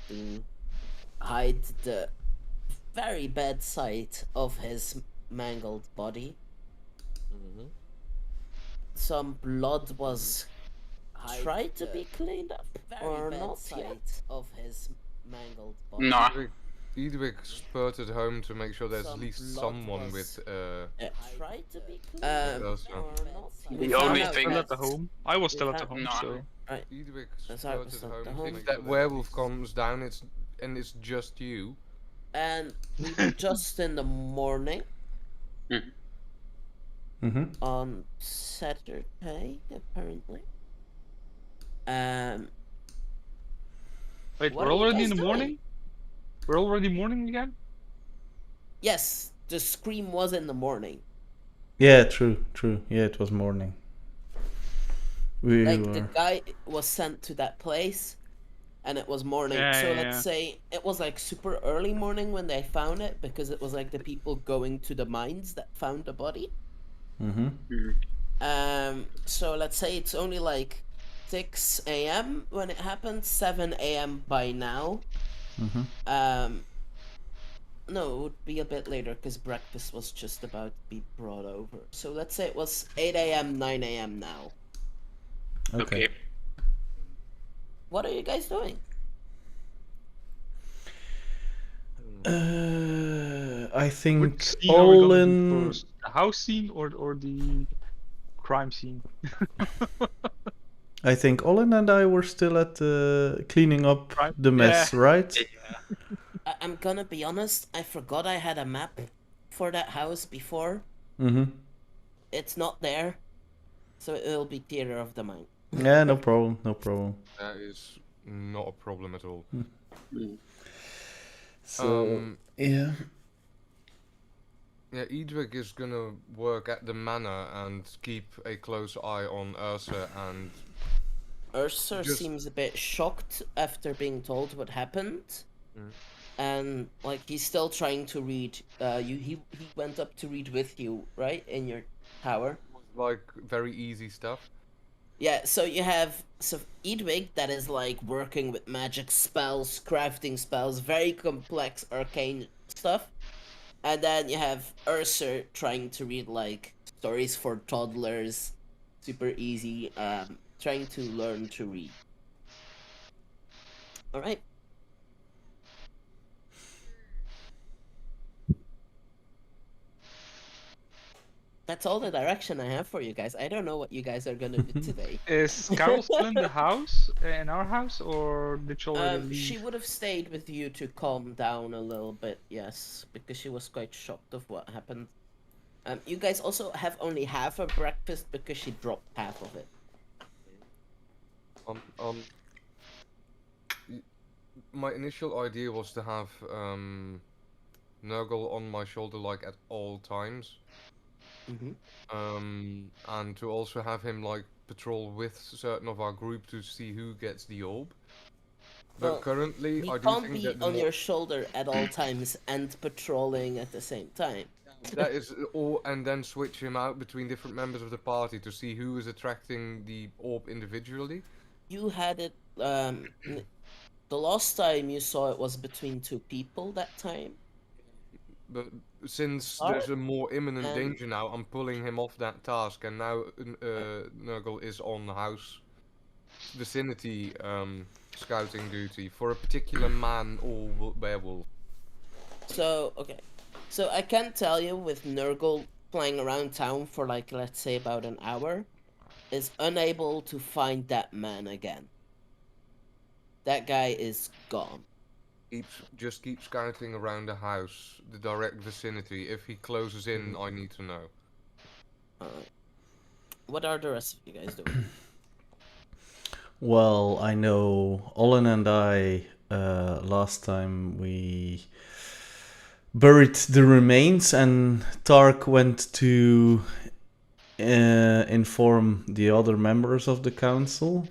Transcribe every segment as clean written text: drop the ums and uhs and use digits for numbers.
to hide the very bad sight of his mangled body. Mm-hmm. Some blood was tried to be cleaned up, or not yet, of his mangled body. No. Edwig spurted home to make sure there's at Some least blood someone was with tried to be cleaned Elsa. or not yet. The We only found out thing- Still at that the home. I was we still at the found- home, No. so right. Edwig Sorry, spurted so home the to home- make that werewolf comes down. It's just you. And we were just in the morning on Saturday, apparently. wait, What we're are you already in guys the doing? morning? We're already morning again? Yes, the scream was in the morning. Yeah, true. Yeah, it was morning. The guy was sent to that place, and it was morning. Yeah, so yeah, let's say it was like super early morning when they found it, because it was like the people going to the mines that found the body. So let's say it's only like 6 a.m. when it happened, 7 a.m. by now. No, it would be a bit later because breakfast was just about to be brought over. So let's say it was 8 a.m., 9 a.m. now. Okay. What are you guys doing? I think Which scene are we all gonna in. do first? The house scene or the crime scene? I think Olin and I were still at cleaning up the mess, right? I'm gonna be honest, I forgot I had a map for that house before. It's not there, so it'll be theater of the mind. Yeah, no problem. That is not a problem at all. So yeah. Yeah, Edwig is gonna work at the manor and keep a close eye on Ursa and. Ursa seems a bit shocked after being told what happened. And like he's still trying to read. He went up to read with you, right, in your tower. Like very easy stuff. Yeah, so you have Edwig that is like working with magic spells, crafting spells, very complex arcane stuff. And then you have Ursa trying to read like stories for toddlers, super easy, trying to learn to read. All right. That's all the direction I have for you guys. I don't know what you guys are gonna do today. Is Carol still in the house, in our house, or did she already leave? She would have stayed with you to calm down a little bit, yes, because she was quite shocked of what happened. You guys also have only half a breakfast because she dropped half of it. My initial idea was to have Nurgle on my shoulder like at all times. And to also have him like patrol with certain of our group to see who gets the orb. But Well, currently, we I do can't think be that on your shoulder at all times and patrolling at the same time. that is all, and then switch him out between different members of the party to see who is attracting the orb individually. You had it. The last time you saw it was between two people. That time. But since there's a more imminent danger now, I'm pulling him off that task, and now Nurgle is on house vicinity scouting duty for a particular man or werewolf. So okay, so I can tell you with Nurgle flying around town for like let's say about an hour, is unable to find that man again. That guy is gone. Just keep scouting around the house, the direct vicinity. If he closes in, I need to know. Alright. What are the rest of you guys doing? Well, I know Olin and I, last time we buried the remains, and Tark went to inform the other members of the council.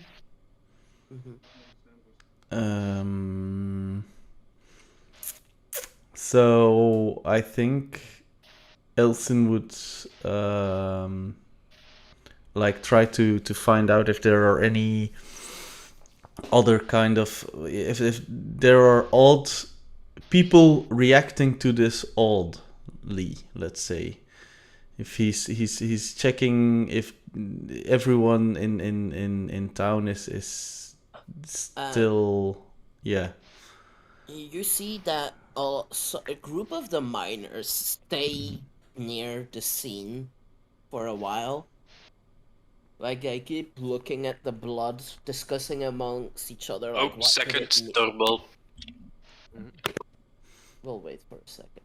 So I think Eilcyn would like try to find out if there are any other kind of if there are odd people reacting to this oddly, let's say. If he's checking if everyone in town is still yeah. You see that a group of the miners stay near the scene for a while. Like they keep looking at the blood, discussing amongst each other, like what could it mean. Doorbell. We'll wait for a second.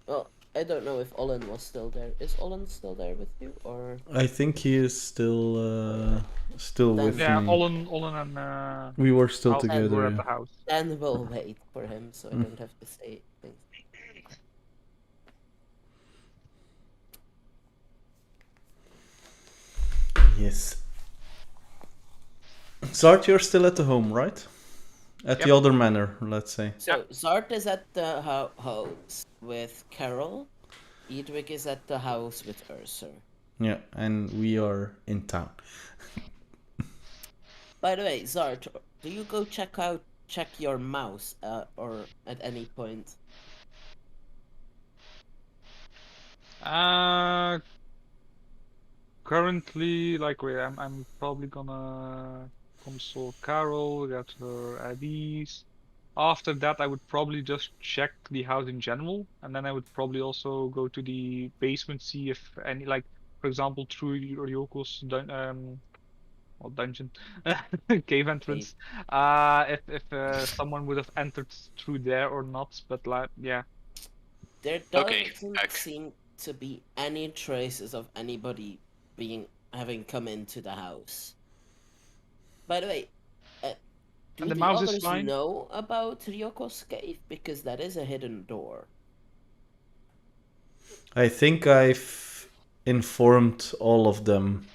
Well, I don't know if Olin was still there. Is Olin still there with you, or? I think he is still with Yeah, me. Olin and We were still Al together. were at Yeah. the house. Then we'll wait for him, so I don't have to say things. Yes. Zart, you're still at the home, right? At the other manor, let's say. So Zart is at the house with Carol. Edwig is at the house with Ursa. Yeah, and we are in town. By the way, Zart, do you go check your mouse or at any point? Currently, like, wait, I'm probably gonna console Carol, get her IDs. After that, I would probably just check the house in general, and then I would probably also go to the basement, see if any, like, for example, through Ryoko's dungeon, cave entrance, if someone would have entered through there or not. But like, yeah. There doesn't seem to be any traces of anybody having come into the house. By the way, do And the the mouse is others fine? know about Ryoko's cave? Because that is a hidden door. I think I've informed all of them,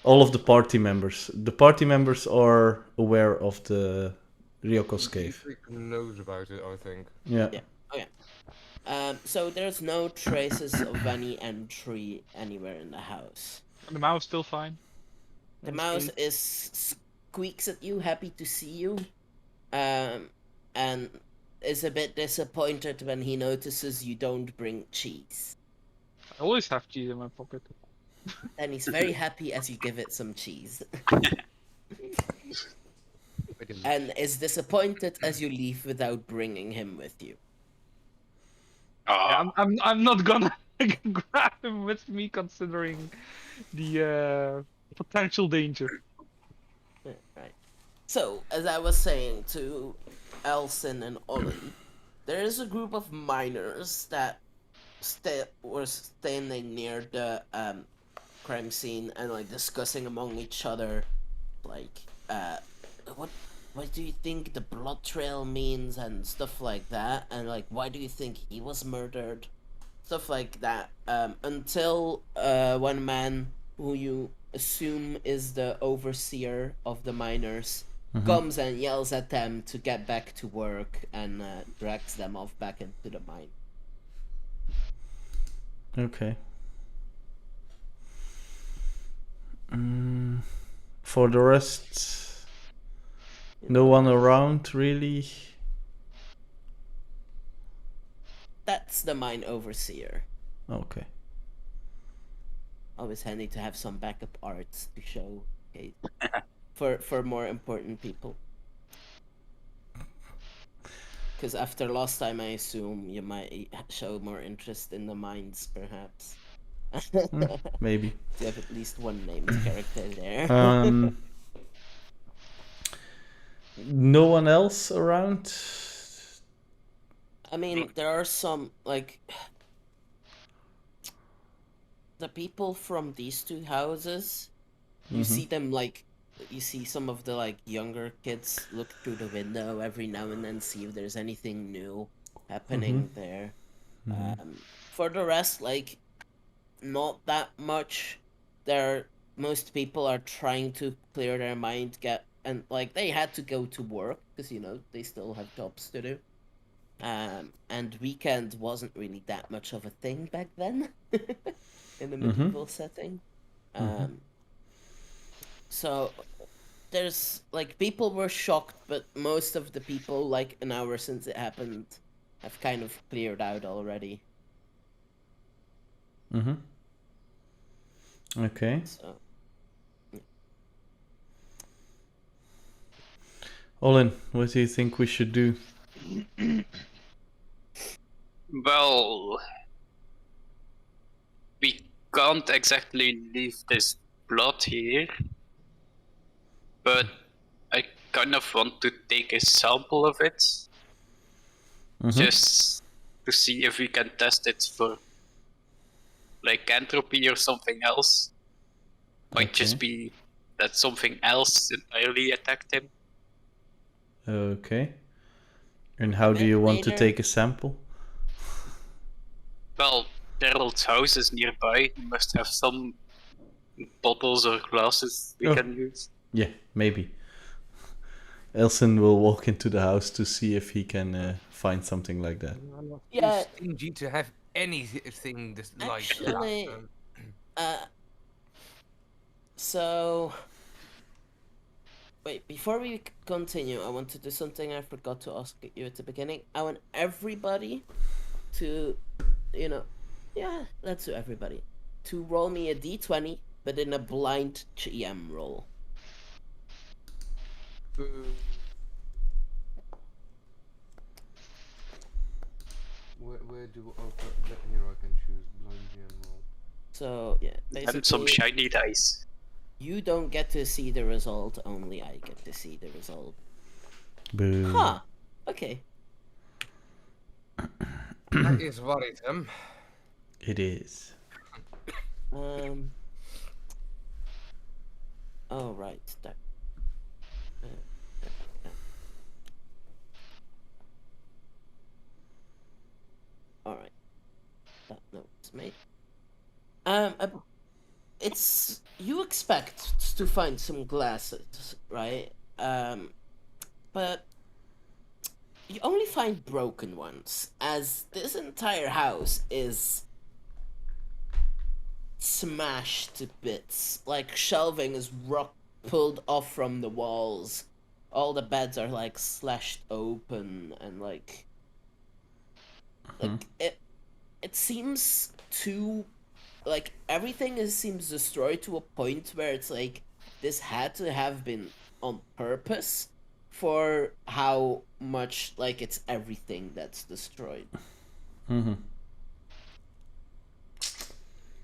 all of the party members. The party members are aware of the Ryoko's cave. Edwig knows about it, I think. Yeah. Yeah. Okay. So there's no traces of any entry anywhere in the house. The mouse still fine. The mouse squeaks at you, happy to see you, and is a bit disappointed when he notices you don't bring cheese. I always have cheese in my pocket. And he's very happy as you give it some cheese. And is disappointed as you leave without bringing him with you. Yeah, I'm not gonna grab him with me, considering the potential danger. Right. So, as I was saying to Eilcyn and Olin, there is a group of miners that were standing near the crime scene and like discussing among each other, like, what do you think the blood trail means and stuff like that, and like why do you think he was murdered, stuff like that. Until one man who you assume is the overseer of the miners comes and yells at them to get back to work and drags them off back into the mine. Okay. For the rest, no one around really. That's the mine overseer. Okay. Always handy to have some backup arts to show, okay, for more important people. Because after last time, I assume you might show more interest in the mines, perhaps. Maybe. You have at least one named character there. No one else around? I mean, there are some, like, the people from these two houses, you see them, like, you see some of the, like, younger kids look through the window every now and then, see if there's anything new happening there. For the rest, like, not that much. There most people are trying to clear their mind, and like they had to go to work because they still have jobs to do. And weekend wasn't really that much of a thing back then in the medieval setting. So there's like people were shocked, but most of the people, like an hour since it happened, have kind of cleared out already. Okay. So Olin, what do you think we should do? Well, we can't exactly leave this blood here, but I kind of want to take a sample of it, just to see if we can test it for lycanthropy or something else. Might just be that something else entirely attacked him. Okay. And how do you want to take a sample? Well, Gerald's house is nearby. He must have some bottles or glasses we can use. Yeah, maybe. Eilcyn will walk into the house to see if he can find something like that. Yeah. Too stingy to have anything this like actually, that. So wait, before we continue, I want to do something I forgot to ask you at the beginning. I want everybody to, let's do everybody to roll me a d20, but in a blind GM roll. Where do here I can choose blind GM roll. So yeah, basically. And some shiny dice. You don't get to see the result, only I get to see the result. Boo. Huh. Okay. That is worrisome. It is. Oh, right. That. Alright. That note's made. It's you expect to find some glasses, right? But you only find broken ones, as this entire house is smashed to bits. Like shelving is pulled off from the walls. All the beds are like slashed open, and like it seems too. Like everything seems destroyed to a point where it's like this had to have been on purpose for how much like it's everything that's destroyed.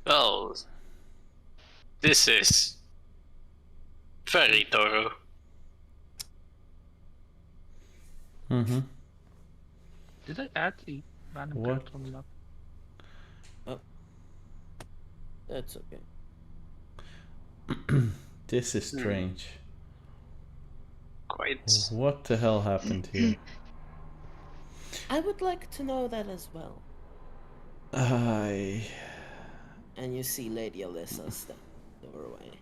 Well, this is very thorough. Did I add a random character on the map? That's okay. This is strange. Quite. What the hell happened here? I would like to know that as well. And you see Lady Alyssa step the doorway.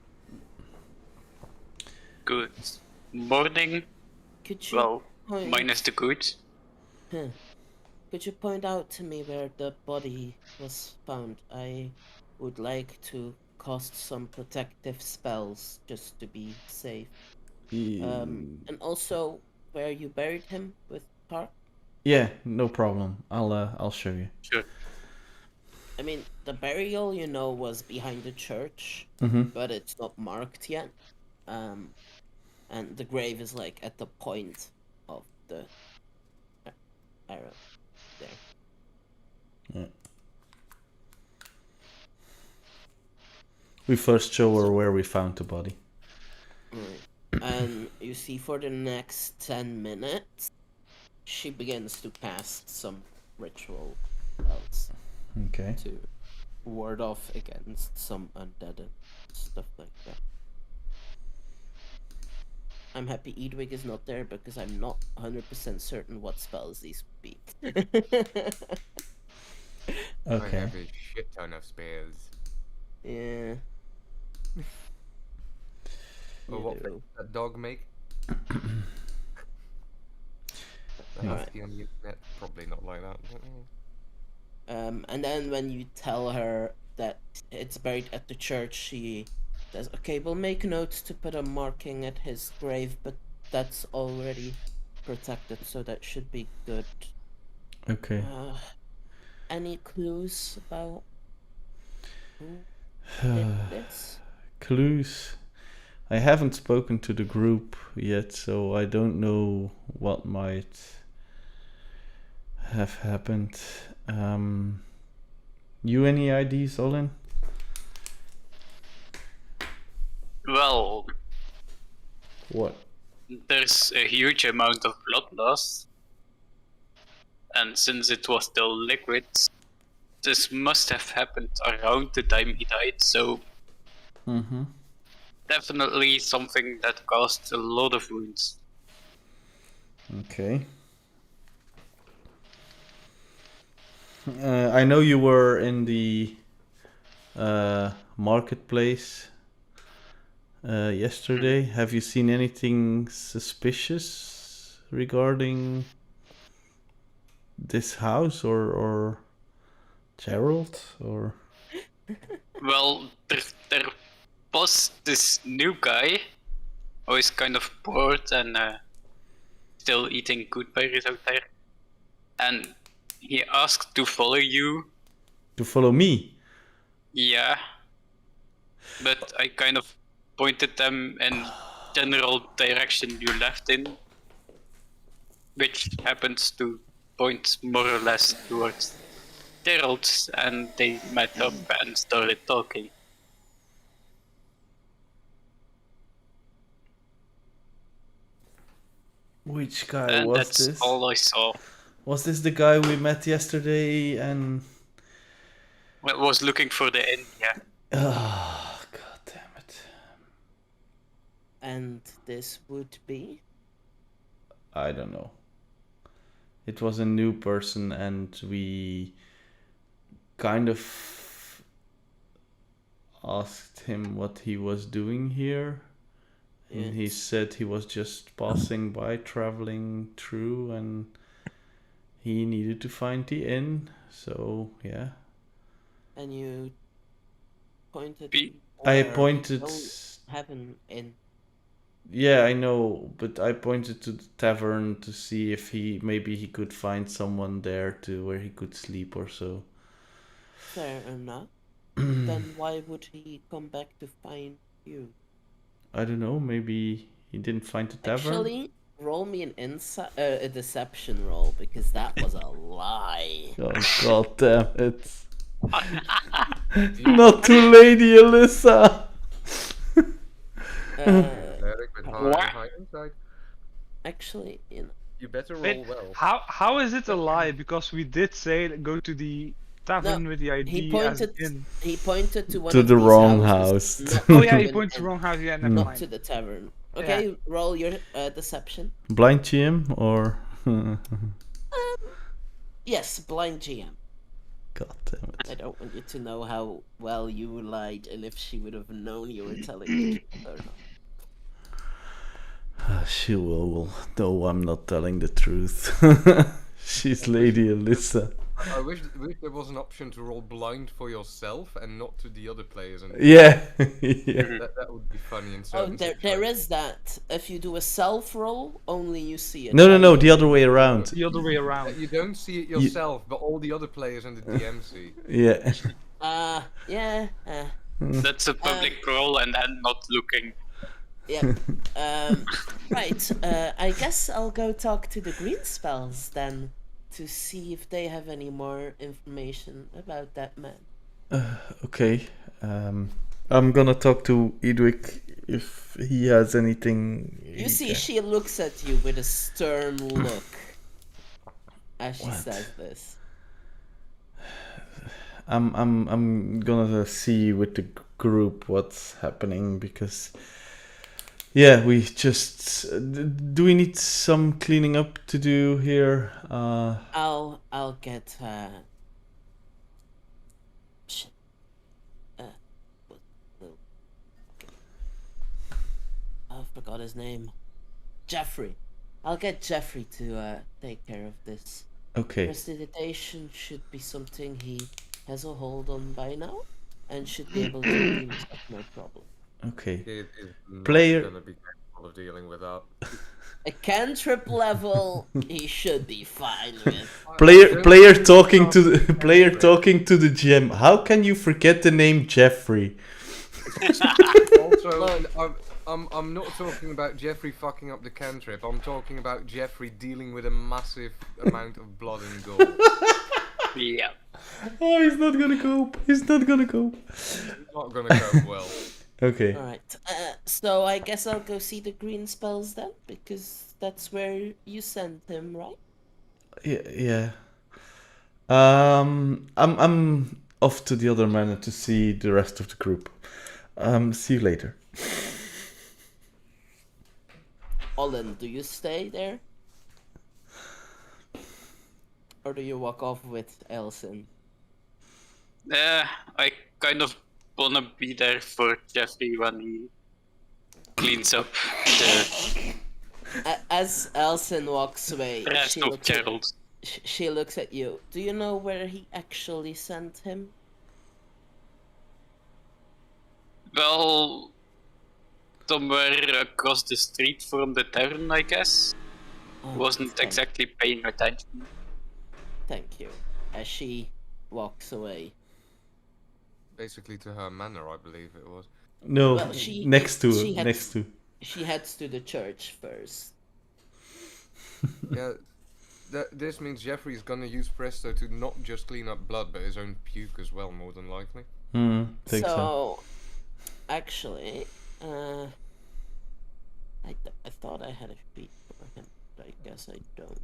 Good morning. Could you Well, minus the good. Could you point out to me where the body was found? I would like to cast some protective spells just to be safe. And also where you buried him with Park? Yeah, no problem. I'll show you. Sure. I mean, the burial, was behind the church, but it's not marked yet. And the grave is like at the point of the arrow there. Yeah. We first show her where we found the body. Right. And you see for the next 10 minutes, she begins to cast some ritual spells. Okay. To ward off against some undead and stuff like that. I'm happy Edwig is not there because I'm not 100% certain what spells these would be. Okay. I have a shit ton of spells. Yeah. Or what You face do. does that dog make? The Alright. husky on the internet? Probably not like that. And then when you tell her that it's buried at the church, she says, "Okay, we'll make notes to put a marking at his grave, but that's already protected, so that should be good." Okay. Any clues about who did this? Clues. I haven't spoken to the group yet, so I don't know what might have happened. You any ideas, Olin? Well, What? there's a huge amount of blood loss, and since it was still liquid, this must have happened around the time he died, so Mm-hmm. definitely something that caused a lot of wounds. Okay. I know you were in the marketplace yesterday. Have you seen anything suspicious regarding this house or Gerald or? Well, there was this new guy who is kind of bored and still eating good berries out there, and he asked to follow you. To follow me? Yeah, but I kind of pointed them in general direction you left in, which happens to point more or less towards Gerald's, and they met up and started talking. Which guy And was that's this? all I saw. Was this the guy we met yesterday and... I was looking for the inn, yeah. Ah, god damn it. And this would be? I don't know. It was a new person and we kind of asked him what he was doing here. And he Yes. said he was just passing by, traveling through, and he needed to find the inn. So, yeah. And you pointed. I where pointed... we don't have an inn. Yeah, I know, but I pointed to the tavern to see if maybe he could find someone there to where he could sleep or so. Fair enough. Then why would he come back to find you? I don't know, maybe he didn't find the tavern? Actually, roll me an a deception roll, because that was a lie. Oh god damn it. Not to Lady Alyssa! High insight. Actually, You better roll Wait, well. how is it a lie? Because we did say go to the tavern with the ID he pointed. as in. He pointed to one To of the these wrong houses, house. not Oh yeah, to he an points to the inn, wrong house. Yeah, never not mind. to the tavern. Okay, roll your deception. Blind GM or? Yes, blind GM. God damn it. I don't want you to know how well you lied and if she would have known you were telling the truth or not. She will know I'm not telling the truth. She's Lady Alyssa. I wish there was an option to roll blind for yourself and not to the other players. And Yeah. Yeah. that would be funny in Oh, certain there is that. If you do a self roll, only you see it. No, the other way around. The other way around. You don't see it yourself, but all the other players and the DM see. Yeah. Yeah. That's a public roll and then not looking. Yeah. Right. I guess I'll go talk to the green spells then to see if they have any more information about that man. Okay. I'm gonna talk to Edwick if he has anything. You see, she looks at you with a stern look as she says this. I'm gonna see with the group what's happening because yeah, we just do we need some cleaning up to do here? I'll get shit. Okay. forgot his name. Jeffrey. I'll get Jeffrey to take care of this. Okay. Prestidigitation should be something he has a hold on by now, and should be able to clean this up no problem. Okay. He is not Player- gonna be capable of dealing with that. A cantrip level, he should be fine with. Player talking to the player talking to the GM. How can you forget the name Jeffrey? Also, I'm not talking about Jeffrey fucking up the cantrip. I'm talking about Jeffrey dealing with a massive amount of blood and gore. Yeah. Oh, he's not gonna cope. He's not gonna cope. He's not gonna go well. Okay. Alright, so I guess I'll go see the green spells then, because that's where you sent him, right? Yeah. I'm off to the other manor to see the rest of the group. See you later. Olin, do you stay there? Or do you walk off with Eilcyn? I kind of wanna be there for Jeffrey when he cleans up the As Eilcyn walks away, rest of Gerald. she looks at you. Do you know where he actually sent him? Well, somewhere across the street from the tavern, I guess. Oh, Wasn't thank- exactly paying attention. Thank you. As she walks away. Basically to her manor, I believe it was. No, Well, she next to heads to the church first. Yeah, this means Jeffrey's gonna use Presto to not just clean up blood, but his own puke as well, more than likely. Think so. Actually, I thought I had a sheet for him, but I guess I don't.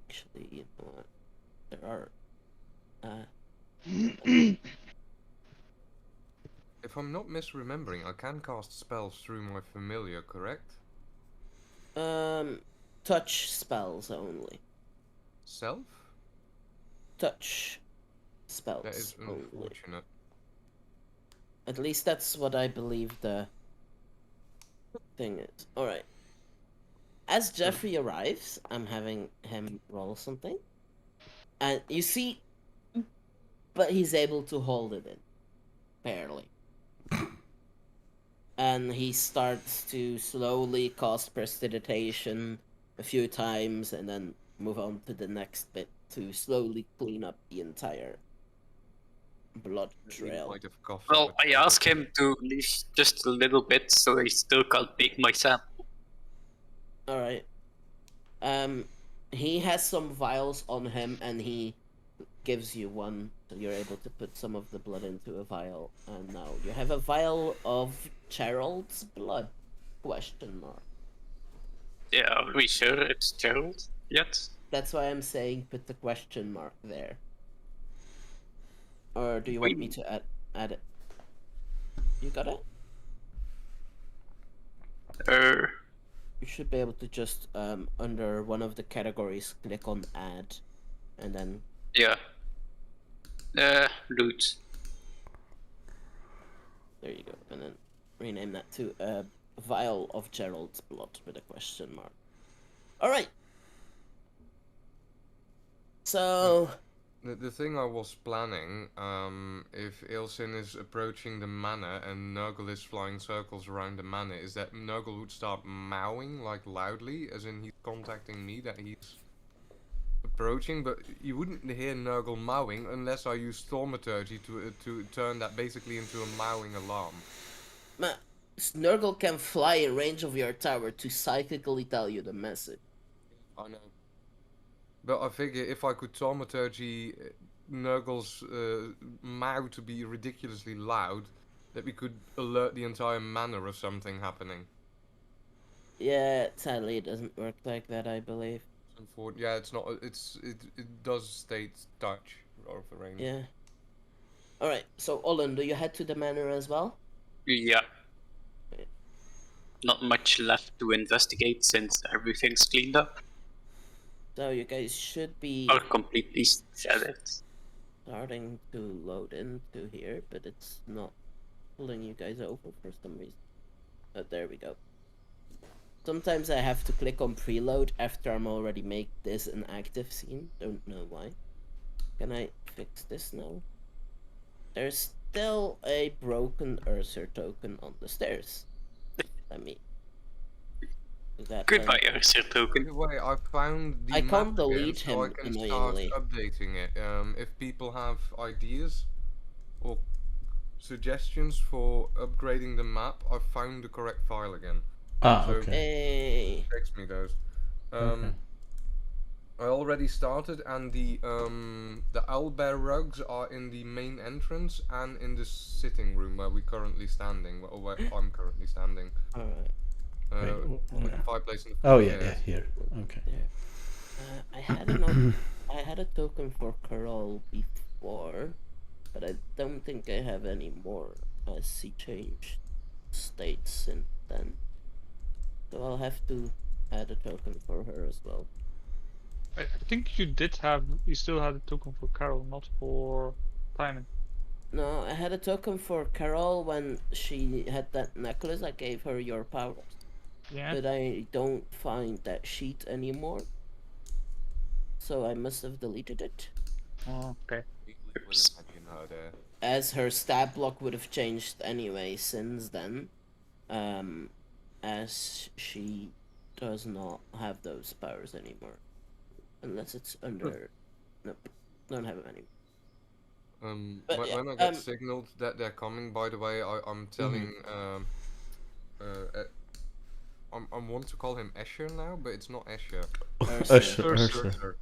Actually, you know what? There are. If I'm not misremembering, I can cast spells through my familiar, correct? Touch spells only. Self? Touch spells That is only. unfortunate. At least that's what I believe the thing is. Alright. As Jeffrey arrives, I'm having him roll something. And you see, but he's able to hold it in. Barely. And he starts to slowly cast prestidigitation a few times and then move on to the next bit to slowly clean up the entire blood He trail. might have coughed Well, up I ask him to leave just a little bit so I still can't take my sample. Alright. He has some vials on him and he gives you one, so you're able to put some of the blood into a vial. And now you have a vial of Gerald's blood? Question mark. Yeah, are we sure it's Gerald yet? That's why I'm saying put the question mark there. Or do you want me to add it? You got it? You should be able to just under one of the categories click on add and then Yeah. Loot. there you go, and then rename that to vial of Gerald's blood with a question mark. Alright. So The thing I was planning, if Eilcyn is approaching the manor and Nurgle is flying circles around the manor, is that Nurgle would start mowing, like, loudly, as in he's contacting me that he's approaching, but you wouldn't hear Nurgle mowing unless I use Thaumaturgy to turn that basically into a mowing alarm. Nurgle can fly in range of your tower to psychically tell you the message. I know. But I figure if I could Thaumaturgy Nurgle's mow to be ridiculously loud, that we could alert the entire manor of something happening. Yeah, sadly it doesn't work like that, I believe. Yeah, it's not. It does state touch of the range. Yeah. Alright, so Olin, do you head to the manor as well? Yeah. Not much left to investigate since everything's cleaned up. So you guys should be... Or completely shed it. starting to load into here, but it's not pulling you guys over for some reason. Oh, there we go. Sometimes I have to click on preload after I'm already make this an active scene. Don't know why. Can I fix this now? There's still a broken Ursa token on the stairs. Let me do that. Goodbye, Ursa By token. the way, I found the I map can't again, delete so I him, can start annoyingly. updating it. If people have ideas or suggestions for upgrading the map, I've found the correct file again. Ah, So okay. Hey. text me those. Okay. I already started, and the owlbear rugs are in the main entrance and in the sitting room where we're currently standing, or where I'm currently standing. Alright. With the fireplace and the Oh four yeah, chairs. here. Okay. There. I had a token for Carol before, but I don't think I have any more as she changed states since then. So I'll have to add a token for her as well. I think you still had a token for Carol, not for Timon. No, I had a token for Carol when she had that necklace. I gave her your powers. Yeah. But I don't find that sheet anymore. So I must have deleted it. Oh, okay. As her stab block would have changed anyway since then. As she does not have those powers anymore. Unless it's under... Nope, don't have it anymore. But when yeah, I get signaled that they're coming, by the way, I'm telling I want to call him Escher now, but it's not Escher. Ursa.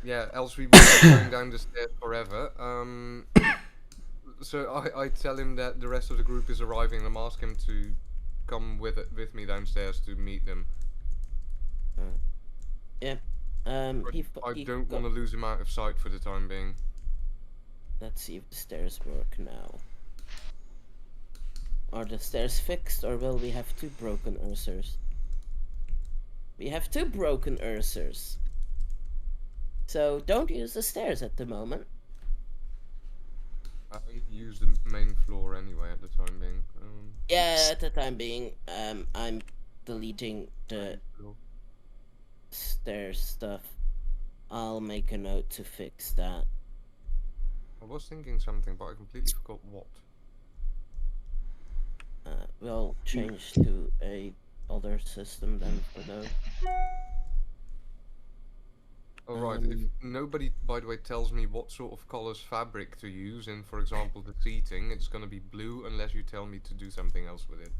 Yeah, else we would be going down the stairs forever. So I tell him that the rest of the group is arriving, and I'm asking him to come with me downstairs to meet them. Yeah. I don't want to lose him out of sight for the time being. Let's see if the stairs work now. Are the stairs fixed, or will we have 2 broken Ursers? We have 2 broken Ursers. So don't use the stairs at the moment. I use the main floor anyway at the time being. Yeah, at the time being, I'm deleting the stairs stuff. I'll make a note to fix that. I was thinking something, but I completely forgot what. We'll change to a other system then for now. Alright, if nobody, by the way, tells me what sort of colors fabric to use in, for example, the seating, it's gonna be blue unless you tell me to do something else with it.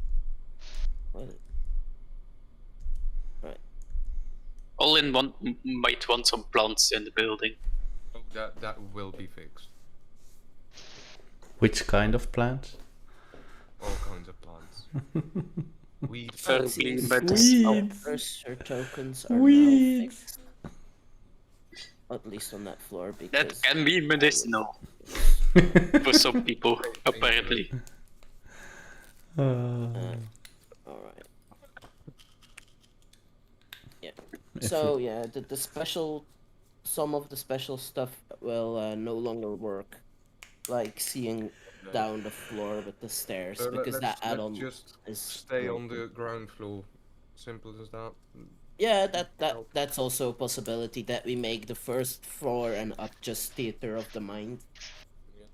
Right. All in one might want some plants in the building. Oh, that will be fixed. Which kind of plant? All kinds of plants. Weed. Preferably Weeds. Ursa tokens are Weeds. now fixed. At least on that floor, because... That can be medicinal. For some people, apparently. Alright. Yeah. So, yeah, the special... Some of the special stuff will no longer work. Like seeing down the floor with the stairs, because that add-on is stay broken. on the ground floor. Simple as that. Yeah, that's also a possibility, that we make the first floor and up just theater of the mind. Yeah.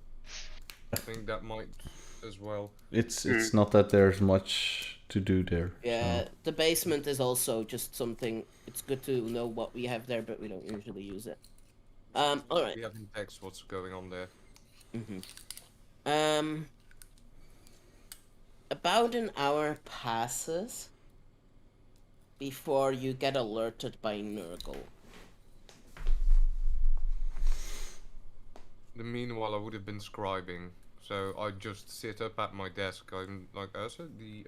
I think that might as well. It's not that there's much to do there. Yeah, so. the basement is also just something. It's good to know what we have there, but we don't usually use it. All right. We have in text what's going on there. About an hour passes before you get alerted by Nurgle. Meanwhile, I would have been scribing, so I just sit up at my desk. I'm like, Ursa, the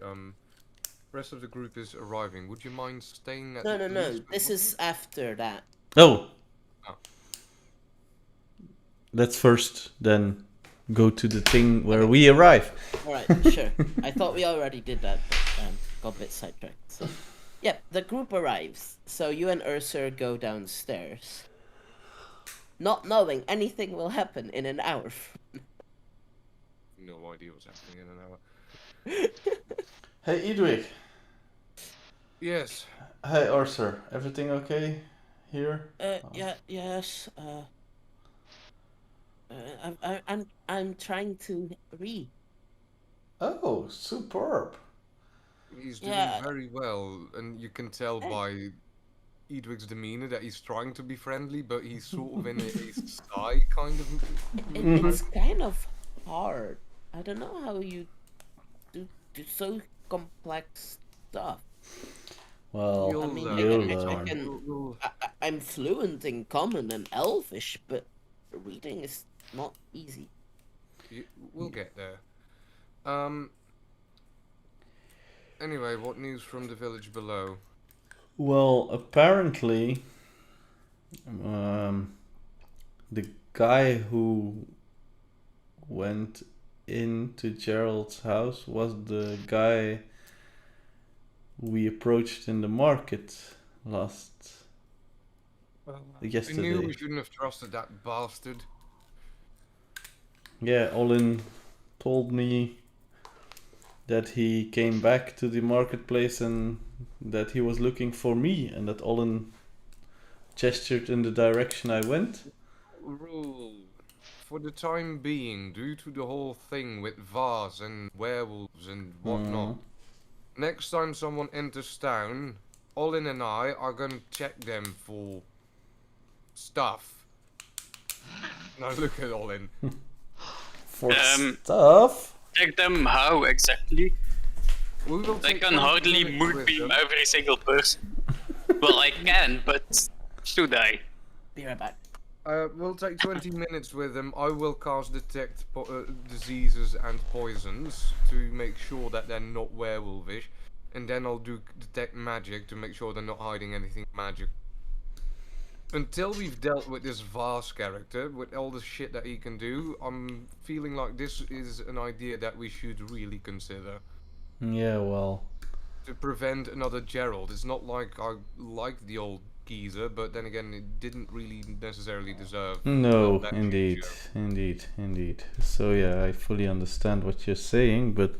rest of the group is arriving. Would you mind staying at No. This is after that. Oh. Let's first then go to the thing where we arrive. Alright, sure. I thought we already did that, but got a bit sidetracked. So, yeah, the group arrives. So you and Ursa go downstairs. not knowing anything will happen in an hour. No idea what's happening in an hour. Hey, Edwig. Yes. Hey, Arthur. Everything okay here? Yes. I'm trying to read. Oh, superb. He's doing very well, and you can tell by Edwig's demeanor that he's trying to be friendly, but he's sort of in a shy kind of mood. It's kind of hard. I don't know how you do so complex stuff. Well, You'll you'll learn. I'm fluent in Common and Elvish, but reading is not easy. We'll get there. Anyway, what news from the village below? Well, apparently, the guy who went into Gerald's house was the guy we approached in the market yesterday. I knew we shouldn't have trusted that bastard. Yeah, Olin told me that he came back to the marketplace and that he was looking for me, and that Olin gestured in the direction I went. Rule. For the time being, due to the whole thing with Vars and werewolves and whatnot, next time someone enters town, Olin and I are gonna check them for stuff. Now look at Olin. For stuff? Check them how exactly? We will I take can 20 hardly minutes with moonbeam them. every single person. Well, I can, but should I? Be right back. We'll take 20 minutes with them. I will cast detect diseases and poisons to make sure that they're not werewolfish, and then I'll do detect magic to make sure they're not hiding anything magic. Until we've dealt with this Vars character, with all the shit that he can do, I'm feeling like this is an idea that we should really consider. Yeah, well. To prevent another Gerald. It's not like I like the old geezer, but then again, it didn't really necessarily deserve. No, that indeed, future. indeed. So yeah, I fully understand what you're saying, but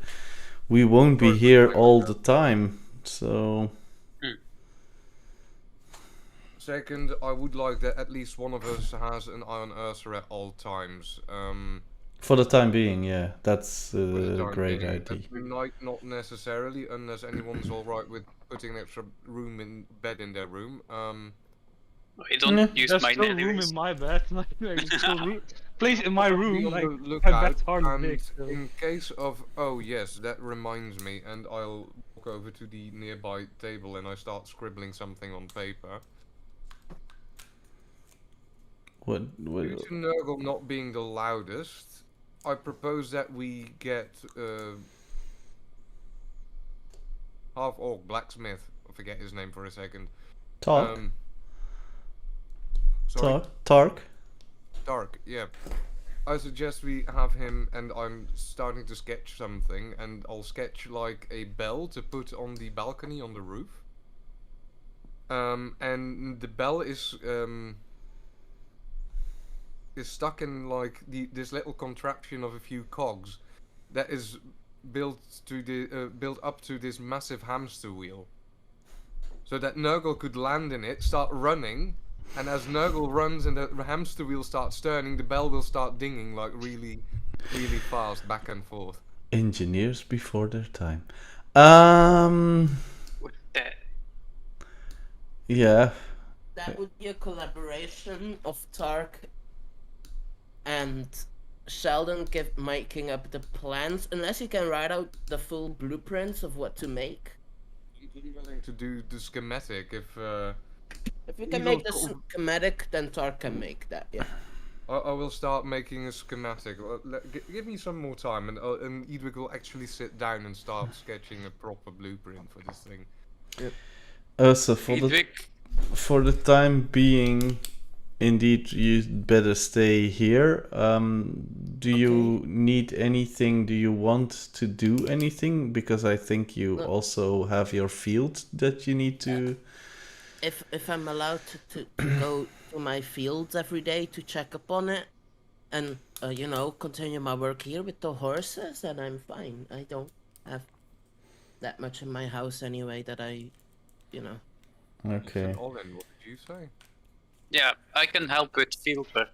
we won't be here all the time, so... Second, I would like that at least one of us has an eye on Ursa at all times. For the time being, yeah, that's For the a time great being. idea. At night, not necessarily, unless anyone's alright with putting an extra room in bed in their room. I don't use There's mine still room anyways. in my bed. There's still place in my Be room. on Like, the my lookout, bed's hardly and big. So. in case of yes, that reminds me, and I'll walk over to the nearby table and I start scribbling something on paper. What? Due to Nurgle not being the loudest, I propose that we get half-orc blacksmith. I forget his name for a second. Talk? Sorry? Tark? Dark, yeah. I suggest we have him, and I'm starting to sketch something, and I'll sketch like a bell to put on the balcony on the roof. And the bell is stuck in like this little contraption of a few cogs that is built up to this massive hamster wheel, so that Nurgle could land in it, start running, and as Nurgle runs and the hamster wheel starts turning, the bell will start dinging like really, really fast back and forth. Engineers before their time. With that. Yeah. That would be a collaboration of Tark and Sheldon making up the plans, unless you can write out the full blueprints of what to make. I'm willing to do the schematic if you can make the schematic, then Tark can make that, yeah. I will start making a schematic. Give me some more time, and Edwig will actually sit down and start sketching a proper blueprint for this thing. Yep. So for the time being, indeed, you'd better stay here. Do you need anything? Do you want to do anything? Because I think you also have your field that you need to... If I'm allowed to go to my fields every day to check up on it, and you know, continue my work here with the horses, and I'm fine. I don't have that much in my house anyway that I, you know. Okay. Olin, what did you say? Yeah, I can help with fieldwork.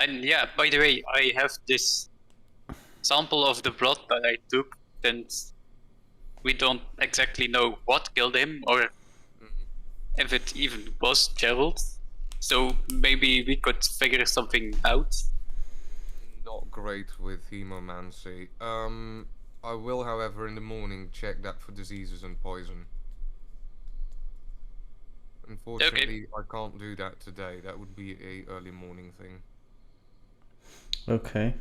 And yeah, by the way, I have this sample of the blood that I took, since we don't exactly know what killed him or if it even was Gerald. So maybe we could figure something out. Not great with hemomancy. I will, however, in the morning check that for diseases and poison. Unfortunately, I can't do that today. That would be a early morning thing. Okay.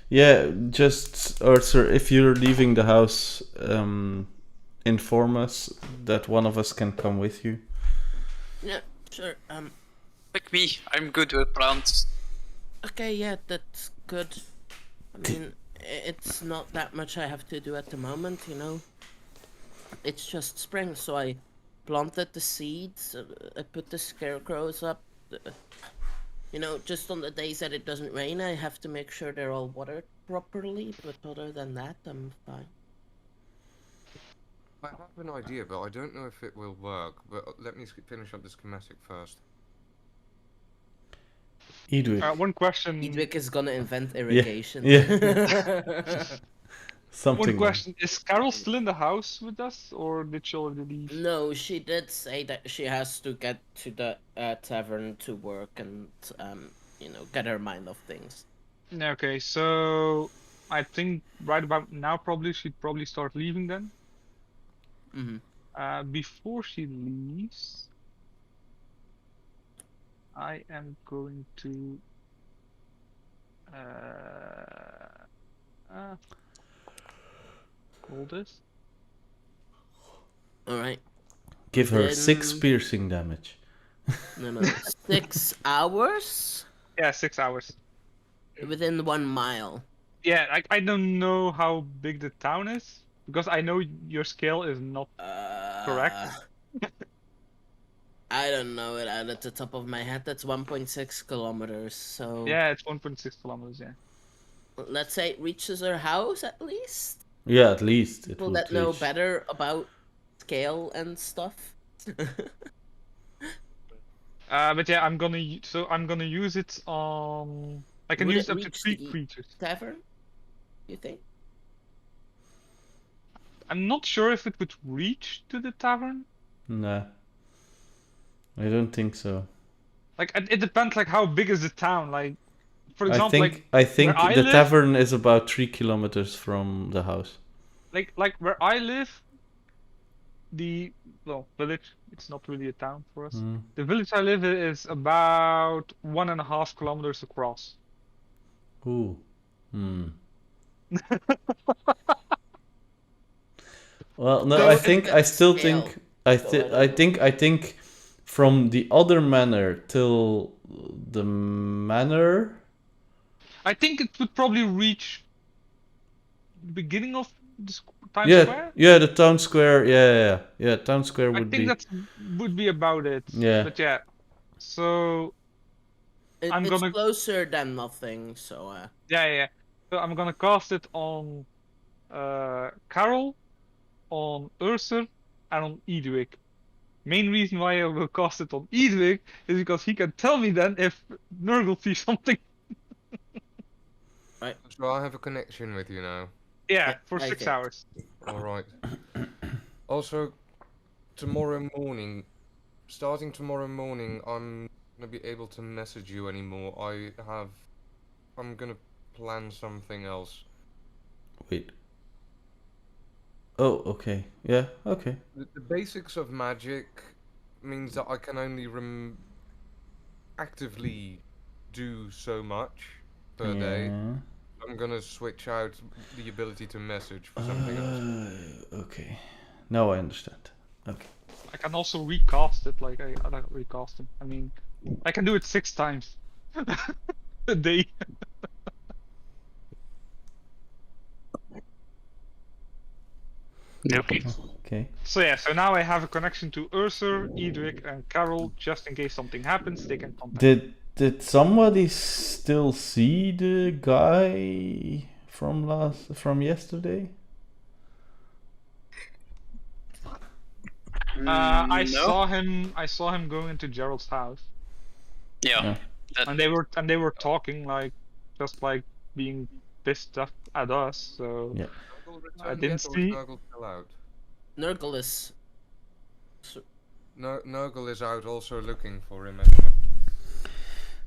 Yeah, just Arthur, if you're leaving the house, inform us that one of us can come with you. Yeah, sure. Like me, I'm good with plants. Okay, yeah, that's good. I mean, it's not that much I have to do at the moment, you know. It's just spring, so I planted the seeds, I put the scarecrows up. You know, just on the days that it doesn't rain, I have to make sure they're all watered properly, but other than that, I'm fine. I have an idea, but I don't know if it will work. But let me finish up the schematic first. Edwick. One question. Edwick is gonna invent irrigation. Yeah. Something. One question: is Carol still in the house with us, or did she already leave? No, she did say that she has to get to the tavern to work and you know, get her mind off things. Okay, so I think right about now probably she'd probably start leaving then. Before she leaves, I am going to hold this. All right. Give her 6 piercing damage. No, 6 hours? Yeah, 6 hours. Within 1 mile. Yeah, I don't know how big the town is, because I know your scale is not correct. I don't know it at the top of my head. That's 1.6 kilometers, so... Yeah, it's 1.6 kilometers, yeah. Let's say it reaches her house, at least? Yeah, at least. People that know better about scale and stuff. But yeah, I'm gonna use it on... I can use it up to 3 creatures. Tavern, you think? I'm not sure if it would reach to the tavern. Nah. I don't think so. Like, it depends, like, how big is the town? Like, for example, I think where I the live, tavern is about 3 kilometers from the house. Like where I live, the village, it's not really a town for us. The village I live in is about 1.5 kilometers across. Ooh. Well, no, So I think I still think I think from the other manor till the manor. I think it would probably reach the beginning of the town square. Yeah, the town square. Yeah. Town square would be. I think that would be about it. Yeah. But yeah, so it's closer than nothing. So yeah. So I'm gonna cast it on Carol, on Ursur, and on Edwick. Main reason why I will cast it on Edwick is because he can tell me then if Nurgle sees something. Right. So I have a connection with you now. Yeah, for 6 hours. Alright. Also, tomorrow morning, starting tomorrow morning, I'm gonna be able to message you anymore. I'm gonna plan something else. Wait. Oh, okay. Yeah, okay. The basics of magic means that I can only actively do so much per day. I'm gonna switch out the ability to message for something else. Okay. Now I understand. Okay. I can also recast it, like I recast him. I mean, I can do it 6 times a day. Okay. Okay. So yeah, so now I have a connection to Ursa, Edric, and Carol. Just in case something happens, they can contact me. Did somebody still see the guy from yesterday? I No. saw him. I saw him going into Gerald's house, Yeah. No. That, and they were talking like just like being pissed off at us. So Yeah. Nurgle I returned didn't yet, or is see. Nurgle still out? Nurgle is. Nurgle is out, also looking for him at the moment.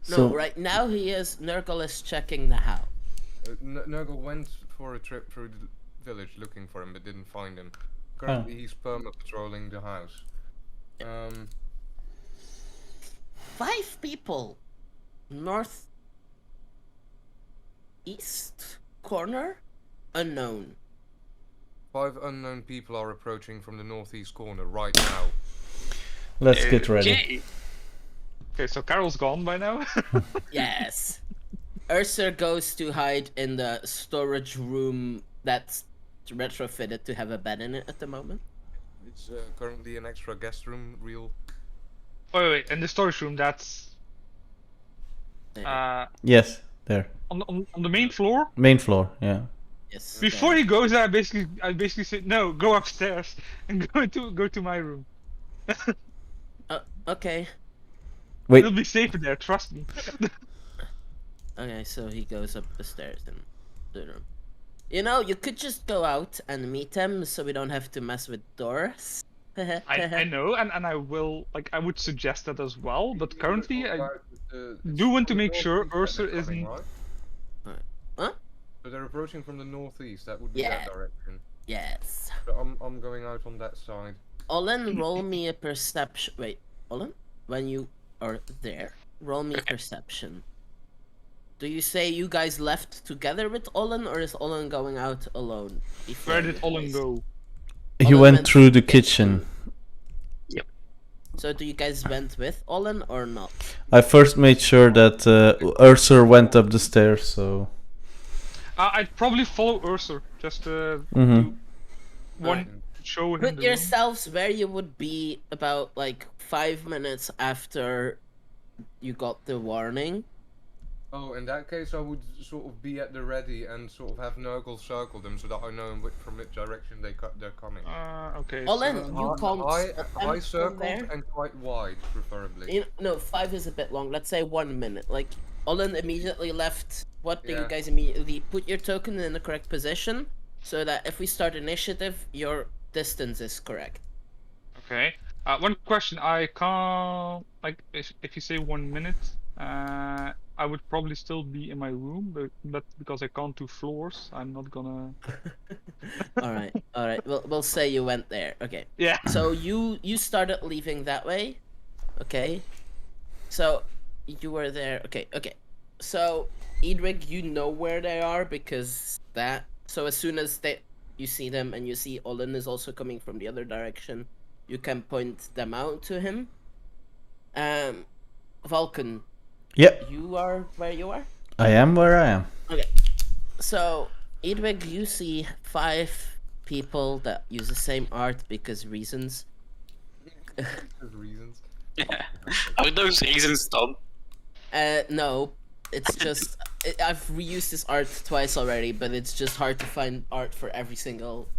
No, So right now he is. Nurgle is checking the house. Nurgle went for a trip through the village looking for him, but didn't find him. Currently, he's perma-patrolling the house. 5 people. North. East corner. Unknown. 5 unknown people are approaching from the northeast corner right now. let's get ready. Okay. Okay, so Carol's gone by now. Yes. Ursa goes to hide in the storage room that's retrofitted to have a bed in it at the moment. It's currently an extra guest room, real. Wait, in the storage room. That's Yes, there. on the main floor. Main floor. Yeah. Yes. Before there. he goes there, I basically said no, go upstairs and go to my room. Okay. Wait. It'll be safer there, trust me. Okay, so he goes up the stairs and the room. You know, you could just go out and meet him, so we don't have to mess with doors. I know, and I will I would suggest that as well. But currently, I It's do want to from the make sure northeast that Ursa they're coming, isn't. right? Huh? So they're approaching from the northeast. That would be Yeah. that direction. Yes. So I'm going out on that side. Olin, roll me a perception. Wait, Olin, when you are there, roll me perception. Do you say you guys left together with Olin, or is Olin going out alone? Where did Olin guys? go? He Olin went went through the to the kitchen. So do you guys went with Olin or not? I first made sure that Ursa went up the stairs, so. I'd probably follow Ursa just to Mhm. do one show him Put the yourselves where you would be about like 5 minutes after you got the warning. Oh, in that case, I would sort of be at the ready and sort of have Nurgle circle them so that I know from which direction they're coming. room. Okay. Olin, so- you can't High from circled there. and quite wide, preferably. No, 5 is a bit long. Let's say 1 minute. Like, Olin immediately left. What do you Yeah. guys immediately put your token in the correct position so that if we start initiative, your distance is correct. Okay. One question. I can't like if you say 1 minute. I would probably still be in my room, but because I can't do floors, I'm not gonna. All right. We'll say you went there. Okay. Yeah. So you started leaving that way. Okay. So you were there. Okay. So Edric, you know where they are because that. So as soon as you see them and you see Olin is also coming from the other direction, you can point them out to him. Vulcan, Yep, you are where you are? I am where I am. Okay. So, Edwig, you see 5 people that use the same art because reasons. Reasons. Are those reasons, Tom? No. It's just... I've reused this art twice already, but it's just hard to find art for every single,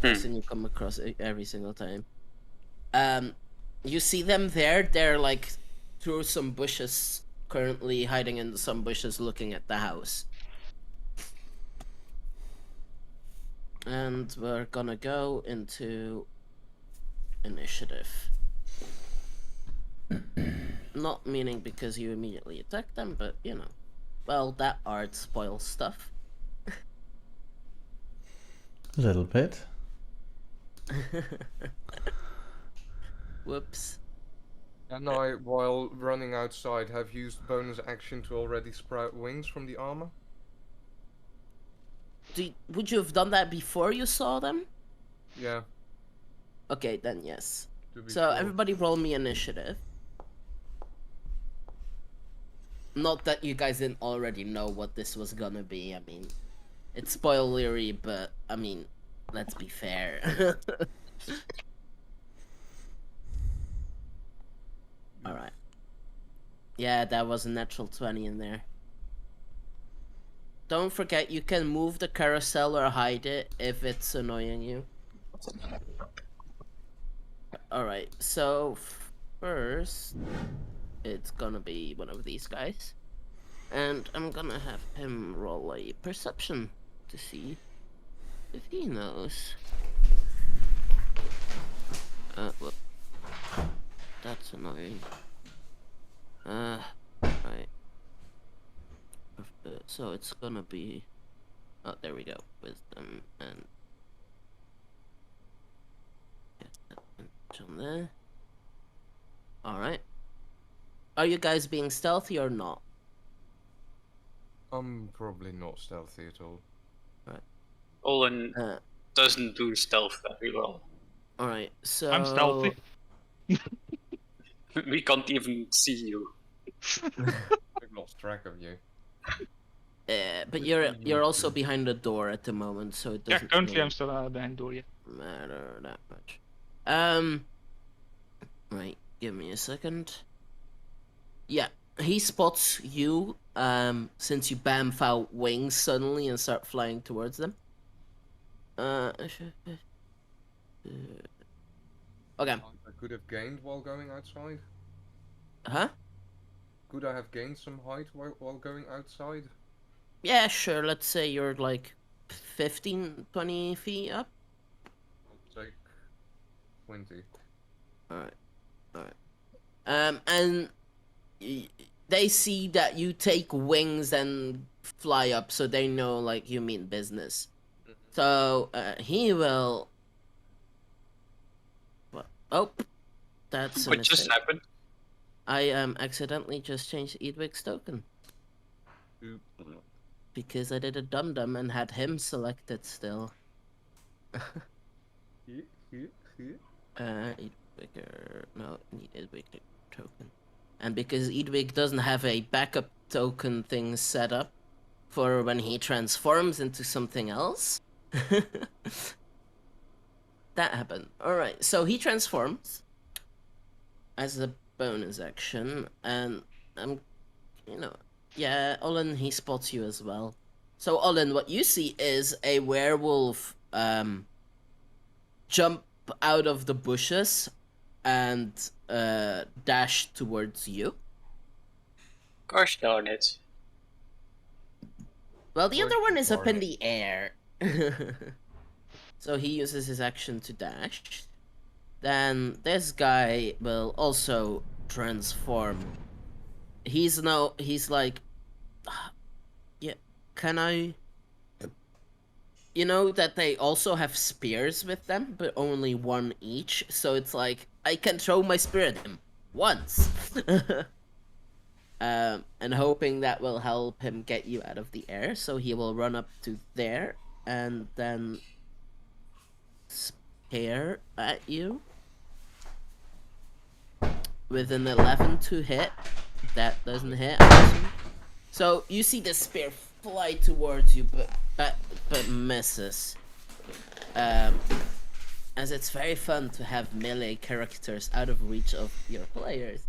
person you come across every single time. You see them there. They're, like, through some bushes, currently hiding in some bushes looking at the house. And we're gonna go into initiative. Not meaning because you immediately attack them, but well, that art spoils stuff. A little bit. Whoops. And I, while running outside, have used bonus action to already sprout wings from the armor. Would you have done that before you saw them? Yeah. Okay, then yes. To be So sure. everybody roll me initiative. Not that you guys didn't already know what this was gonna be. I mean, it's spoilery, but I mean, Let's be fair. Alright. Yeah, that was a natural 20 in there. Don't forget, you can move the carousel or hide it if it's annoying you. Alright, so first, it's gonna be one of these guys. And I'm gonna have him roll a perception to see if he knows. Whoop. That's annoying. Right. So it's gonna be... Oh, there we go. Wisdom and... Get that on there. Alright. Are you guys being stealthy or not? I'm probably not stealthy at all. Olin doesn't do stealth very well. Alright, so... I'm stealthy. We can't even see you. I've lost track of you. but you're also behind the door at the moment, so it Yeah, doesn't currently really I'm still behind door, yeah. matter that much. Right, give me a second. Yeah, he spots you, since you bamf out wings suddenly and start flying towards them. Okay. I could have gained while going outside. Huh? Could I have gained some height while going outside? Yeah, sure, let's say you're like 15, 20 feet up. I'll take 20. Alright. And they see that you take wings and fly up, so they know, like, you mean business. So, he will... What? Oh, that's a What mistake. just happened? I accidentally just changed Edwig's token. Because I did a dum-dum and had him selected still. Edwig, no, need Edwig token. And because Edwig doesn't have a backup token thing set up for when he transforms into something else. That happened. Alright, so he transforms as a bonus action, and yeah, Olin, he spots you as well. So Olin, what you see is a werewolf jump out of the bushes and dash towards you. Gosh darn it. Well, the other one is up in the air. So he uses his action to dash. Then this guy will also transform. He's like, yeah, can I... You know that they also have spears with them, but only one each. So it's like, I can throw my spear at him once. And hoping that will help him get you out of the air. So he will run up to there and then spear at you. With an 11 to hit. That doesn't hit. So you see the spear fly towards you, but misses. As it's very fun to have melee characters out of reach of your players.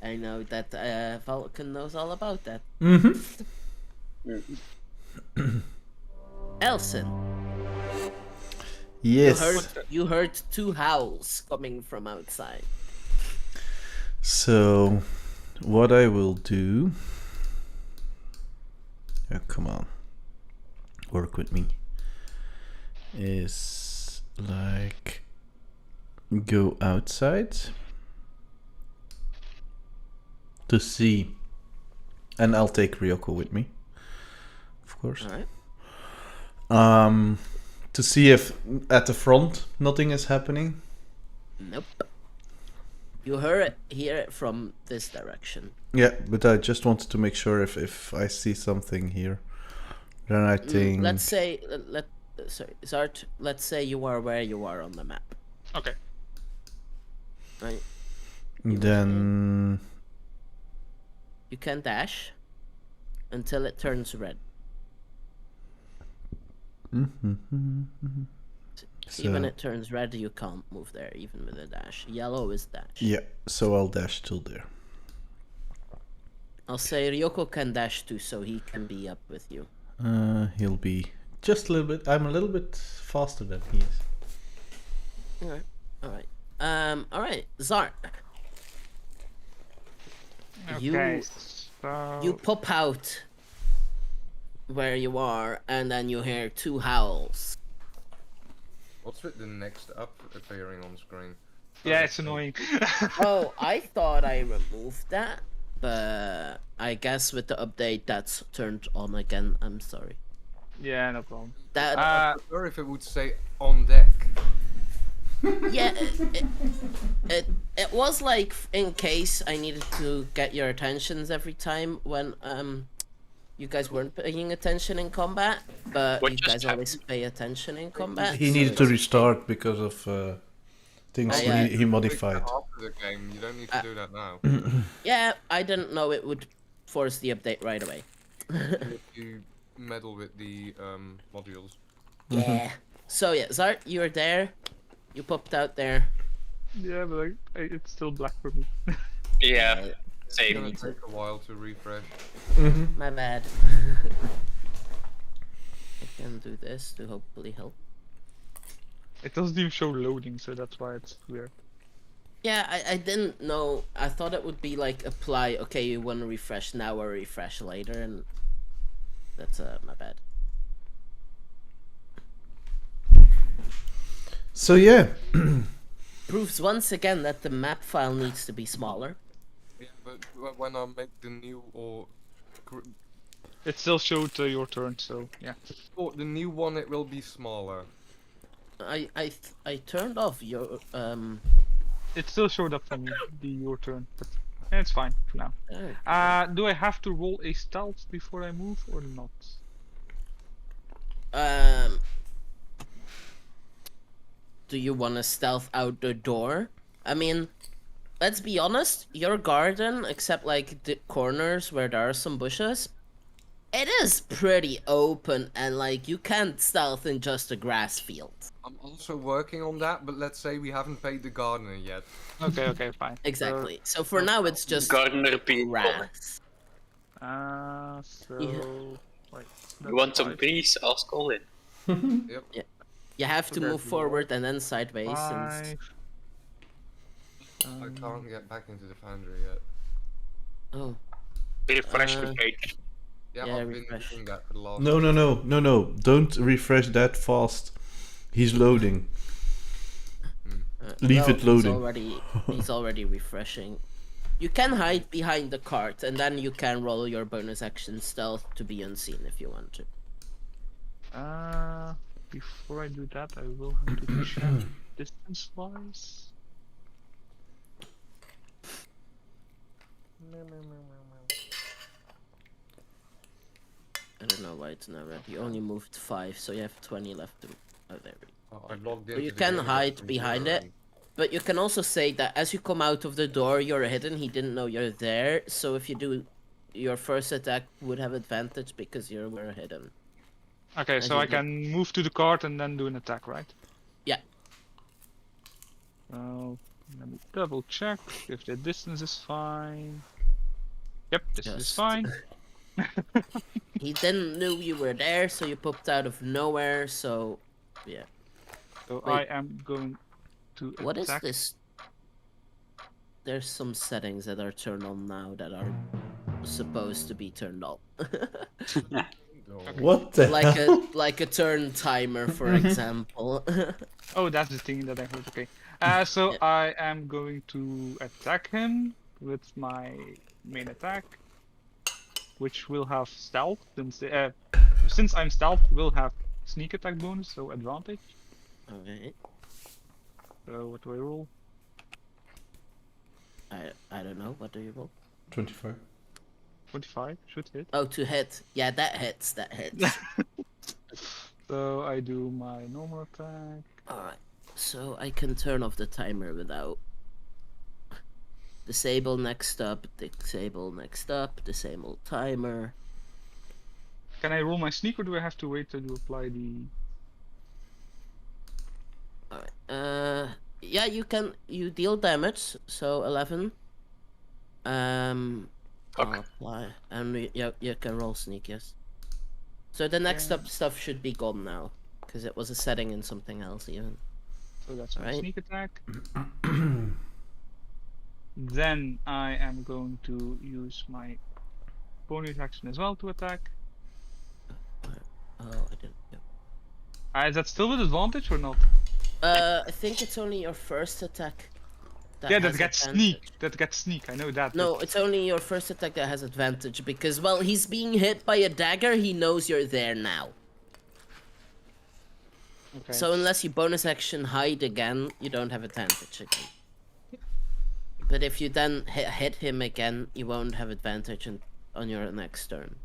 I know that Vulcan knows all about that. Eilcyn. Yes. You heard two howls coming from outside. So, what I will do... Oh, come on. Work with me. Is like... Go outside. To see. And I'll take Ryoko with me. Of course. Alright. To see if at the front nothing is happening. Nope. You hear it from this direction. Yeah, but I just wanted to make sure if I see something here, then I think. Let's say sorry, Zart. Let's say you are where you are on the map. Okay. Right. Then you can dash until it turns red. See, when So it turns red, you can't move there, even with a dash. Yellow is dash. yeah, so I'll dash till there. I'll say Ryoko can dash too, so he can be up with you. He'll be just a little bit. I'm a little bit faster than he is. Alright. Alright. Alright, Zart. Okay, You pop out where you are, and then you hear 2 howls. What's with the next up appearing on screen? Yeah, it's annoying. Oh, I thought I removed that, but I guess with the update that's turned on again. I'm sorry. Yeah, no problem. That I prefer if it would say on deck. yeah, it was like in case I needed to get your attentions every time when you guys weren't paying attention in combat, but What you just guys always pay attention in combat. He so needed to it's- restart because of things yeah. he modified. After the game, you don't need to do that now. Yeah, I didn't know it would force the update right away. If you meddle with the modules. Yeah. So yeah, Zart, you were there. You popped out there. Yeah, but like, it's still black for me. Yeah, It's same. gonna take a while to refresh. My bad. I can do this to hopefully help. It doesn't even show loading, so that's why it's weird. Yeah, I didn't know. I thought it would be like apply. Okay, you want to refresh now or refresh later, and that's my bad. So yeah, Proves once again that the map file needs to be smaller. Yeah, but when I make the new It still showed your turn, so yeah. the new one, it will be smaller. I turned off your It still showed up for me, your turn, but yeah, it's fine for now. Do I have to roll a stealth before I move or not? Do you want to stealth out the door? I mean, let's be honest, your garden, except like the corners where there are some bushes, it is pretty open and like you can't stealth in just a grass field. I'm also working on that, but let's say we haven't paid the gardener yet. Okay, fine. Exactly. So for now it's just Gardener being grass. So Yeah. wait. You want that's some five. breeze? Ask Colin. Yep. You have to So move that's forward and then sideways. And... 5. I can't get back into the foundry yet. Oh, Refresh the page. Yeah, Yeah, I've been refresh. doing that for the last. no! Don't refresh that fast. He's loading. Leave it loading. He's already refreshing. You can hide behind the cart and then you can roll your bonus action stealth to be unseen if you want to. Before I do that, I will have to check distance-wise. I don't know why it's not red. You only moved 5, so you have 20 left to... Oh, there we go. I logged So you into the can game hide from behind zero it. and- But you can also say that as you come out of the door, you're hidden. He didn't know you're there. So if you do, your first attack would have advantage because you were hidden. Okay, And so he I did- can move to the cart and then do an attack, right? Yeah. Let me double check if the distance is fine. Yep, this is Just- fine. He didn't know you were there, so you popped out of nowhere. So, yeah. So Wait. I am going to What is attack. this? There's some settings that are turned on now that are supposed to be turned off. Oh. What the like hell? a turn timer, for example. Oh, that's the thing that I heard. Okay. So Yeah. I am going to attack him with my main attack, which will have stealth. Since I'm stealth, will have sneak attack bonus, so advantage. Okay. So what do I roll? I don't know. What do you roll? 25. 25 should hit. Oh, to hit. Yeah, that hits. That hits. So I do my normal attack. Alright. So I can turn off the timer without. Disable next up. Disable next up. Disable timer. Can I roll my sneak, or do I have to wait till you apply the? Yeah, you deal damage, so 11. I'll apply, and you can roll sneak, yes. So the next up stuff should be gone now, because it was a setting in something else even. So that's my Alright. sneak attack. Then I am going to use my bonus action as well to attack. Oh, I didn't. Is that still with advantage or not? I think it's only your first attack. Yeah, that has gets advantage. sneak. That gets sneak. I know that. No, it's only your first attack that has advantage because, well, he's being hit by a dagger. He knows you're there now. Okay. So unless you bonus action hide again, you don't have advantage again. But if you then hit him again, you won't have advantage on your next turn.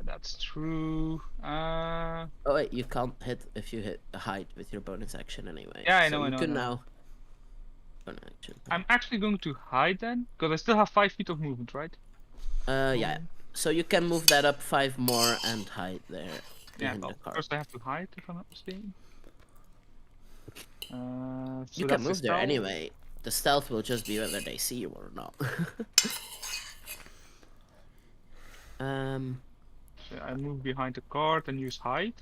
That's true. Oh wait, you can't hit if you hit hide with your bonus action anyway. Yeah, I so know, you I can know. now. Bonus action. I'm actually going to hide then, because I still have 5 feet of movement, right? Yeah. So you can move that up 5 more and hide there behind Yeah, the car. first I have to hide if I'm not mistaken. So You can move there anyway. The stealth will just be whether they see you or not. So I move behind the cart and use hide.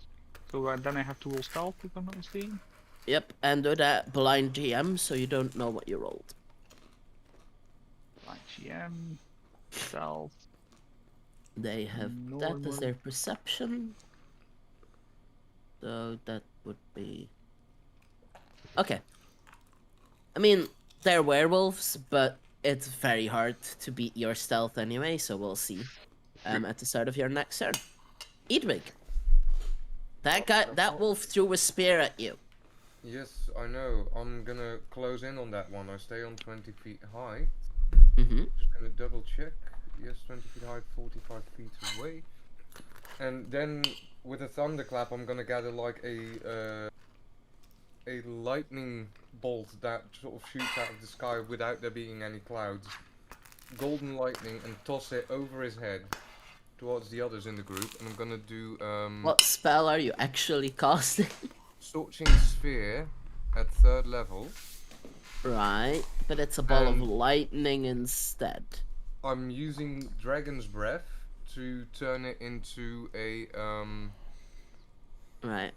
So then I have to roll stealth if I'm not mistaken. Yep, and do that blind GM so you don't know what you rolled. Blind GM, stealth. They have that as their perception. So that would be... Okay. I mean, they're werewolves, but it's very hard to beat your stealth anyway, so we'll see. At the start of your next turn. Eidwig. That wolf threw a spear at you. Yes, I know. I'm gonna close in on that one. I stay on 20 feet high. Mm-hmm. Just gonna double check. Yes, 20 feet high, 45 feet away. And then with a thunderclap, I'm gonna gather like a lightning bolt that sort of shoots out of the sky without there being any clouds. Golden lightning, and toss it over his head towards the others in the group. And I'm gonna do What spell are you actually casting? Scorching Sphere at 3rd level. Right, but it's a ball of lightning instead. I'm using Dragon's Breath to turn it into a Right.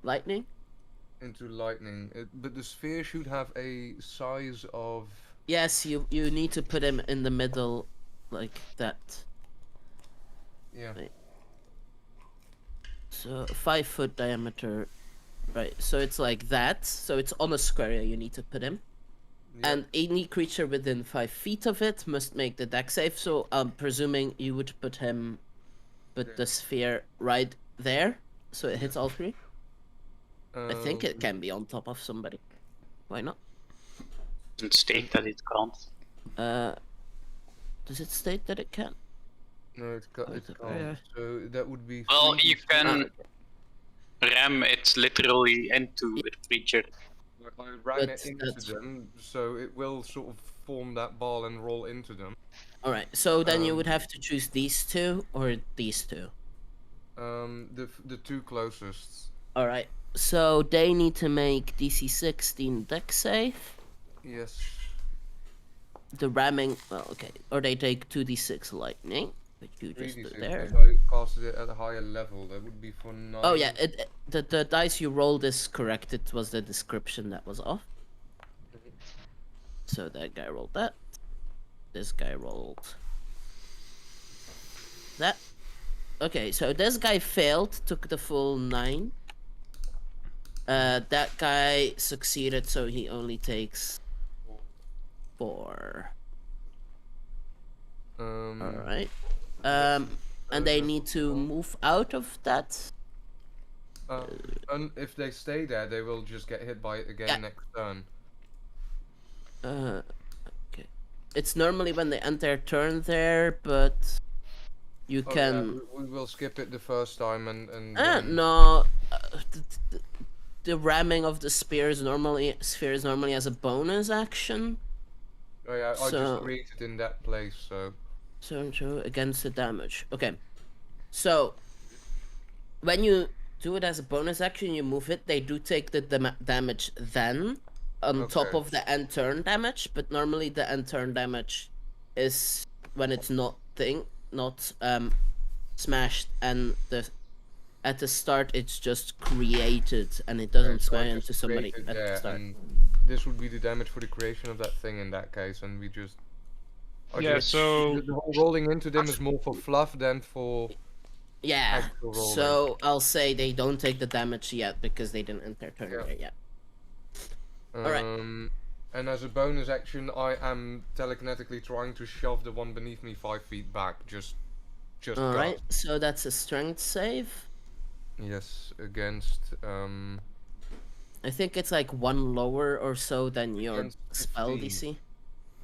Lightning? Into lightning. But the sphere should have a size of... Yes, you need to put him in the middle, like that. Yeah. Right. So 5 foot diameter. Right, so it's like that. So it's on a square you need to put him. Yep. And any creature within 5 feet of it must make the dex save. So I'm presuming you would put the sphere right there. So it hits all 3. I think it can be on top of somebody. Why not? Doesn't state that it can't. Does it state that it can? No, it can't. Yeah. So that would be... Well, 3d6. you can ram it literally into the creature. I ran it into them, so it will sort of form that ball and roll into them. Alright, so then you would have to choose these 2 or these 2. The 2 closest. Alright, so they need to make DC 16 dex save. Yes. The ramming, well, okay, or they take 2d6 lightning, which you just do 3d6, there. if I casted it at a higher level, that would be for 9. Oh yeah, the dice you rolled is correct. It was the description that was off. So that guy rolled that. This guy rolled that. Okay, so this guy failed, took the full 9. That guy succeeded, so he only takes 4. Alright. And they need to move out of that. And if they stay there, they will just get hit by it again next turn. Okay. It's normally when they end their turn there, but you can. Yeah, we will skip it the first time and. No. The ramming of the spear is normally as a bonus action. Oh yeah, I just created in that place, so. So against the damage. Okay. So when you do it as a bonus action, you move it. They do take the damage then, on top Okay. of the end turn damage. But normally the end turn damage is when it's not smashed, and at the start it's just created, and it doesn't Okay, so I smash just into somebody created at the there, start. and this would be the damage for the creation of that thing in that case, and we just. Yeah, so The whole rolling into them is more for fluff than for. Yeah. Actual rolling. So I'll say they don't take the damage yet because they didn't enter turn there yet. Alright. And as a bonus action, I am telekinetically trying to shove the one beneath me 5 feet back. Just. Alright, so that's a strength save. Yes, against I think it's like one lower or so than your Against spell 15. DC.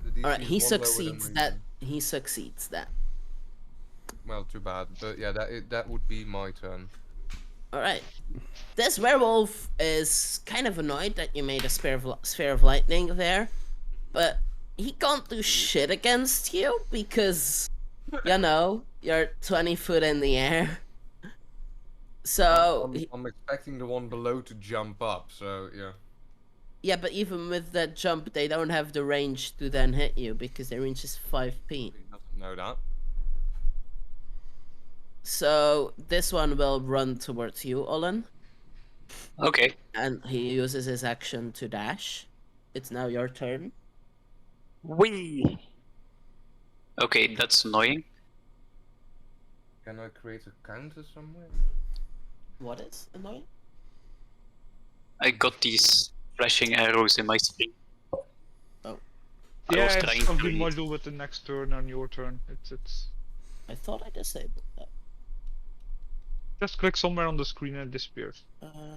the DC Alright, is he one lower than succeeds that. reason. He succeeds that. Well, too bad, but yeah, that would be my turn. Alright. This werewolf is kind of annoyed that you made a sphere of lightning there, but he can't do shit against you because, you know, you're 20 foot in the air. So I'm expecting the one below to jump up, so yeah. yeah, but even with that jump, they don't have the range to then hit you because their range is 5 feet. He doesn't know that. So this one will run towards you, Olin, Okay. and he uses his action to dash. It's now your turn. Wee. Okay, that's annoying. Can I create a counter somewhere? What is annoying? I got these flashing arrows in my screen. Oh. I was yeah, trying it's of to the read. module with the next turn on your turn. It's I thought I disabled that. just click somewhere on the screen and it disappears.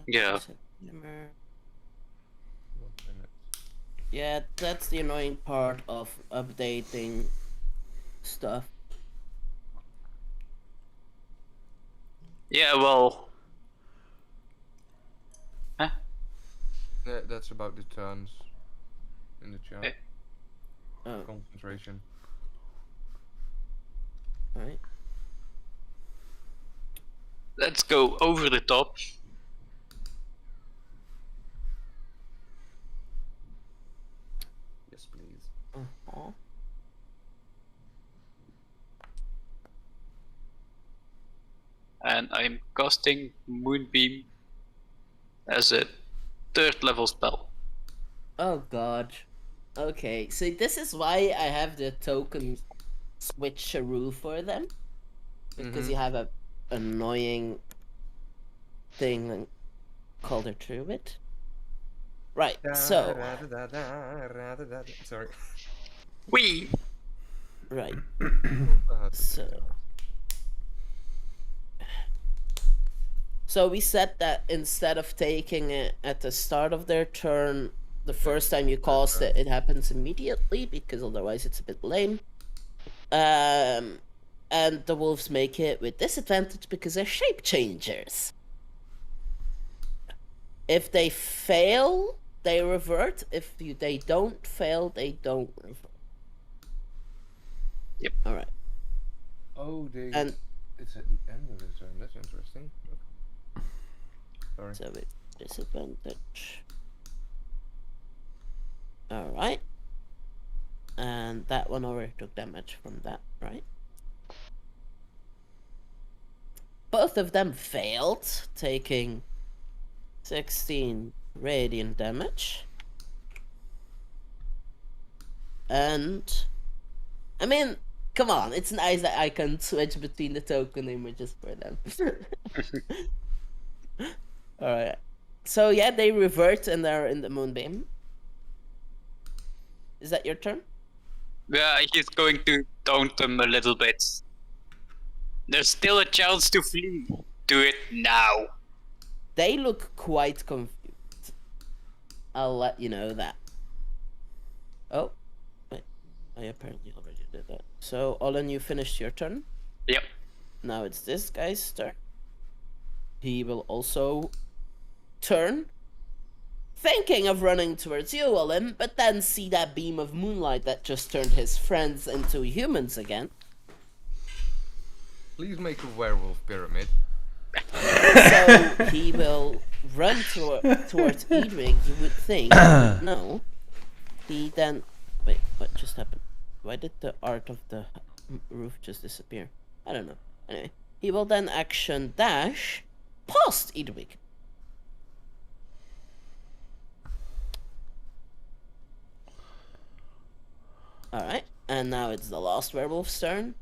Yeah. September. 1 minute. Yeah, that's the annoying part of updating stuff. Yeah, well. Huh? Yeah, that's about the turns in the chat. Okay. Oh, Concentration. alright. Let's go over the top. Yes, please. Uh-huh. And I'm casting Moonbeam as a 3rd level spell. Oh god. Okay, so this is why I have the token switcheroo for them. Because you have a annoying thing called a druid. Right, so Sorry. Wee! right. Uh, So we said that instead of taking it at the start of their turn, the first time you cast it, it happens immediately because otherwise it's a bit lame. And the wolves make it with disadvantage because they're shape changers. If they fail, they revert. If they don't fail, they don't revert. Yep. All right. Oh, And it's at the end of the turn. That's interesting. Sorry. so with disadvantage. All right. And that one already took damage from that, right? Both of them failed, taking 16 radiant damage. And I mean, come on, it's nice that I can switch between the token images for them. Alright. So yeah, they revert and they're in the moonbeam. Is that your turn? Yeah, he's going to taunt them a little bit. There's still a chance to flee. Do it now. They look quite confused. I'll let you know that. Oh, wait. I apparently already did that. So, Olin, you finished your turn. Yep. Now it's this guy's turn. He will also turn, thinking of running towards you, Olin, but then see that beam of moonlight that just turned his friends into humans again. Please make a werewolf pyramid. So he will run towards Edwig, you would think. But no. He then... Wait, what just happened? Why did the art of the roof just disappear? I don't know. Anyway, he will then action dash past Edwig. Alright, and now it's the last werewolf's turn.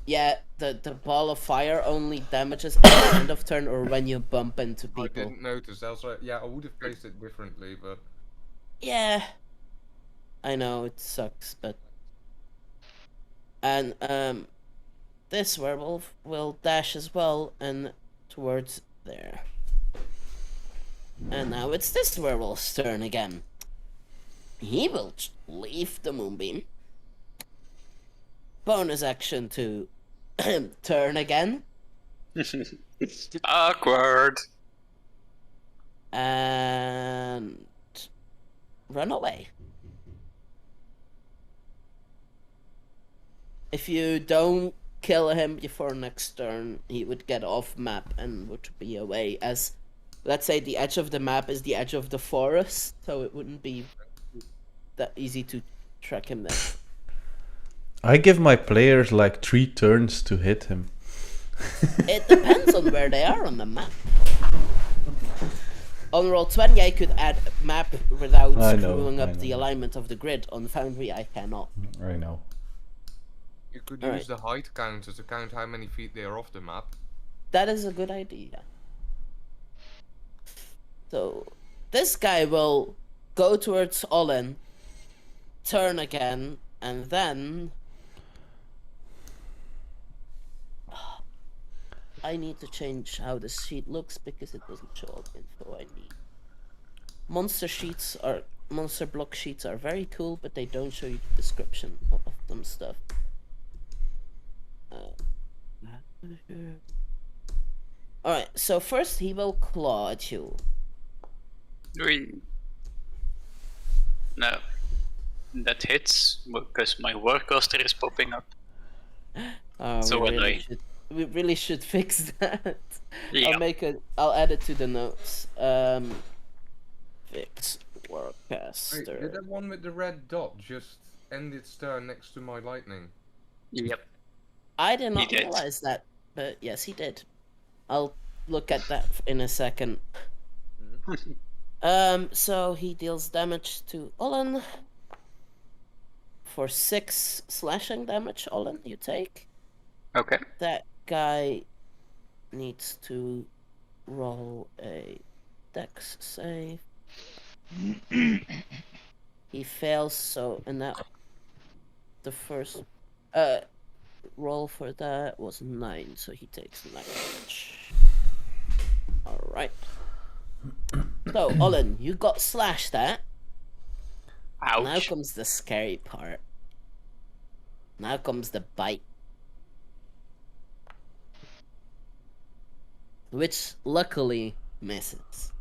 Yeah, the ball of fire only damages at the end of turn or when you bump into people. I didn't notice. I was like, yeah, I would have placed it differently, but... Yeah. I know, it sucks, but... And, this werewolf will dash as well, and towards there. And now it's this werewolf's turn again. He will leave the moonbeam. Bonus action to turn again. Awkward. And run away. If you don't kill him before next turn, he would get off map and would be away. As, let's say, the edge of the map is the edge of the forest, so it wouldn't be that easy to track him there. I give my players like 3 turns to hit him. It depends on where they are on the map. On Roll20, I could add map without screwing up the alignment of the grid. On Foundry, I cannot. I know. You could use the height counter to count how many feet they are off the map. That is a good idea. So, this guy will go towards Olin, turn again, and then... I need to change how the sheet looks because it doesn't show all the info I need. Monster block sheets are very cool, but they don't show you the description of them stuff. Alright, so first he will claw at you. No. That hits because my Warcaster is popping up. So we really should fix that. Yeah. I'll add it to the notes. Fix Warcaster. Wait, did that one with the red dot just end its turn next to my lightning? Yep. I did not realize that, but yes, he did. I'll look at that in a second. So he deals damage to Olin. For 6 slashing damage, Olin, you take. Okay. That guy needs to roll a dex save. He fails, so and that the first roll for that was 9, so he takes 9 damage. Alright. So, Olin, you got slashed at. Ouch. Now comes the scary part. Now comes the bite. Which luckily misses.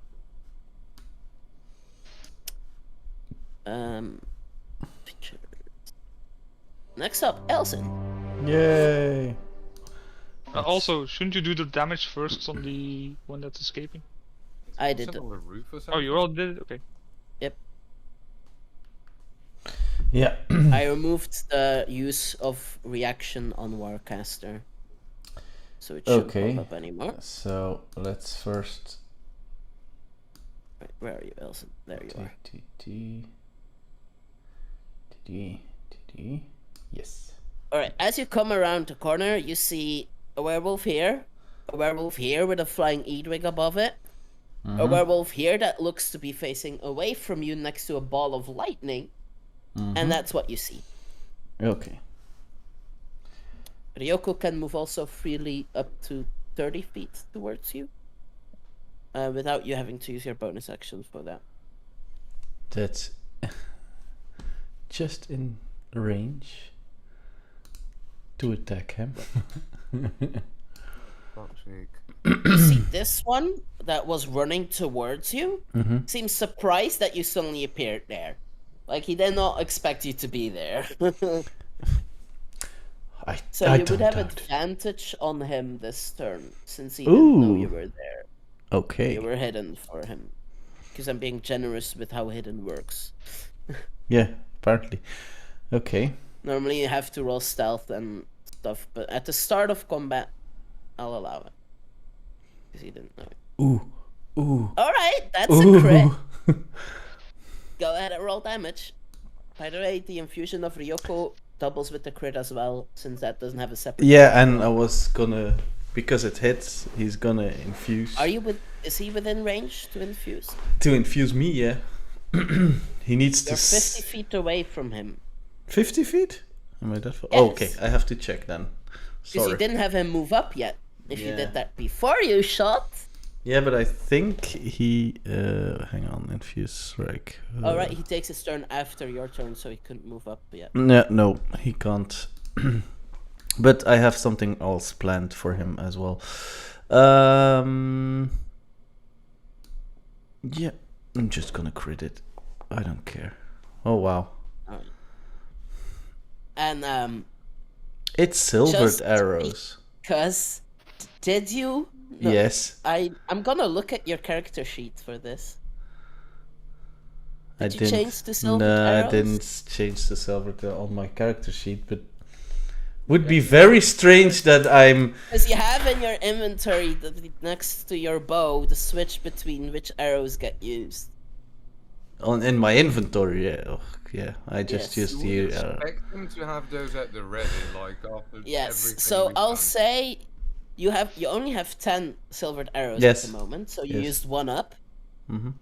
Pictures. Next up, Eilcyn. Yay! Also, shouldn't you do the damage first on the one that's escaping? I did it. On the roof or something? Oh, you all did it? Okay. Yep. Yeah. I removed the use of reaction on Warcaster. So it shouldn't pop up anymore. So let's first... Wait, where are you, Eilcyn? There you are. Yes. Alright, as you come around the corner, you see a werewolf here with a flying Edwig above it, a werewolf here that looks to be facing away from you next to a ball of lightning, and that's what you see. Okay. Ryoko can move also freely up to 30 feet towards you, without you having to use your bonus action for that. That's just in range to attack him. You see this one that was running towards you seems surprised that you suddenly appeared there. Like he did not expect you to be there. So I you would don't have doubt. advantage on him this turn, since he didn't know you Ooh. were there. Okay. You were hidden for him. Because I'm being generous with how hidden works. Yeah, apparently. Okay. Normally you have to roll stealth and stuff, but at the start of combat, I'll allow it. Because he didn't know it. Ooh. Ooh. Alright, that's a crit. Ooh. Go ahead and roll damage. By the way, the infusion of Ryoko doubles with the crit as well, since that doesn't have a separate. Yeah, and I was gonna, because it hits, he's gonna infuse. Are you with? Is he within range to infuse? To infuse me? Yeah. He needs You're to. 50 feet away from him. 50 feet? Am I that far? Yes. Oh, okay, I have to check then. Because you Sorry. didn't have him move up yet. If you Yeah. did that before you shot. Yeah, but I think he. Hang on, infuse strike. Alright, he takes his turn after your turn, so he couldn't move up yet. No, he can't. But I have something else planned for him as well. Yeah, I'm just gonna crit it. I don't care. Oh wow. Alright. And It's silvered Just arrows. because did you? No, Yes. I'm gonna look at your character sheet for this. I Did you didn't. change the silvered No, arrows? I didn't change the silver on my character sheet, but would be very strange that I'm. Because you have in your inventory next to your bow the switch between which arrows get used. In my inventory, yeah. Oh, yeah, I just Yes. used You the. would expect him to have those at the ready, like after Yes. everything So we've I'll done. say you only have 10 silvered arrows Yes. at the moment, so you Yes. used one up. Mhm.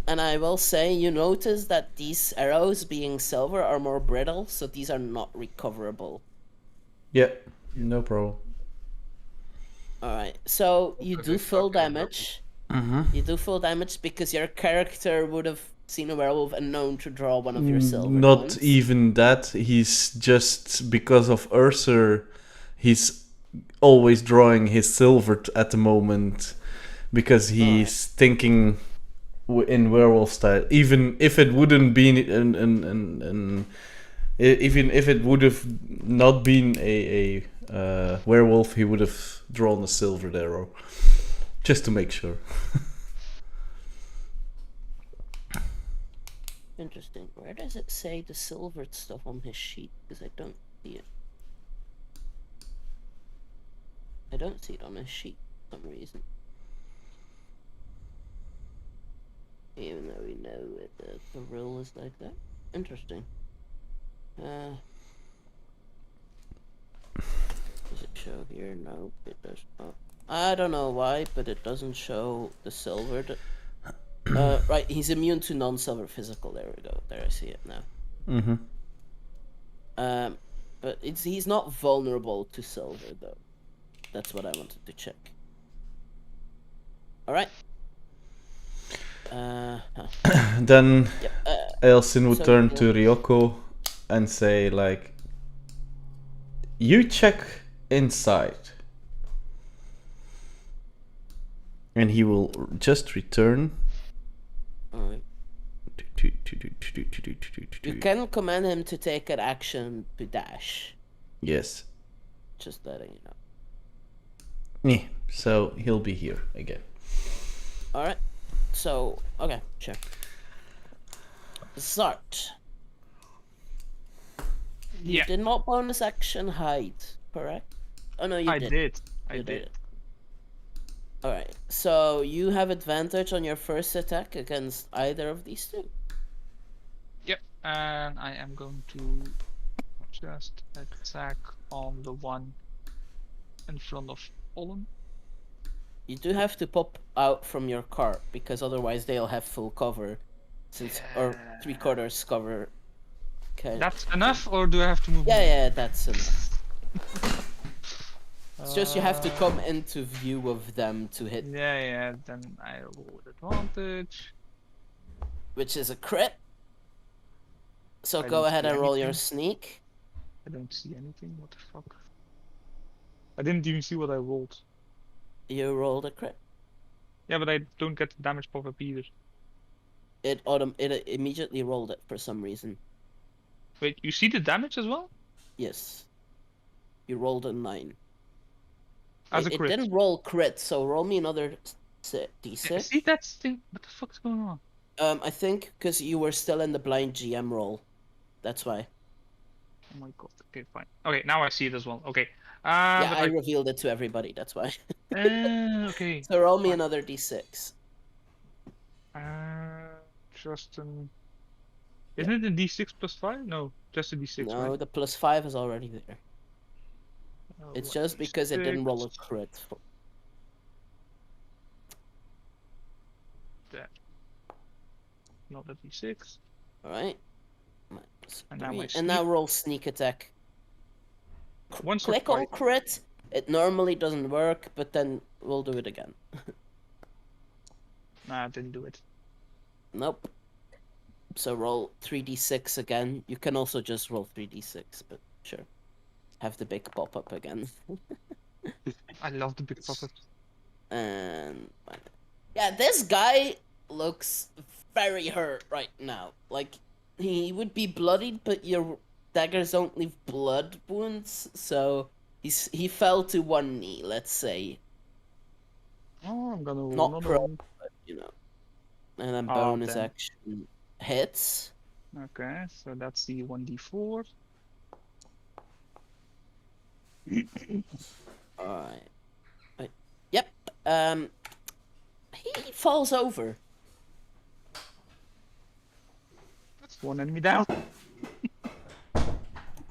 And I will say you notice that these arrows being silver are more brittle, so these are not recoverable. Yeah, no problem. Alright, so you But do it's full not gonna damage. Mhm. You do full damage because your character would have seen a werewolf and known to draw one of your silver Not ones. even that. He's just because of Ursa. He's always drawing his silver at the moment because he's thinking in werewolf style. Even if it wouldn't be even if it would have not been a werewolf, he would have drawn a silvered arrow just to make sure. Interesting. Where does it say the silvered stuff on his sheet? Because I don't see it. I don't see it on his sheet for some reason. Even though we know the rule is like that. Interesting. Does it show here? No, it does not. I don't know why, but it doesn't show the silvered. Right, he's immune to non-silver physical. There we go. There, I see it now. Mm-hmm. But he's not vulnerable to silver though. That's what I wanted to check. All right. Then Yep, Eilcyn would so turn yeah. to Ryoko and say, like, you check inside. And he will just return. Alright. You can command him to take an action to dash. Yes. Just letting you know. Yeah, so he'll be here again. Alright. So, okay, sure. Zart. You Yeah. did not bonus action hide, correct? Oh no, you I did. did. I You did. Alright, so you have advantage on your first attack against either of these two. Yep. And I am going to just attack on the one in front of Olin. You do have to pop out from your cart because otherwise they'll have full cover, since or 3/4 cover. Okay. That's enough, or do I have to move? Yeah, that's enough. It's just you have to come into view of them to hit, Yeah. Then I roll with advantage. which is a crit. So I go don't ahead see and roll your anything. sneak. I don't see anything. What the fuck? I didn't even see what I rolled. You rolled a crit. Yeah, but I don't get the damage pop up either. It immediately rolled it for some reason. Wait, you see the damage as well? Yes. You rolled a 9. As a It crit. didn't roll crit, so roll me another Yeah, d6. see that's thing. What the fuck's going on? I think because you were still in the blind GM roll. That's why. Oh my god. Okay, fine. Okay, now I see it as well. Okay. Yeah, But I revealed it to everybody. That's why. okay. So roll me Fine. another d6. Justin. Isn't it a d6 plus 5? No, just a d6, No, right? the +5 is already there. It's Alright, just because it didn't roll a 6. crit. That. Not a d6. Alright. And now my And now roll sneak attack. Once or Click on twice. crit. It normally doesn't work, but then we'll do it again. Nah, I didn't do it. Nope. So roll 3d6 again. You can also just roll 3d6, but sure. Have the big pop-up again. I love the big pop-ups. And yeah, this guy looks very hurt right now. Like, he would be bloodied, but your daggers don't leave blood wounds, so he fell to one knee, let's say. Oh, I'm gonna roll Not another pro, one. but you know. And then Oh, bonus damn. action hits. Okay, so that's the 1d4. Alright. Yep. He falls over. That's one enemy down.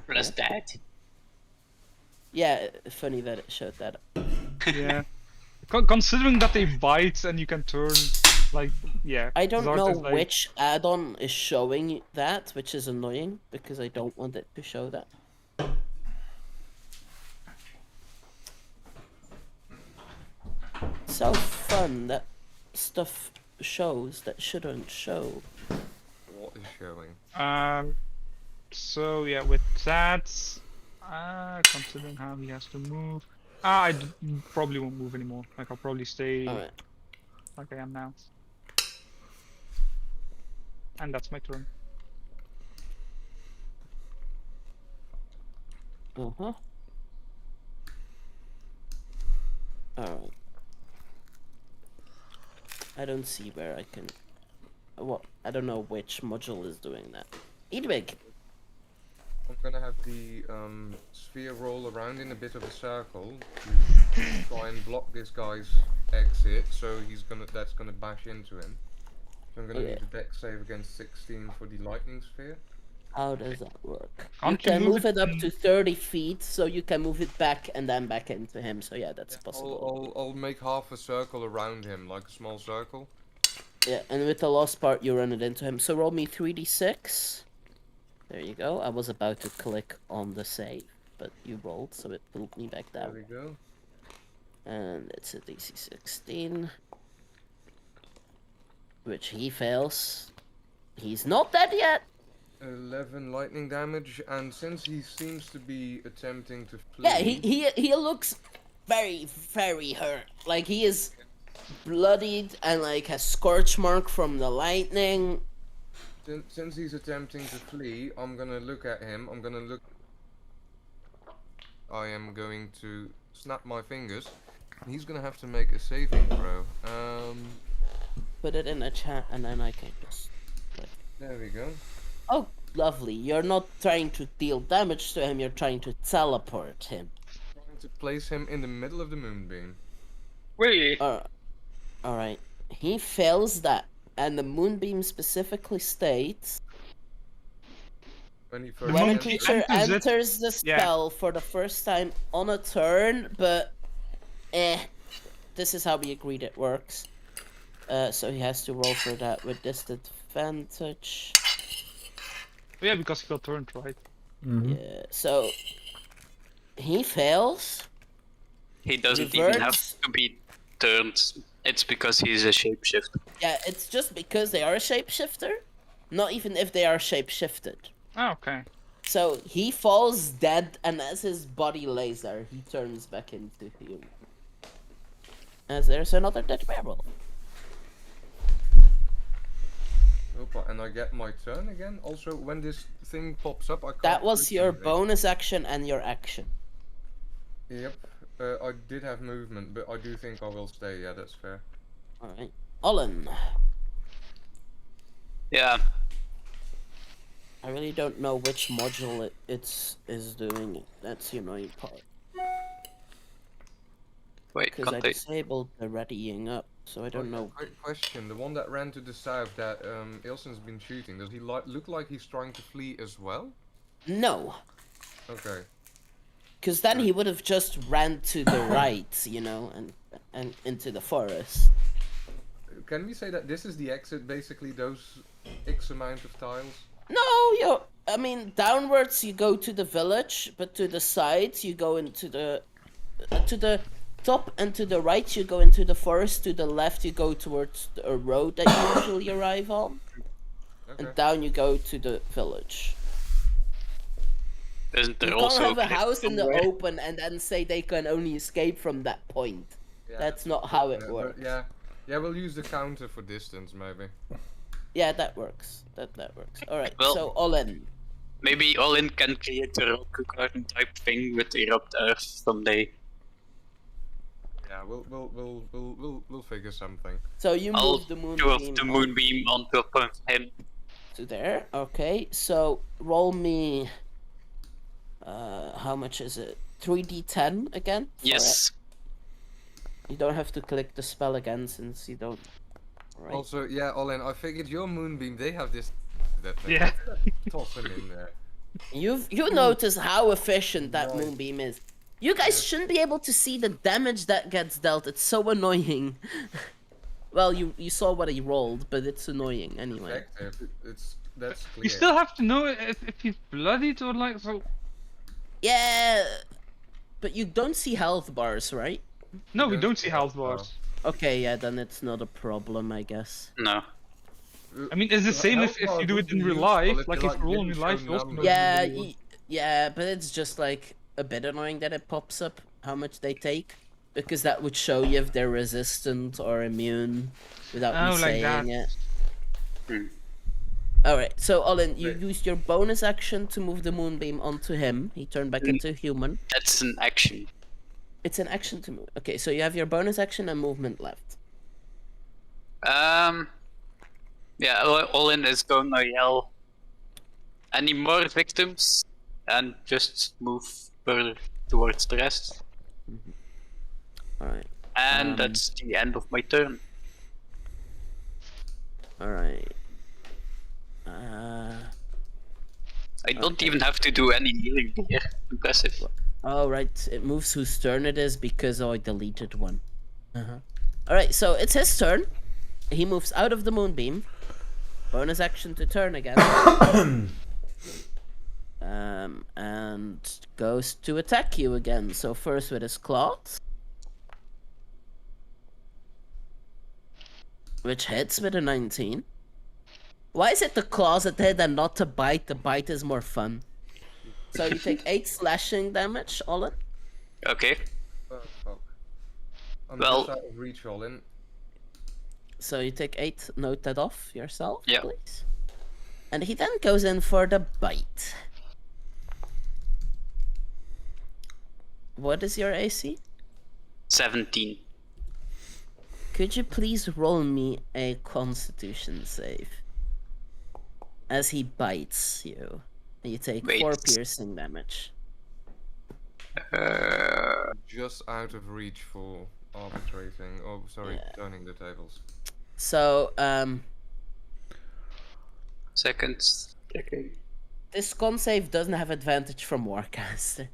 Plus that. Yeah, funny that it showed that. Yeah. Considering that they bite and you can turn, like, yeah. I don't Zard know is like- which add-on is showing that, which is annoying, because I don't want it to show that. So fun that stuff shows that shouldn't show. What is showing? So yeah, with that, considering how he has to move, I probably won't move anymore. Like I'll probably stay Alright. like I am now. And that's my turn. Uh-huh. Alright. I don't see where I can... Well, I don't know which module is doing that. Eidwig! I'm gonna have the sphere roll around in a bit of a circle to try and block this guy's exit, so that's gonna bash into him. So I'm gonna need a dex save against 16 for the lightning sphere. How does that work? Can't you you can move move it it up in- to 30 feet, so you can move it back and then back into him. So yeah, that's possible. I'll make half a circle around him, like a small circle. Yeah, and with the last part, you run it into him. So roll me 3d6. There you go. I was about to click on the save, but you rolled, so it pulled me back There down. we go. And it's a DC 16. Which he fails. He's not dead yet! 11 lightning damage, and since he seems to be attempting to flee... Yeah, he looks very, very hurt. Like, he is bloodied and, like, has scorch mark from the lightning. Since he's attempting to flee, I'm gonna look at him. I am going to snap my fingers. He's gonna have to make a saving throw. Put it in the chat and then I can just... There we go. Oh, lovely. You're not trying to deal damage to him, you're trying to teleport him. Trying to place him in the middle of the moonbeam. Wait. Alright. He fails that, and the moonbeam specifically states... When he first When a monkey creature enters it- enters the spell for the first time on a turn, but... This is how we agreed it works. So he has to roll for that with disadvantage. Yeah, because he got turned, right? Yeah, so... He fails. He doesn't even have Reverts. to be turned. It's because he's a shapeshifter. Yeah, it's just because they are a shapeshifter. Not even if they are shapeshifted. Oh, okay. So he falls dead, and as his body lays there, he turns back into human. As there's another dead werewolf. Oh, and I get my turn again. Also, when this thing pops up, I can't. That was click your anything. bonus action and your action. Yep. I did have movement, but I do think I will stay. Yeah, that's fair. Alright. Olin. Yeah. I really don't know which module it is doing. That's the annoying part. Wait, Because I can't I? disabled the readying up, so I don't know. Quick question: the one that ran to the south that Eilcyn's been shooting, does he look like he's trying to flee as well? No. Okay. Because then he would have just ran to the right, you know, and into the forest. Can we say that this is the exit, basically those X amount of tiles? No, I mean, downwards you go to the village, but to the sides you go into the top, and to the right you go into the forest. To the left you go towards a road that you usually arrive on, Okay. and down you go to the village. Isn't You there can't also have a cliff house in the somewhere? open and then say they can only escape from that point. Yeah, That's not how it but works. yeah, we'll use the counter for distance, maybe. Yeah, that works. That works. All right. Well- So Olin. Maybe Olin can create a rock garden type thing with Erupt Earth someday. Yeah, we'll figure something. So you I'll move the throw moonbeam the moonbeam on top of him. to there. Okay. So roll me. How much is it? 3d10 again? for Yes. it. You don't have to click the spell again since you don't. Right. Also, yeah, Olin, I figured your moonbeam, they have this. That thing. Yeah. Toss him in there. You notice how efficient that Right. moonbeam is. You guys shouldn't be able to see the damage that gets dealt. It's so annoying. Well, you saw what he rolled, but it's annoying anyway. Effective. That's clear. You still have to know if he's bloodied or like so. Yeah, but you don't see health bars, right? No, we don't don't see see health health bars. Okay, yeah, then it's not a problem, I guess. No. I mean, it's the same if you do it in real life. Like if you roll in real life, you also don't Yeah, really yeah, but it's just like a bit annoying that it pops up how much they take, because that would show you if they're resistant or immune without Oh, me like saying that. it. Alright, so Olin, you Wait. used your bonus action to move the moonbeam onto him. He turned back into human. That's an action. It's an action to move. Okay, so you have your bonus action and movement left. Yeah, Olin is gonna yell. Any more victims? And just move further towards the rest. Alright, And that's the end of my turn. alright. I don't even have to do any healing here. Impressive. Oh, right. It moves whose turn it is because I deleted one. Alright, so it's his turn. He moves out of the moonbeam. Bonus action to turn again. And goes to attack you again. So first with his claws. Which hits with a 19. Why is it the claws that hit and not the bite? The bite is more fun. So you take 8 slashing damage, Olin. Okay. Oh, fuck. I'm Well- just out of reach, Olin. So you take 8, note that off yourself, Yeah. please. And he then goes in for the bite. What is your AC? 17. Could you please roll me a constitution save? As he bites you. And you take Wait. 4 piercing damage. Just out of reach for arbitrating. Oh, sorry, Yeah. turning the tables. So, Seconds. Okay. this con save doesn't have advantage from Warcaster.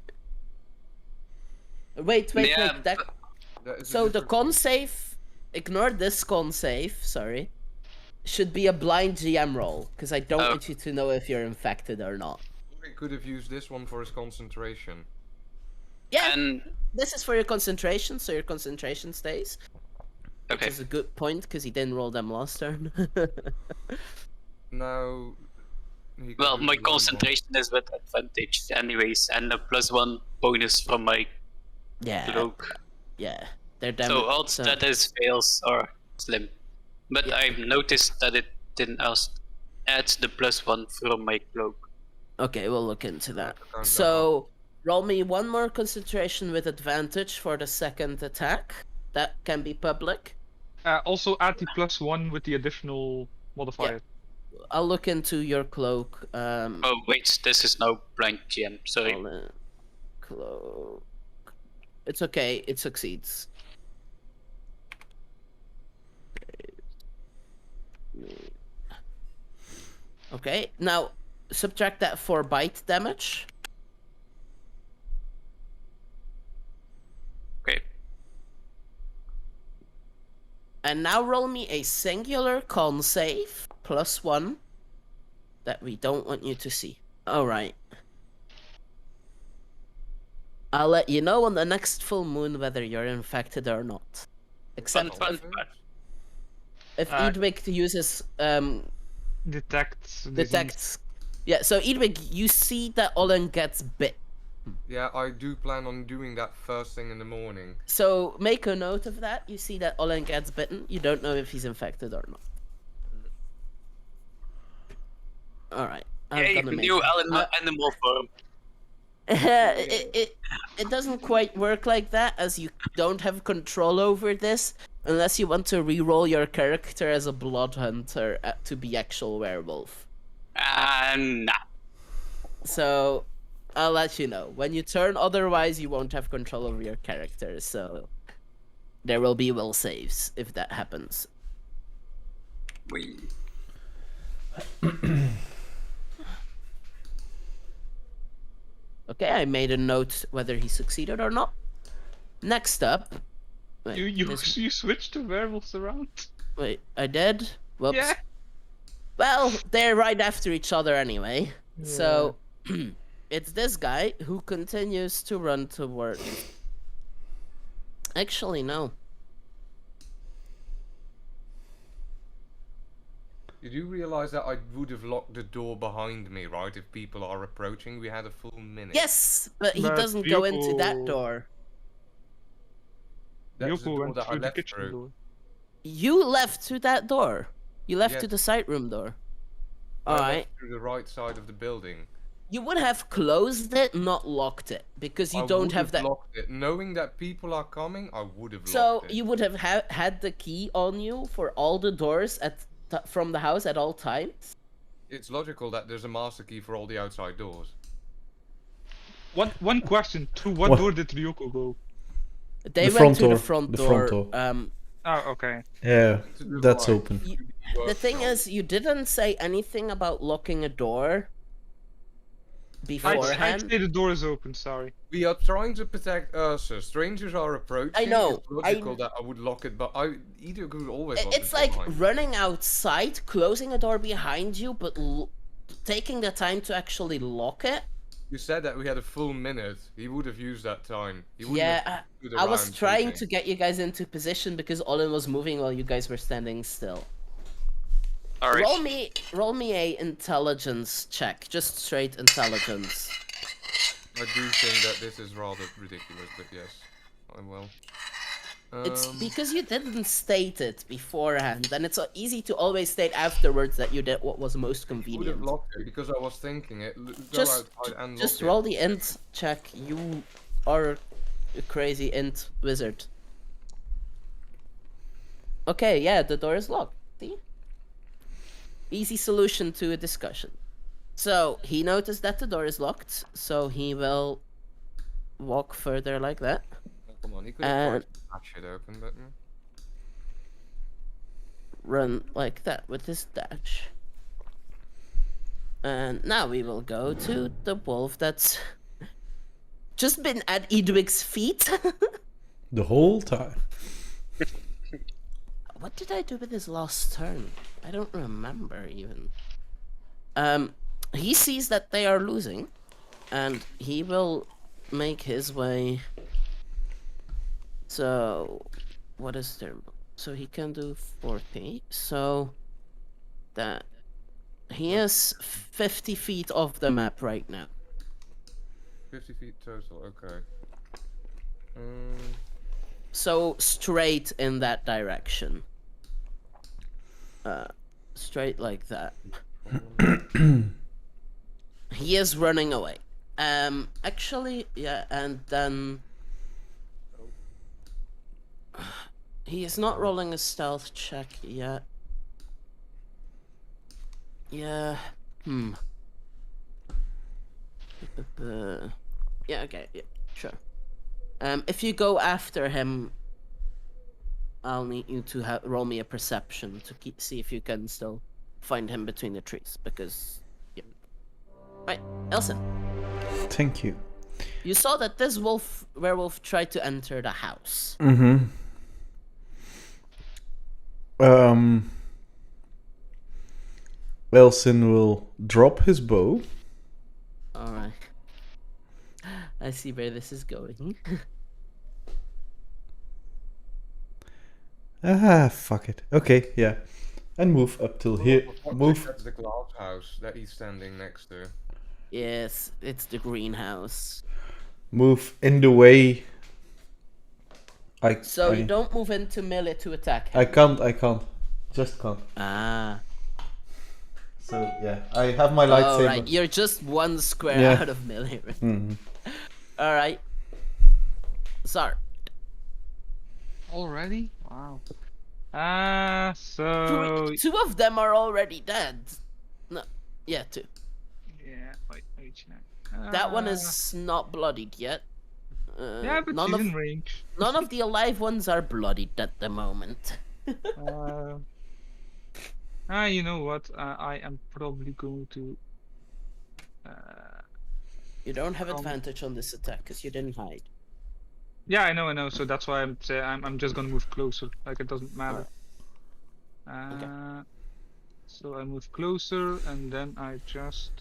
Wait, Yeah, wait. That, That is a so the different- con save, ignore this con save, sorry, should be a blind GM roll, because I don't Oh. want you to know if you're infected or not. We could have used this one for his concentration. Yeah, And this is for your concentration, so your concentration stays. Which okay. is a good point, because he didn't roll them last turn. Now. he could Well, use my the one. concentration is with advantage, anyways, and a +1 bonus from my yeah, cloak. yeah. They're damage. So odds that his fails are slim. But Yeah. I've noticed that it didn't ask adds the +1 from my cloak. Okay, we'll look into that. to count that So, roll me one more concentration with advantage for the second attack. That can be public. Also add the +1 with the additional modifier. I'll look into your cloak. Oh wait, this is now blind GM. Sorry. Cloak. It's okay. It succeeds. Okay, now subtract that for bite damage. Okay. And now roll me a singular con save +1 that we don't want you to see. Alright. I'll let you know on the next full moon whether you're infected or not. Except Fun. if Edwig uses Detects. Yeah, so Edwig, you see that Olin gets bit. Yeah, I do plan on doing that first thing in the morning. So make a note of that. You see that Olin gets bitten. You don't know if he's infected or not. Alright. Hey, new animal form. It doesn't quite work like that, as you don't have control over this unless you want to re-roll your character as a blood hunter to be actual werewolf. Nah. So I'll let you know when you turn. Otherwise, you won't have control over your character. So there will be will saves if that happens. Okay, I made a note whether he succeeded or not. Next up... Wait, You switched the werewolves around? Wait, I did? Whoops. Yeah. Well, they're right after each other anyway. Yeah. So, it's this guy who continues to run toward... Actually, no. You do realize that I would have locked the door behind me, right? If people are approaching, we had a full minute. Yes, but he doesn't go into that door. That's the door that I left through. Door. You left through that door. You left to the sight room door. Alright. Through the right side of the building. You would have closed it, not locked it, because you don't have that. Locked it. Knowing that people are coming, I would have locked it. So you would have had the key on you for all the doors from the house at all times? It's logical that there's a master key for all the outside doors. One question. Through what door did Ryoko go? They went to the front door. Oh, okay. Yeah, that's open. The thing is, you didn't say anything about locking a door beforehand. I'd say the door is open, sorry. We are trying to protect Ursa. Strangers are approaching. I know. It's logical that I would lock it, but either could always lock It's like running outside, closing a door behind you, but taking the time to actually lock it. You said that we had a full minute. He would have used that time. Yeah, I was trying to get you guys into position because Olin was moving while you guys were standing still. Alright. Roll me a intelligence check, just straight intelligence. I do think that this is rather ridiculous, but yes, I will. It's because you didn't state it beforehand, and it's easy to always state afterwards that you did what was most convenient. I would have locked it because I was thinking it. Just roll the int check. You are a crazy int wizard. Okay, yeah, the door is locked. See? Easy solution to a discussion. So he noticed that the door is locked, so he will walk further like that. Come on, he could have tried to open, but run like that with his dash. And now we will go to the wolf that's just been at Edwig's feet. The whole time. What did I do with his last turn? I don't remember even. He sees that they are losing, and he will make his way. So, what is there? So he can do 40. So that he is 50 feet off the map right now. 50 feet total. Okay. So straight in that direction. Straight like that. He is running away. Actually, yeah, and then he is not rolling a stealth check yet. Yeah. Yeah. Okay. Yeah. Sure. If you go after him, I'll need you to roll me a perception to see if you can still find him between the trees. Because, yeah. Right, Eilcyn. Thank you. You saw that this werewolf tried to enter the house. Eilcyn will drop his bow. Alright. I see where this is going. Fuck it. Okay, yeah. And move up till here. Move. That's the glass house that he's standing next to. Yes, it's the greenhouse. Move in the way. You don't move into melee to attack him. I can't. Just can't. Ah. So, yeah. I have my lightsaber. Alright, you're just one square out of melee. Alright. Zar. Already? Wow. So... Two of them are already dead. No. Yeah, two. Yeah, wait, check. That one is not bloodied yet. Yeah, but she's in range. None of the alive ones are bloodied at the moment. You know what? I am probably going to... You don't have advantage on this attack because you didn't hide. Yeah, I know. So that's why I'm just gonna move closer. Like, it doesn't matter. Okay. So I move closer, and then I just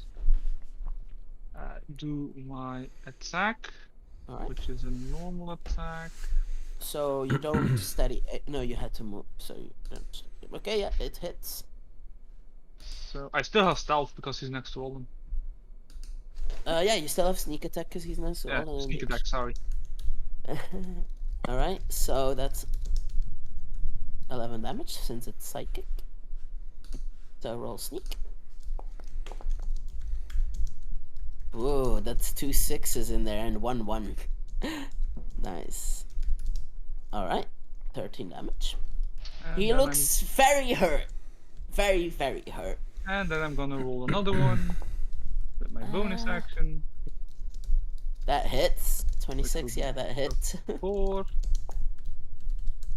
do my attack, which is a normal attack. So you don't steady. No, you had to move. So you don't. Okay, yeah, it hits. So I still have stealth because he's next to Olin. Yeah, you still have sneak attack because he's next to Yeah, Olin. sneak attack. Sorry. Alright, so that's 11 damage since it's psychic. So roll sneak. Whoa, that's 2 6s in there and 1 1. Nice. Alright, 13 damage. And he looks very hurt. Very, very hurt. And then I'm gonna roll another one with my bonus action. That hits. 26, yeah, that hits. 4.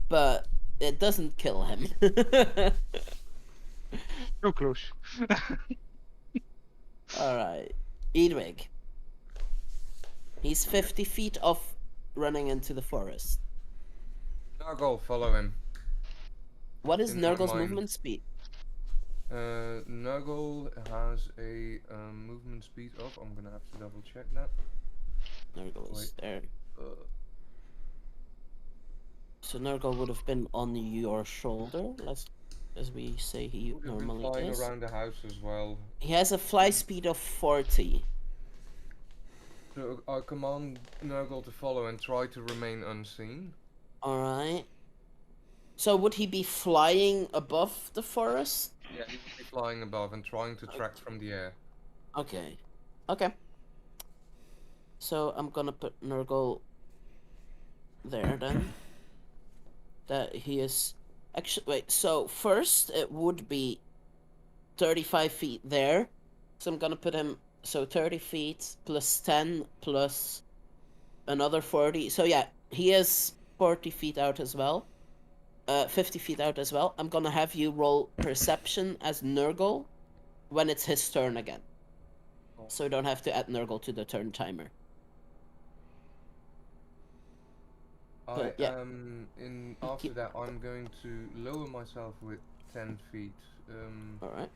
But it doesn't kill him. So close. Alright. Edwig. He's 50 feet off running into the forest. Nurgle, follow him. What is In my Nurgle's mind. movement speed? Nurgle has a movement speed of. I'm gonna have to double check that. Nurgle is there. Uh, So Nurgle would have been on your shoulder, as we say he would have been normally flying is. around the house as well. He has a fly speed of 40. So I command Nurgle to follow and try to remain unseen. Alright. So would he be flying above the forest? Yeah, he would be flying above and trying to track from the air. Okay. Okay. So I'm gonna put Nurgle there then. That he is... Actually, wait, so first it would be 35 feet there. So I'm gonna put him... So 30 feet plus 10 plus another 40. So yeah, he is 40 feet out as well. 50 feet out as well. I'm gonna have you roll perception as Nurgle when it's his turn again. So you don't have to add Nurgle to the turn timer. I yeah. after that I'm going to lower myself with 10 feet. Alright.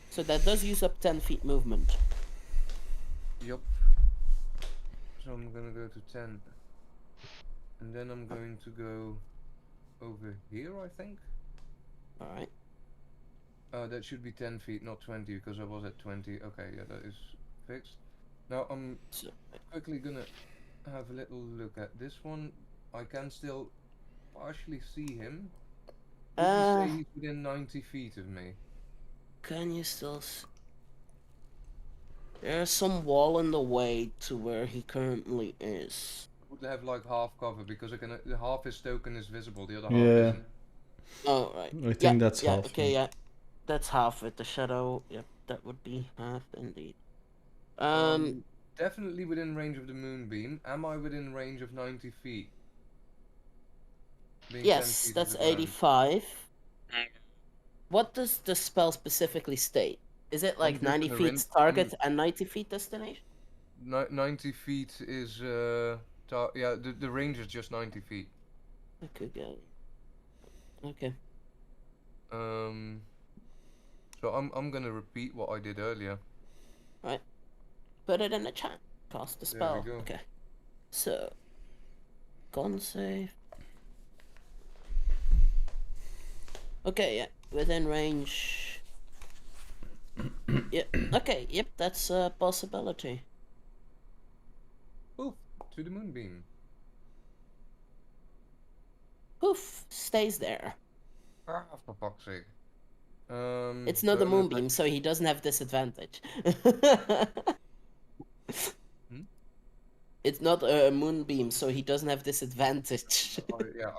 So that does use up 10 feet movement. Yup. So I'm gonna go to 10. And then I'm going to go over here, I think. Alright. That should be 10 feet, not 20, because I was at 20. Okay, yeah, that is fixed. Now I'm quickly gonna have a little look at this one. I can still partially see him. Did you say he's within 90 feet of me? can you still... There's some wall in the way to where he currently is. Would have like half cover because the half his token is visible, the other half Yeah. isn't. Oh, right. I think that's yeah, half. okay, yeah. That's half with the shadow. Yep, that would be half indeed. Definitely within range of the moonbeam. Am I within range of 90 feet? Being 10 yes, feet that's of the ground. 85. What does the spell specifically state? Is it like just 90 gonna feet target and 90 feet destination? 90 feet is yeah, the range is just 90 feet. I could go. Okay. So I'm gonna repeat what I did earlier. Right. Put it in the chat. Cast the spell. There we go. Okay. So, con save. Okay, yeah. Within range. Yep. Okay, yep, that's a possibility. Oof, to the moonbeam. Poof, stays there. Ah, for fuck's sake. It's not a so moonbeam, so he doesn't have disadvantage. It's not a moonbeam, so he doesn't have disadvantage. Yeah,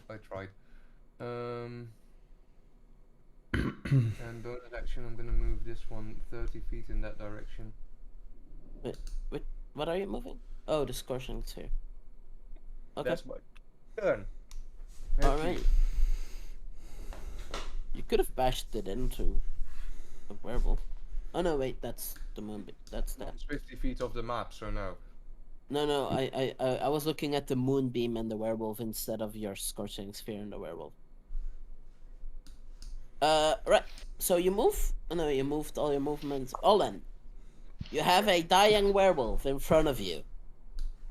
I tried. And bonus action, I'm gonna move this one 30 feet in that direction. Wait, what are you moving? Oh, the scorching's here. Okay. That's my turn. Alright. You could have bashed it into a werewolf. Oh no, wait, that's the moonbeam. That's that. It's 50 feet off the map, so no. No, I was looking at the moonbeam and the werewolf instead of your scorching sphere and the werewolf. Right. So you move. Oh no, you moved all your movements. Olin, you have a dying werewolf in front of you,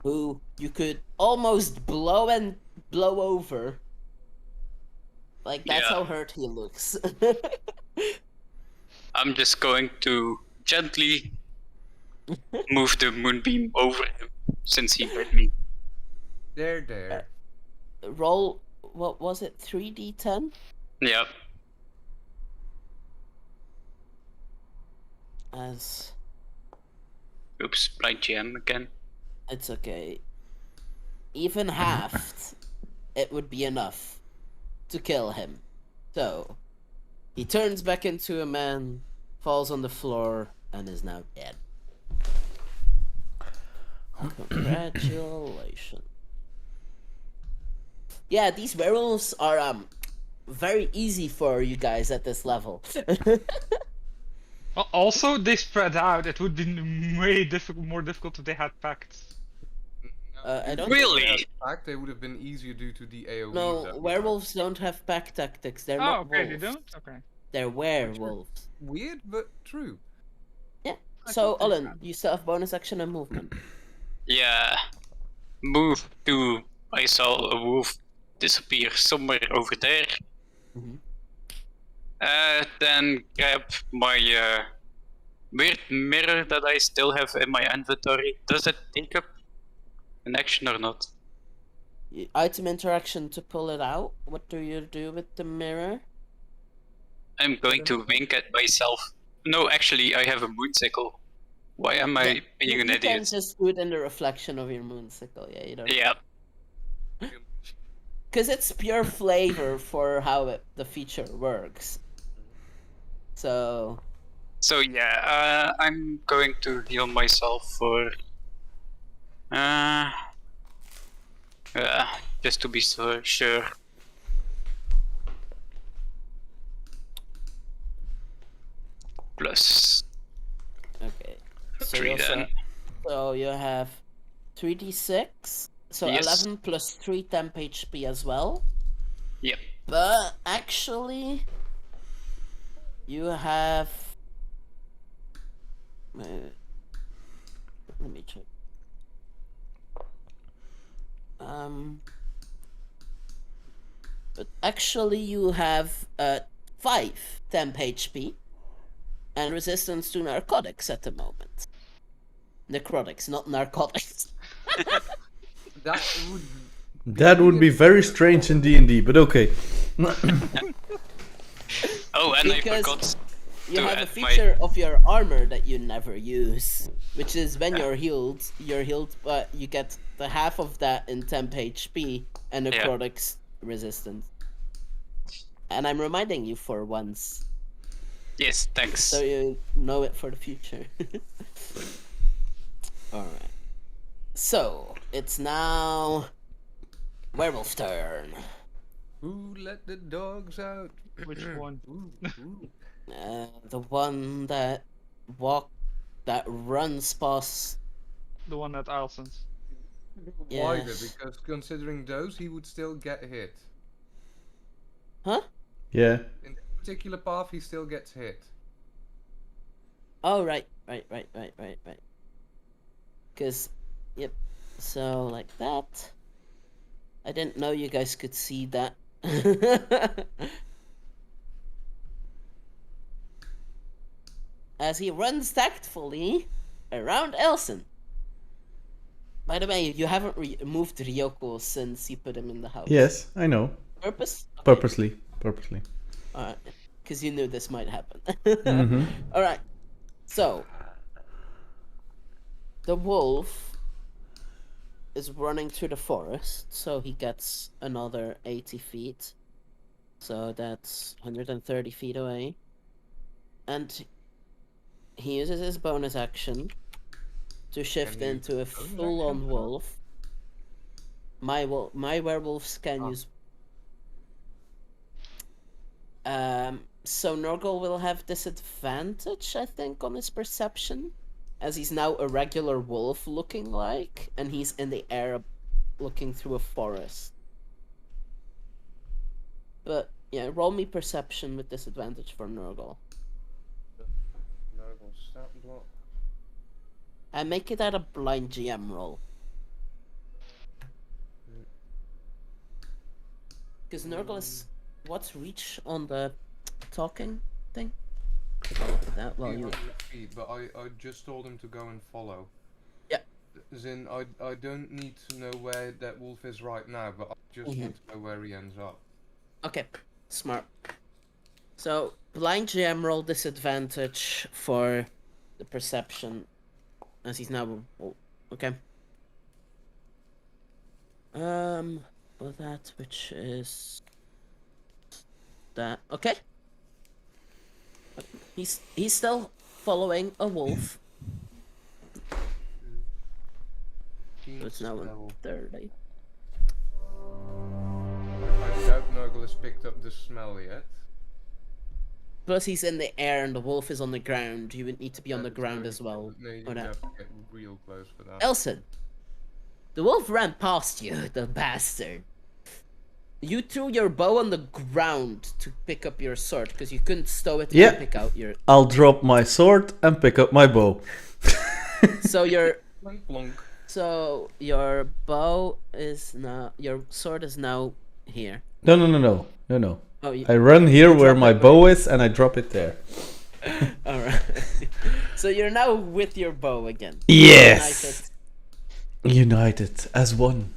who you could almost blow over. Like that's how hurt he looks. I'm just going to gently move the moonbeam over him since he hit me. There. Roll. What was it? 3d10. Yeah. As. Oops, blind GM again. It's okay. Even halved, it would be enough to kill him. So, he turns back into a man, falls on the floor, and is now dead. Congratulations. Yeah, these werewolves are very easy for you guys at this level. Also, they spread out. It would be way more difficult if they had pacts. I don't Really? Pack, they would have been easier due to the AoE. No, werewolves don't have pack tactics. They're not okay, wolves. they don't? Okay. They're werewolves. Weird, but true. Yeah. So, Olin, you still have bonus action and movement. Yeah. Move to... I saw a wolf disappear somewhere over there. Mhm. Then grab my weird mirror that I still have in my inventory. Does it take up an action or not? Item interaction to pull it out. What do you do with the mirror? I'm going to wink at myself. No, actually, I have a moonsicle. Why am I being an You can idiot? just do it in the reflection of your moonsicle. Yeah, you don't. Yeah. Because it's pure flavor for how the feature works. So. So yeah, I'm going to heal myself for... just to be so sure. Plus Okay. So 3 you also, then. so you have 3d6. So Yes. 11 plus 3 temp HP as well. Yep. But actually, you have. Let me check. But actually, you have 5 temp HP and resistance to narcotics at the moment. Necrotics, not narcotics. That would be very strange in D&D, but okay. Oh, and Because I forgot you to have a add feature of your armor that you never use, which is when you're healed, but you get the half of that in temp HP and necrotics resistance. And I'm reminding you for once, Yes, thanks. so you know it for the future. Alright. So, it's now werewolf turn. Who let the dogs out? Which one? The one that runs past. The one at Eilcyn's. Why? Yeah. Because considering those, he would still get hit. Huh? Yeah. In this particular path, he still gets hit. Oh, right. Because, yep. So, like that. I didn't know you guys could see that. As he runs tactfully around Eilcyn. By the way, you haven't moved Ryoko since you put him in the house. Yes, I know. Purpose? Okay. Purposely. Alright. Because you knew this might happen. Mm-hmm. Alright. So, the wolf is running through the forest, so he gets another 80 feet. So that's 130 feet away. And he uses his bonus action to shift into a full-on wolf. My werewolves can use... So Nurgle will have disadvantage, I think, on his perception, as he's now a regular wolf looking like, and he's in the air looking through a forest. But yeah, roll me perception with disadvantage for Nurgle. Nurgle stat block. And make it at a blind GM roll. Because Nurgle is... What's reach on the talking thing? That, well, you... feet, but I just told him to go and follow. Yeah. As in, I don't need to know where that wolf is right now, but I just need to know where he ends up. Okay, smart. So, blind GM roll disadvantage for the perception, as he's now... Okay. For that, which is... that. Okay. He's still following a wolf. So it's now 30. I doubt Nurgle has picked up the smell yet. Plus he's in the air and the wolf is on the ground. You would need to be on the ground as well. No, you would have to get real close for that. Eilcyn, the wolf ran past you, the bastard. You threw your bow on the ground to pick up your sword because you couldn't stow it and pick out your... I'll drop my sword and pick up my bow. So your... Plunk, plunk. So your bow is now... Your sword is now here. No. Oh, I run here where my bow is and I drop it there. Alright. So you're now with your bow again. Yes! United as one.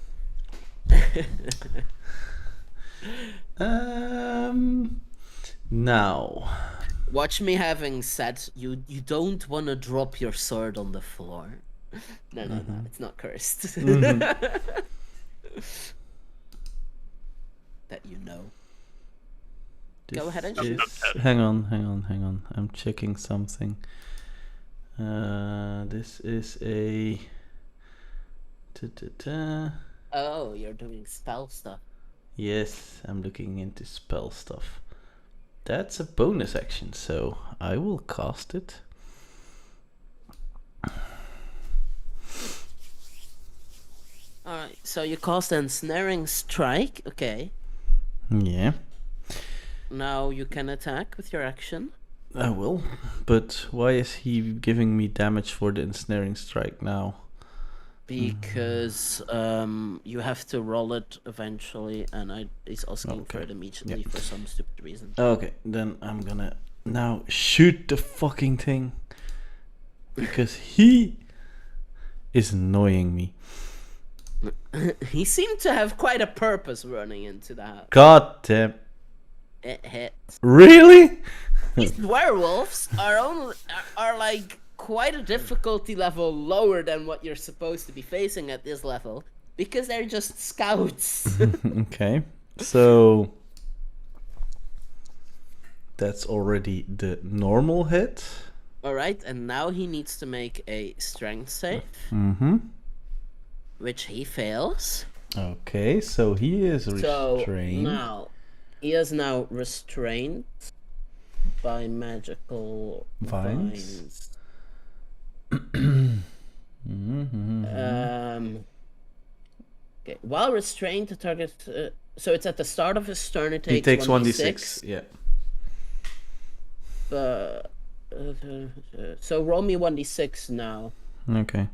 Now. Watch me having said you don't want to drop your sword on the floor. No, it's not cursed. That you know. Go ahead and shoot. Hang on. I'm checking something. This is a... Oh, you're doing spell stuff. Yes, I'm looking into spell stuff. That's a bonus action, so I will cast it. Alright, so you cast Ensnaring Strike, okay. Yeah. Now you can attack with your action. I will, but why is he giving me damage for the Ensnaring Strike now? Because you have to roll it eventually, and he's asking for it immediately for some stupid reason. Okay, then I'm gonna now shoot the fucking thing. Because he is annoying me. He seemed to have quite a purpose running into the house. God damn. It hits. Really? These werewolves are like quite a difficulty level lower than what you're supposed to be facing at this level because they're just scouts. Okay, so that's already the normal hit. All right, and now he needs to make a strength save, Mm-hmm. which he fails. Okay, so he is So restrained. now he is now restrained by magical Vines. vines. Mm-hmm. Okay. While restrained, the target. So it's at the start of his turn. It He takes takes 1d6. Yeah. So roll me 1d6 now. Okay.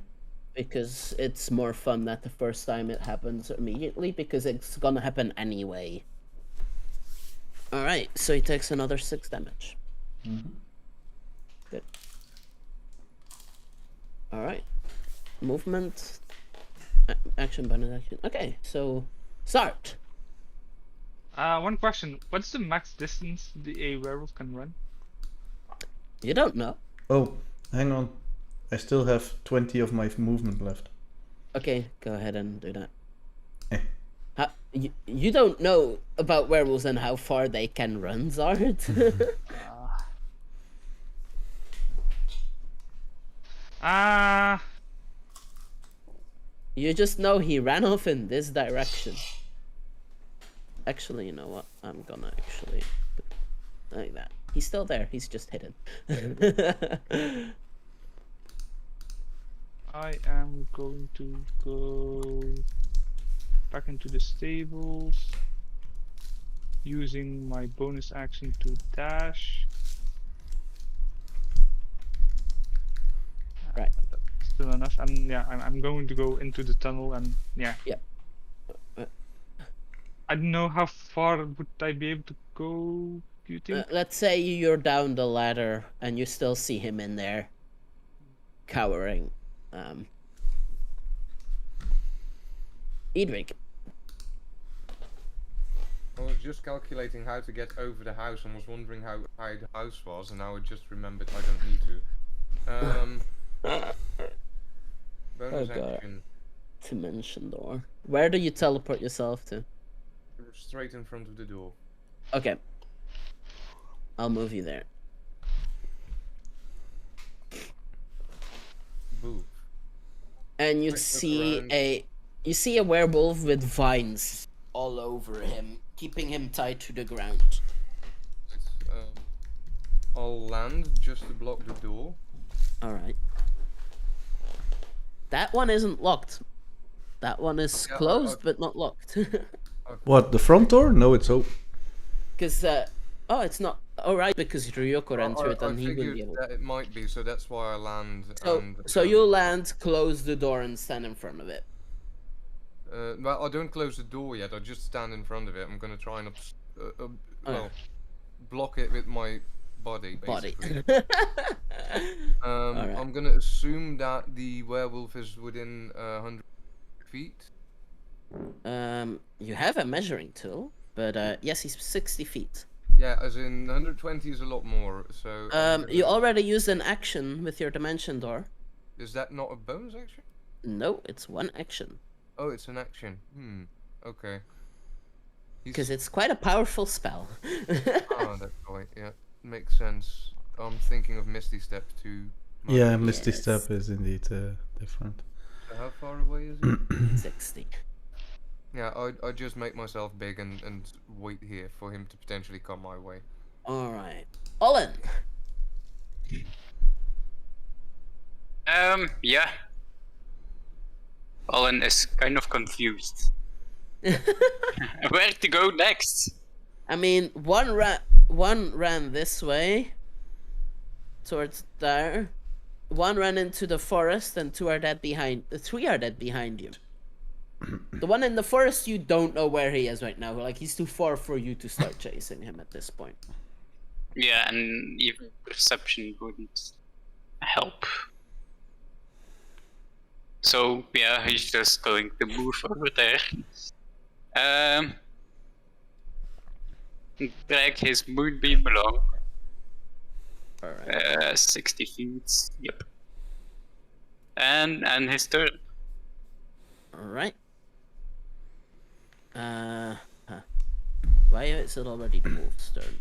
Because it's more fun that the first time it happens immediately, because it's gonna happen anyway. Alright, so he takes another 6 damage. Good. Alright. Movement. Action, bonus action. Okay, so start. One question. What's the max distance a werewolf can run? You don't know. Oh, hang on. I still have 20 of my movement left. Okay, go ahead and do that. Eh. You don't know about werewolves and how far they can run, Zard. You just know he ran off in this direction. Actually, you know what? I'm gonna actually like that. He's still there. He's just hidden. I am going to go back into the stables, using my bonus action to dash. Right. That's still enough. And yeah, I'm going to go into the tunnel and yeah. Yeah. I don't know how far would I be able to go, do you think? Let's say you're down the ladder and you still see him in there, cowering. Edric. I was just calculating how to get over the house and was wondering how high the house was, and now I just remembered I don't need to. Bonus action. Dimension door. Where do you teleport yourself to? Straight in front of the door. Okay. I'll move you there. Boo. And you Quick look see around. you see a werewolf with vines all over him, keeping him tied to the ground. I'll land just to block the door. Alright. That one isn't locked. That one is Yeah, closed but not locked. What, the front door? No, it's open. Because oh, it's not. Oh, right, because Ryoko ran through it I and he wouldn't figured be able. that it might be, so that's why I land. So you'll land, close the door, and stand in front of it. Well, I don't close the door yet. I just stand in front of it. I'm gonna try and block it with my body, basically. Alright. I'm gonna assume that the werewolf is within 100 feet. You have a measuring tool, but yes, he's 60 feet. Yeah, as in 120 is a lot more. So You already used an action with your dimension door. is that not a bonus action? No, it's one action. Oh, it's an action. Okay. Because it's quite a powerful spell. Oh, that's right. Yeah, makes sense. I'm thinking of Misty Step too. Yeah, Misty Yes. Step is indeed different. So how far away is it? 60. Yeah, I just make myself big and wait here for him to potentially come my way. Alright. Olin! Yeah. Olin is kind of confused. Where to go next? I mean, one ran this way, towards there. One ran into the forest, and three are dead behind you. The one in the forest, you don't know where he is right now. Like, he's too far for you to start chasing him at this point. Yeah, and even perception wouldn't help. So yeah, he's just going to move over there. drag his moonbeam along. Alright. 60 feet. Yep. And his turn. Alright. Why is it already the wolf's turn?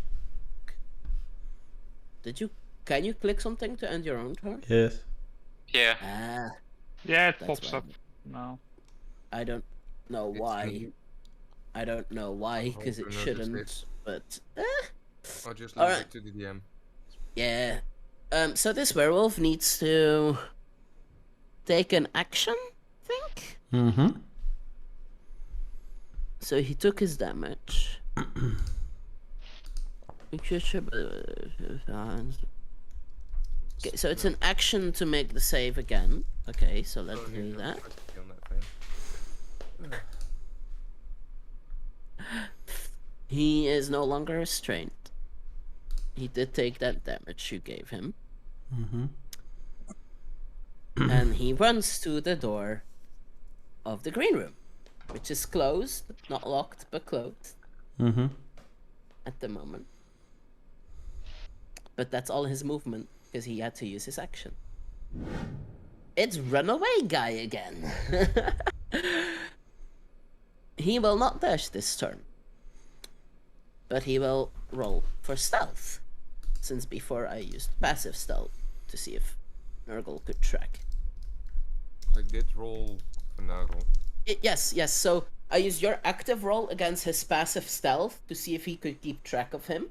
Can you click something to end your own turn? Yes. Yeah. Yeah, it That's pops why. up now. I don't know why. I don't know why, because it shouldn't, but... I'll just leave Alright. it to the DM. Yeah. So this werewolf needs to take an action, I think? Mm-hmm. So he took his damage. Okay, so it's an action to make the save again. Okay, so let's do that. He is no longer restrained. He did take that damage you gave him. Mm-hmm. And he runs to the door of the green room, which is closed, not locked, but closed Mm-hmm. at the moment. But that's all his movement, because he had to use his action. It's runaway guy again. He will not dash this turn, but he will roll for stealth, since before I used passive stealth to see if Nurgle could track. I did roll for Nurgle. Yes, so I used your active roll against his passive stealth to see if he could keep track of him.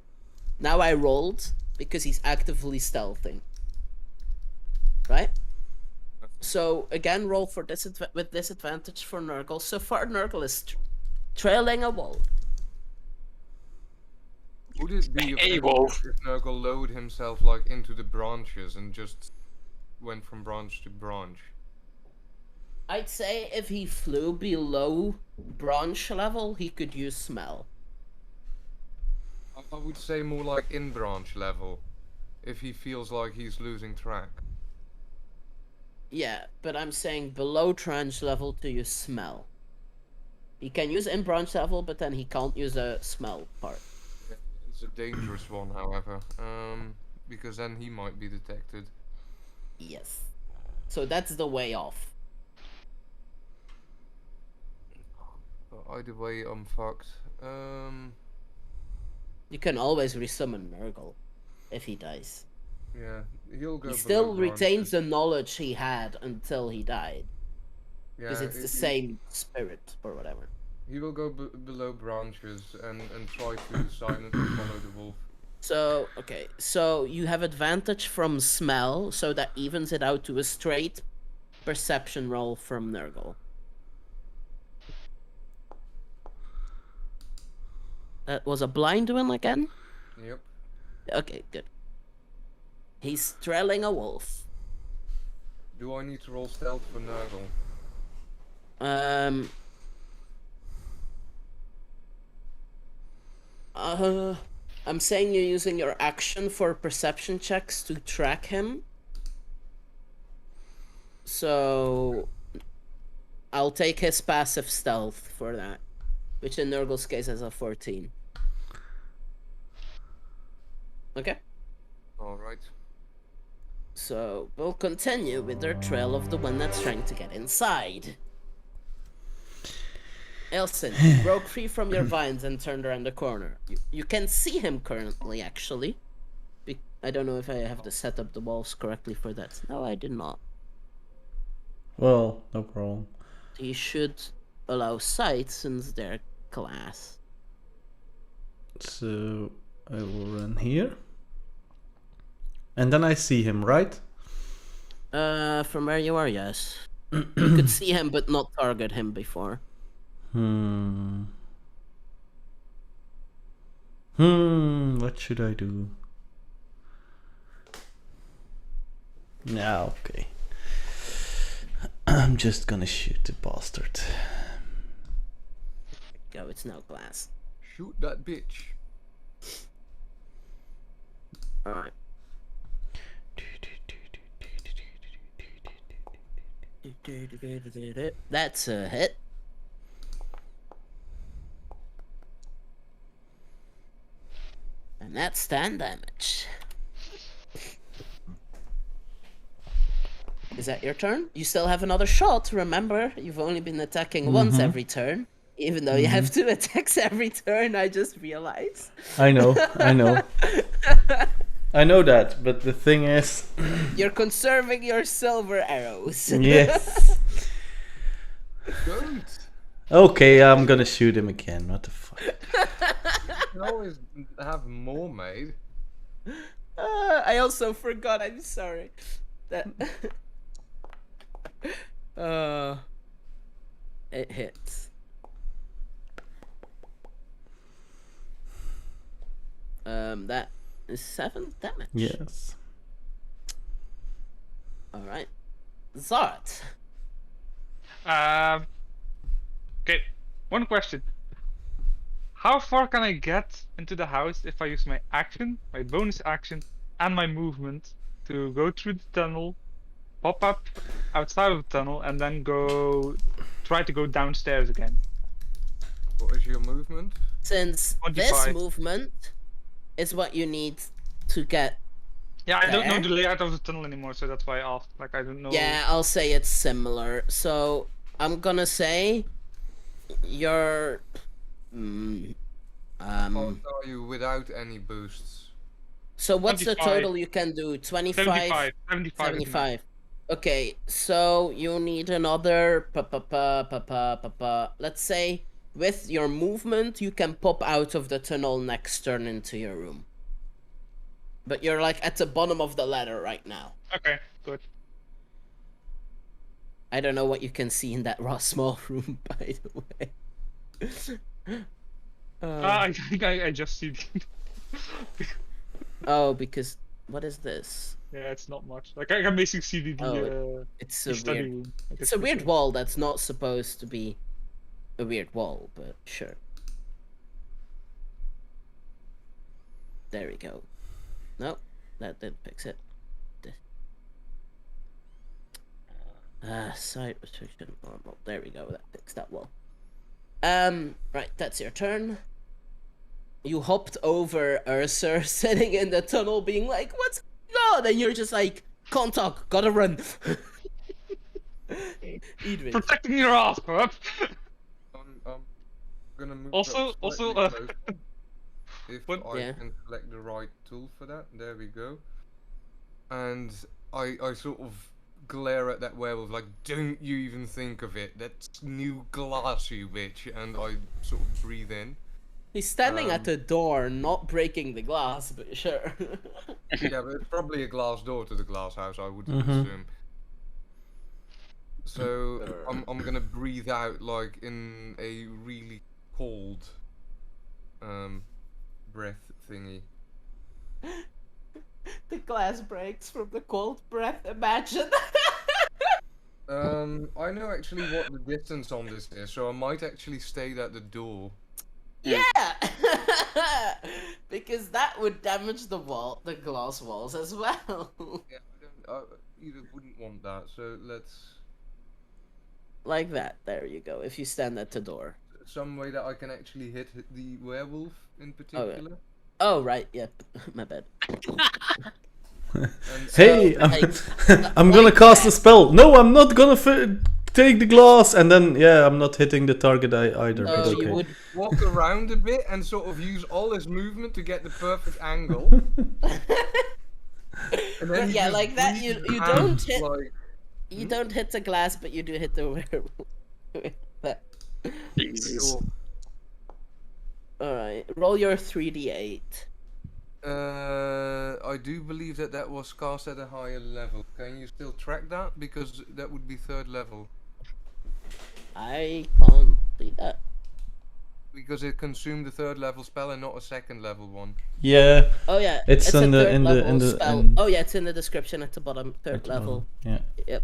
Now I rolled because he's actively stealthing. Right? So again, roll for with disadvantage for Nurgle. So far, Nurgle is trailing a wolf. Would it be Hey, if wolf. Nurgle lowered himself like into the branches and just went from branch to branch? I'd say if he flew below branch level, he could use smell. I would say more like in branch level, if he feels like he's losing track. Yeah, but I'm saying below branch level to use smell. He can use in branch level, but then he can't use a smell part. Yeah, it's a dangerous one, however, because then he might be detected. Yes. So that's the way off. Either way, I'm fucked. You can always resummon Nurgle if he dies. Yeah, he'll go. He still below retains branches. the knowledge he had until he died. Because Yeah, it's the same spirit or whatever. He will go below branches and try to silently follow the wolf. So, okay. So you have advantage from smell, so that evens it out to a straight perception roll from Nurgle. That was a blind one again? Yep. Okay, good. He's trailing a wolf. Do I need to roll stealth for Nurgle? I'm saying you're using your action for perception checks to track him. So I'll take his passive stealth for that, which in Nurgle's case is a 14. Okay. Alright. So we'll continue with their trail of the one that's trying to get inside. Eilcyn, you broke free from your vines and turned around the corner. You can see him currently, actually. I don't know if I have to set up the walls correctly for that. No, I did not. Well, no problem. He should allow sight since they're glass. So I will run here. And then I see him, right? From where you are, yes. You could see him but not target him before. What should I do? Yeah, okay. I'm just gonna shoot the bastard. Go, it's no glass. Shoot that bitch. Alright. That's a hit. And that's 10 damage. Is that your turn? You still have another shot. Remember, you've only been attacking once every turn. Even though you have 2 attacks every turn, I just realized. I know. I know that, but the thing is... You're conserving your silver arrows. Yes. Don't. Okay, I'm gonna shoot him again. What the fuck? You can always have more made. I also forgot. I'm sorry. That. It hits. That is 7 damage. Yes. All right, Zart. Okay, one question. How far can I get into the house if I use my action, my bonus action, and my movement to go through the tunnel, pop up outside of the tunnel, and then try to go downstairs again? What is your movement? Since 25. this movement is what you need to get. Yeah, I don't know there. the layout of the tunnel anymore, so that's why I asked. Like, I don't know. Yeah, I'll say it's similar. So I'm gonna say you're. How are you without any boosts? So what's the 25. total you can do? 25? 75. 75. Okay, so you need another let's say with your movement you can pop out of the tunnel next turn into your room. But you're like at the bottom of the ladder right now. Okay, good. I don't know what you can see in that raw small room, by the way. I think I just see. Oh, because what is this? Yeah, it's not much. Like, I can basically see It's the a study weird. room. Like, It's a weird wall that's not supposed to be a weird wall, but sure. There we go. Nope, that didn't fix it. Side restriction normal. There we go. That fixed that wall. Right, that's your turn. You hopped over Eilcyn sitting in the tunnel, being like, "What's going on?" And you're just like, "Can't talk. Gotta run." Edwin. Protecting your ass, pup. I'm gonna move Also- up also, slightly closer. If what- I Yeah. can select the right tool for that, there we go. And I sort of glare at that werewolf like, don't you even think of it, that's new glass, you bitch. And I sort of breathe in. He's standing at the door, not breaking the glass, but sure. Yeah, but it's probably a glass door to the glass house, I would assume. So I'm gonna breathe out like in a really cold breath thingy. The glass breaks from the cold breath, imagine. I know actually what the distance on this is, so I might actually stay at the door. Yeah! Because that would damage the glass walls as well. Yeah, I either wouldn't want that, so let's... Like that, there you go, if you stand at the door. Some way that I can actually hit the werewolf in particular. Oh, right, yep, my bad. Hey, I'm gonna cast a spell. No, I'm not gonna take the glass, and then yeah, I'm not hitting the target either. No, but okay. you would. Walk around a bit and sort of use all his movement to get the perfect angle. And then Yeah, just like that, breathe you out, don't hit. like... You don't hit the glass, but you do hit the werewolf. Jesus. Alright, roll your 3d8. I do believe that was cast at a higher level. Can you still track that? Because that would be 3rd level. I can't see that. Because it consumed the 3rd level spell and not a 2nd level one. Yeah. Oh yeah, It's a in the- third in the- level in the- spell. in- Oh yeah, it's in the description at the bottom, At third the level. bottom, Yeah. Yep.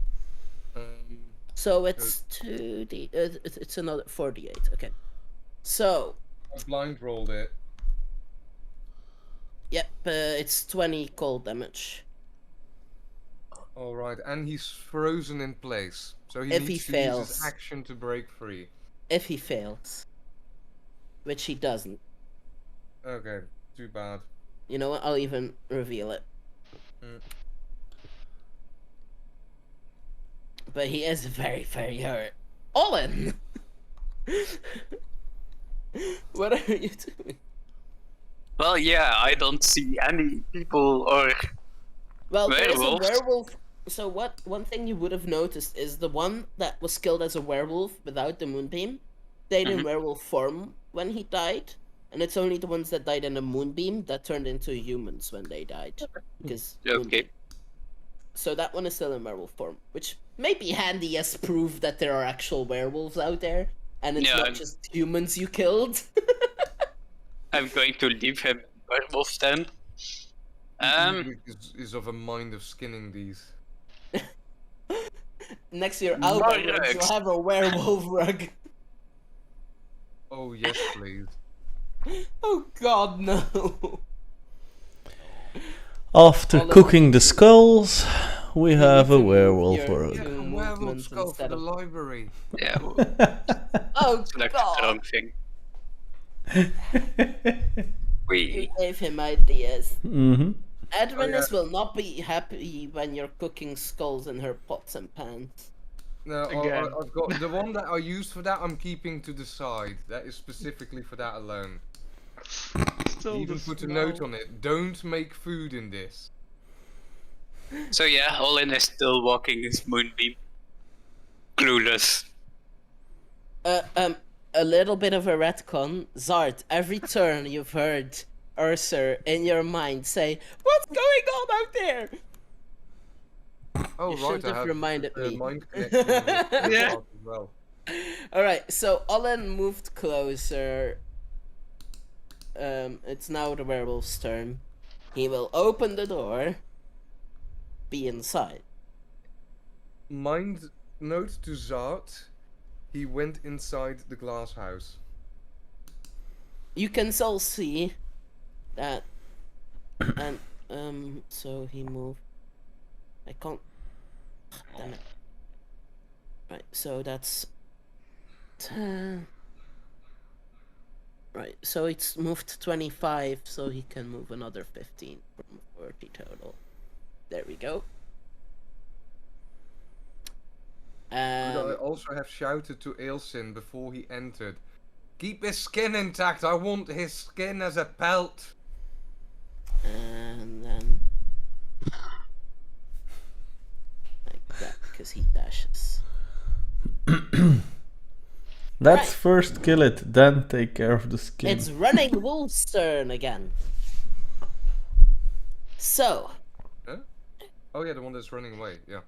Um, So it's 2d. It's another 4d8. Okay. So I blind rolled it. yep, it's 20 cold damage. Alright, and he's frozen in place. So he If needs he to use fails. his action to break free. If he fails, which he doesn't. Okay, too bad. You know what? I'll even reveal it. Mm. But he is very, very hurt. Olin! What are you doing? Well, yeah, I don't see any people or Well, there is a werewolves. werewolf. So what? One thing you would have noticed is the one that was killed as a werewolf without the moonbeam stayed in Mhm. werewolf form when he died, and it's only the ones that died in a moonbeam that turned into humans when they died because moonbeam. Okay. So that one is still in werewolf form, which may be handy as proof that there are actual werewolves out there, and it's Yeah, not just humans you killed. I'm going to leave him werewolf then. Ludwig is of a mind of skinning these. Next year, Alba rugs will Rugs. have a werewolf rug. Oh yes, please. Oh God, no! After All of cooking the skulls, we You have need a to move werewolf your rug. Yeah, two a werewolf movements skull for instead the of. library. Yeah, Oh select the God! wrong thing. You We. gave him ideas. Mm-hmm. Edwinus will not be happy when you're cooking skulls in her pots and pans. No, Again. I've got the one that I used for that. I'm keeping to the side. That is specifically for that alone. Still Even the put a smell. note on it. Don't make food in this. So yeah, Olin is still walking his moonbeam. Clueless. A little bit of a retcon. Zart, every turn you've heard Ursa in your mind say, "What's going on out there?" Oh You right, shouldn't I have have reminded me. mind connection with the Yeah. part as well. Alright, so Olin moved closer. It's now the werewolf's turn. He will open the door. Be inside. Mind note to Zart. He went inside the glass house. You can still see that, and so he moved. I can't. Damn it. Right, so that's 10. Right, so it's moved 25, so he can move another 15 from 40 total. There we go. I also have shouted to Eilcyn before he entered. Keep his skin intact. I want his skin as a pelt. And then like that, because he dashes. Let's Right. first kill it, then take care of the skin. It's running wolf's turn again. So. Huh? Oh yeah, the one that's running away. Yeah.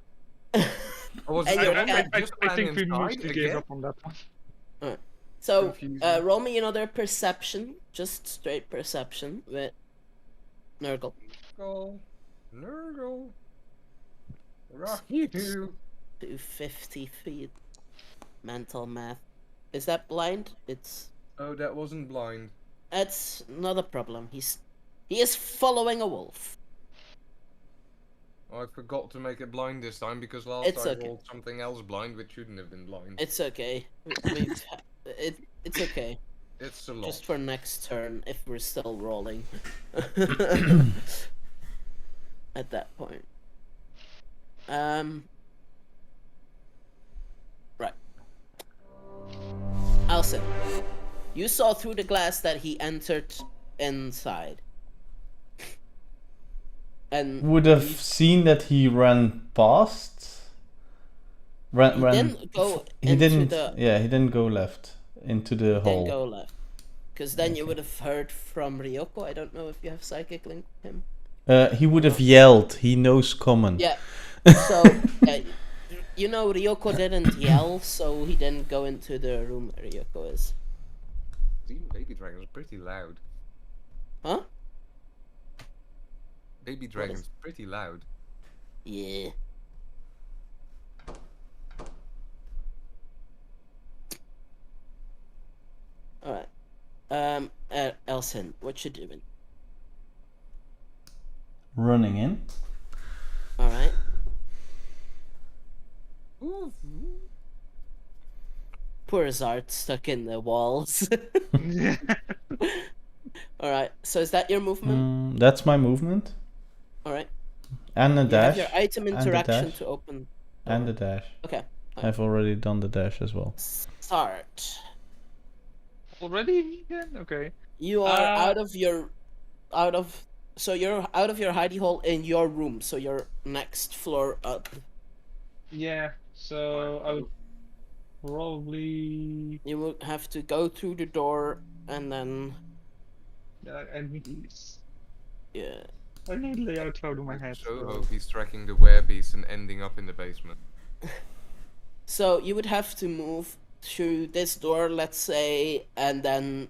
I was And the your one cat- that just I ran think we inside mostly gave again? up on that one. So, Confusing. roll me another perception, just straight perception with Nurgle. Nurgle. Rock you. 250 feet. Mental math. Is that blind? It's Oh, that wasn't blind. not a problem. He is following a wolf. I forgot to make it blind this time because last It's I okay. rolled something else blind, which shouldn't have been blind. It's okay. It's okay. It's a lot. Just for next turn, if we're still rolling. At that point. Right. Eilcyn, you saw through the glass that he entered inside. And Would have seen that he ran past. he didn't go He into didn't. the Yeah, he didn't go left into the didn't hole. go left. Because then you would have heard from Ryoko. I don't know if you have psychic link with him. He would have yelled. He knows common. Yeah. So you know Ryoko didn't yell, so he didn't go into the room where Ryoko is. Even Baby Dragon's pretty loud. Huh? Baby Dragon's pretty loud. Yeah. Alright. Eilcyn, what you doing? Running in. Alright. Poor Zart stuck in the walls. All right. So is that your movement? That's my movement. All right. And a You dash. have your item and a interaction dash. to open. And door. a dash. Okay. I've already done the dash as well. Start. Already again? Okay. You are out of your hidey hole in your room, so you're next floor up. Yeah, so I would probably... You will have to go through the door and then yeah. I know the layout out of my head. So So... hope he's tracking the werebeast and ending up in the basement. So you would have to move through this door, let's say, and then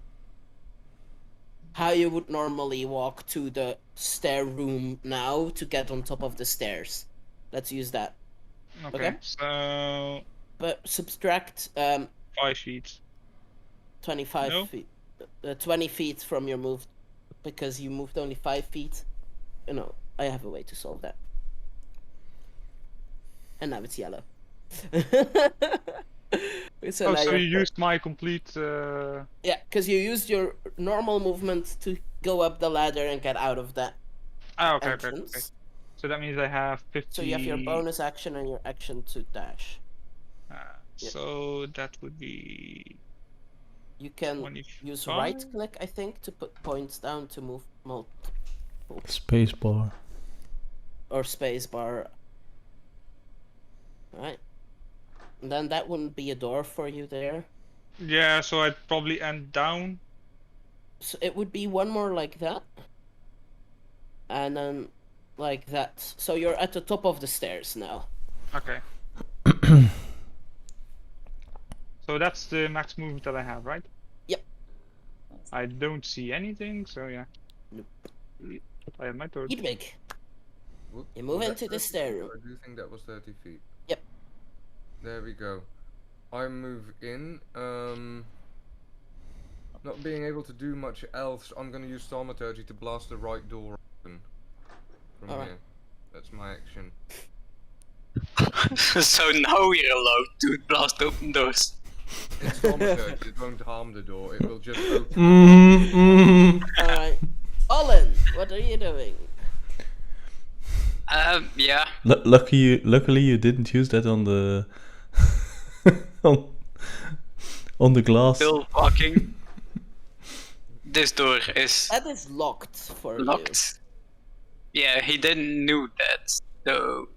how you would normally walk to the stair room now to get on top of the stairs. Let's use that. Okay, so... But subtract 5 feet. 25 No? feet. 20 feet from your move, because you moved only 5 feet. No, I have a way to solve that. And now it's yellow. So you used my complete... Yeah, because you used your normal movement to go up the ladder and get out of that entrance. Okay. So that means I have 50... So you have your bonus action and your action to dash. So that would be... You can 25? use right click, I think, to put points down to move multiple. Spacebar. Or spacebar. Right. And then that wouldn't be a door for you there. Yeah, so I'd probably end down. So it would be one more like that. And then like that. So you're at the top of the stairs now. Okay. So that's the max movement that I have, right? Yep. I don't see anything, so yeah. Nope. I have my turn. Hedwig, Whoop, you move was into that the 30 stair feet? room. I do think that was 30 feet. Yep. There we go. I move in. Not being able to do much else, I'm gonna use thaumaturgy to blast the right door open. From Alright. here. That's my action. So now we're allowed to blast open doors. It's thaumaturgy, it won't harm the door, it will just open. Alright. Olin, what are you doing? Yeah. Luckily you didn't use that on the on the glass. Still walking. This door is That is locked for locked. Yeah, he didn't knew that, so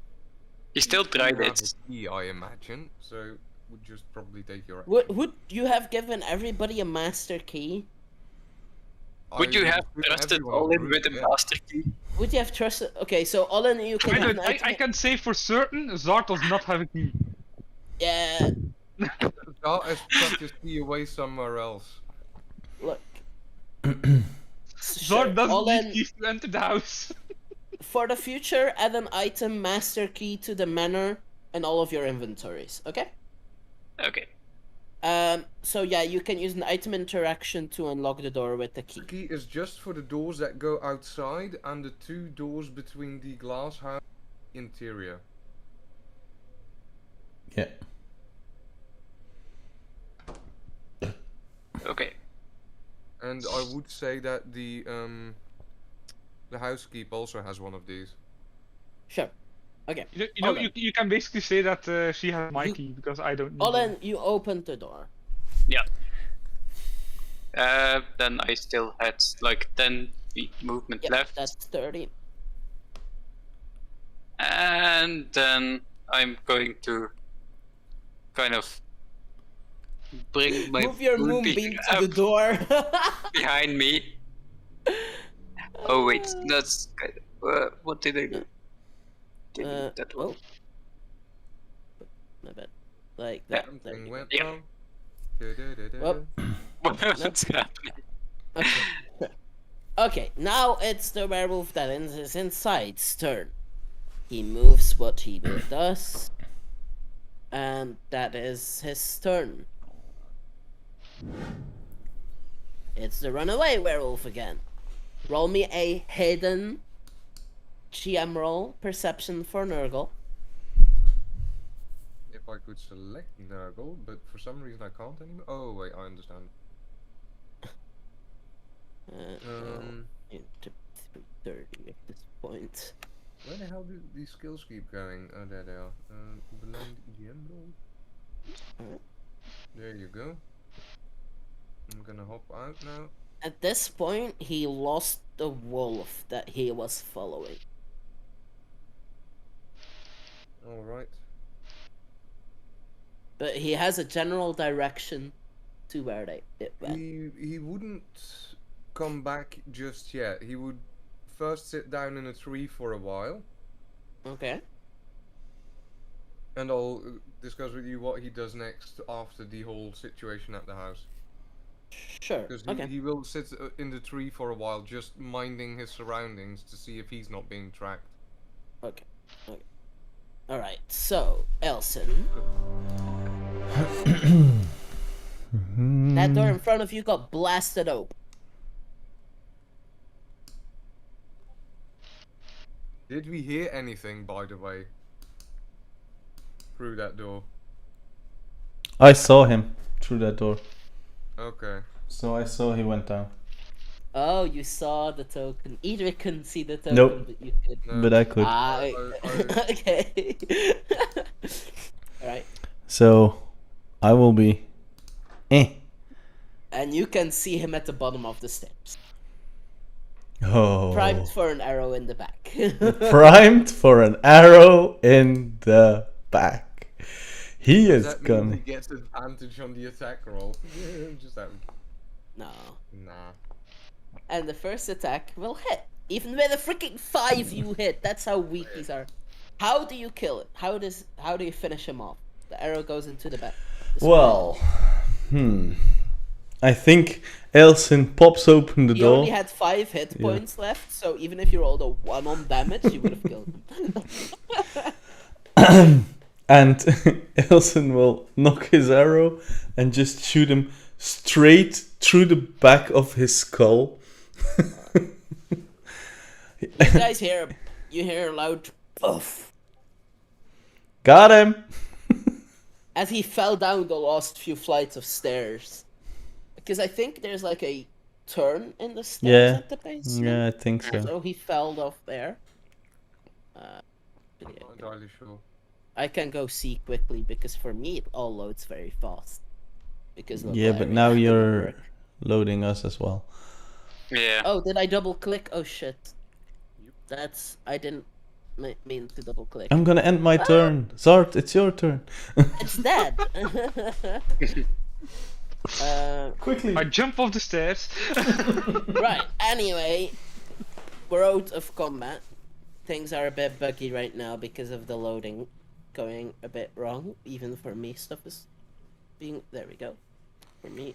he still tried You have it. a key, I imagine, so would just probably take your you. action. Would you have given everybody a master key? Would you have give trusted everyone a Olin room, with a yeah. master key? Would you have trusted? Okay, so Olin, you can have an I item. can say for certain Zart does not have a key. Yeah, Dart has tucked his key away somewhere else. look. Zart doesn't Olin, need keys to enter the house. for the future, add an item master key to the manor in all of your inventories. Okay. Okay. So yeah, you can use an item interaction to unlock the door with the key. The key is just for the doors that go outside and the 2 doors between the glass house interior. Yeah. Okay. And I would say that the housekeep also has one of these. Sure. Okay. You can basically say that she has my You- key because I don't need Olin, one. you opened the door. Yeah. Then I still had like 10 feet movement Yep, left. that's 30. And then I'm going to kind of bring my Move your moonbeam moonbeam to up the door. behind me. Oh wait, that's kind of, what did I do? Didn't that one? Oh. My bad. Like Yeah. that. There Something you went Yeah. wrong. Well. What's happening? go. Okay. Okay, now it's the werewolf that is inside's turn. He moves what he does. And that is his turn. It's the runaway werewolf again. Roll me a hidden GM roll, perception for Nurgle. If I could select Nurgle, but for some reason I can't anymore. Oh wait, I understand. Into 330 at this point. Where the hell do these skills keep going? Oh, there they are. Blind DM roll. Alright. There you go. I'm gonna hop out now. At this point, he lost the wolf that he was following. Alright. But he has a general direction to where it went. He wouldn't come back just yet. He would first sit down in a tree for a while. Okay. And I'll discuss with you what he does next after the whole situation at the house. Sure. Because Okay. he will sit in the tree for a while, just minding his surroundings to see if he's not being tracked. Okay. Okay. All right. So, Eilcyn, that door in front of you got blasted open. Did we hear anything, by the way, through that door? I saw him through that door. Okay. So I saw he went down. Oh, you saw the token. Edric couldn't see the token, Nope. but you could. No. But I could. Okay. All right. So I will be. And you can see him at the bottom of the stairs, Oh. primed for an arrow in the back. Primed for an arrow in the back. He Does is that mean gonna. he gets advantage on the attack roll? Just that. No. Nah. And the first attack will hit. Even with a freaking 5 you hit. That's how weak these are. How do you kill it? How do you finish him off? The arrow goes into the back. Well, I think Eilcyn pops open the He door. only had 5 hit points left, so even if you rolled a 1 on damage, you would have killed him. And Eilcyn will knock his arrow and just shoot him straight through the back of his skull. You guys hear a loud poof Got him! as he fell down the last few flights of stairs. Because I think there's like a turn in the stairs Yeah. at the base. Yeah, I think so. So he fell off there. Not entirely sure. I can go see quickly because for me it all loads very fast. Because local Yeah, but area now didn't you're work. loading us as well. Yeah. Oh, did I double click? Oh shit. That's I didn't mean to double click. I'm gonna end my turn. Zart, it's your turn. It's dead. Quickly. I jump off the stairs. Right. Anyway, we're out of combat. Things are a bit buggy right now because of the loading going a bit wrong. Even for me, stuff is being. There we go. For me,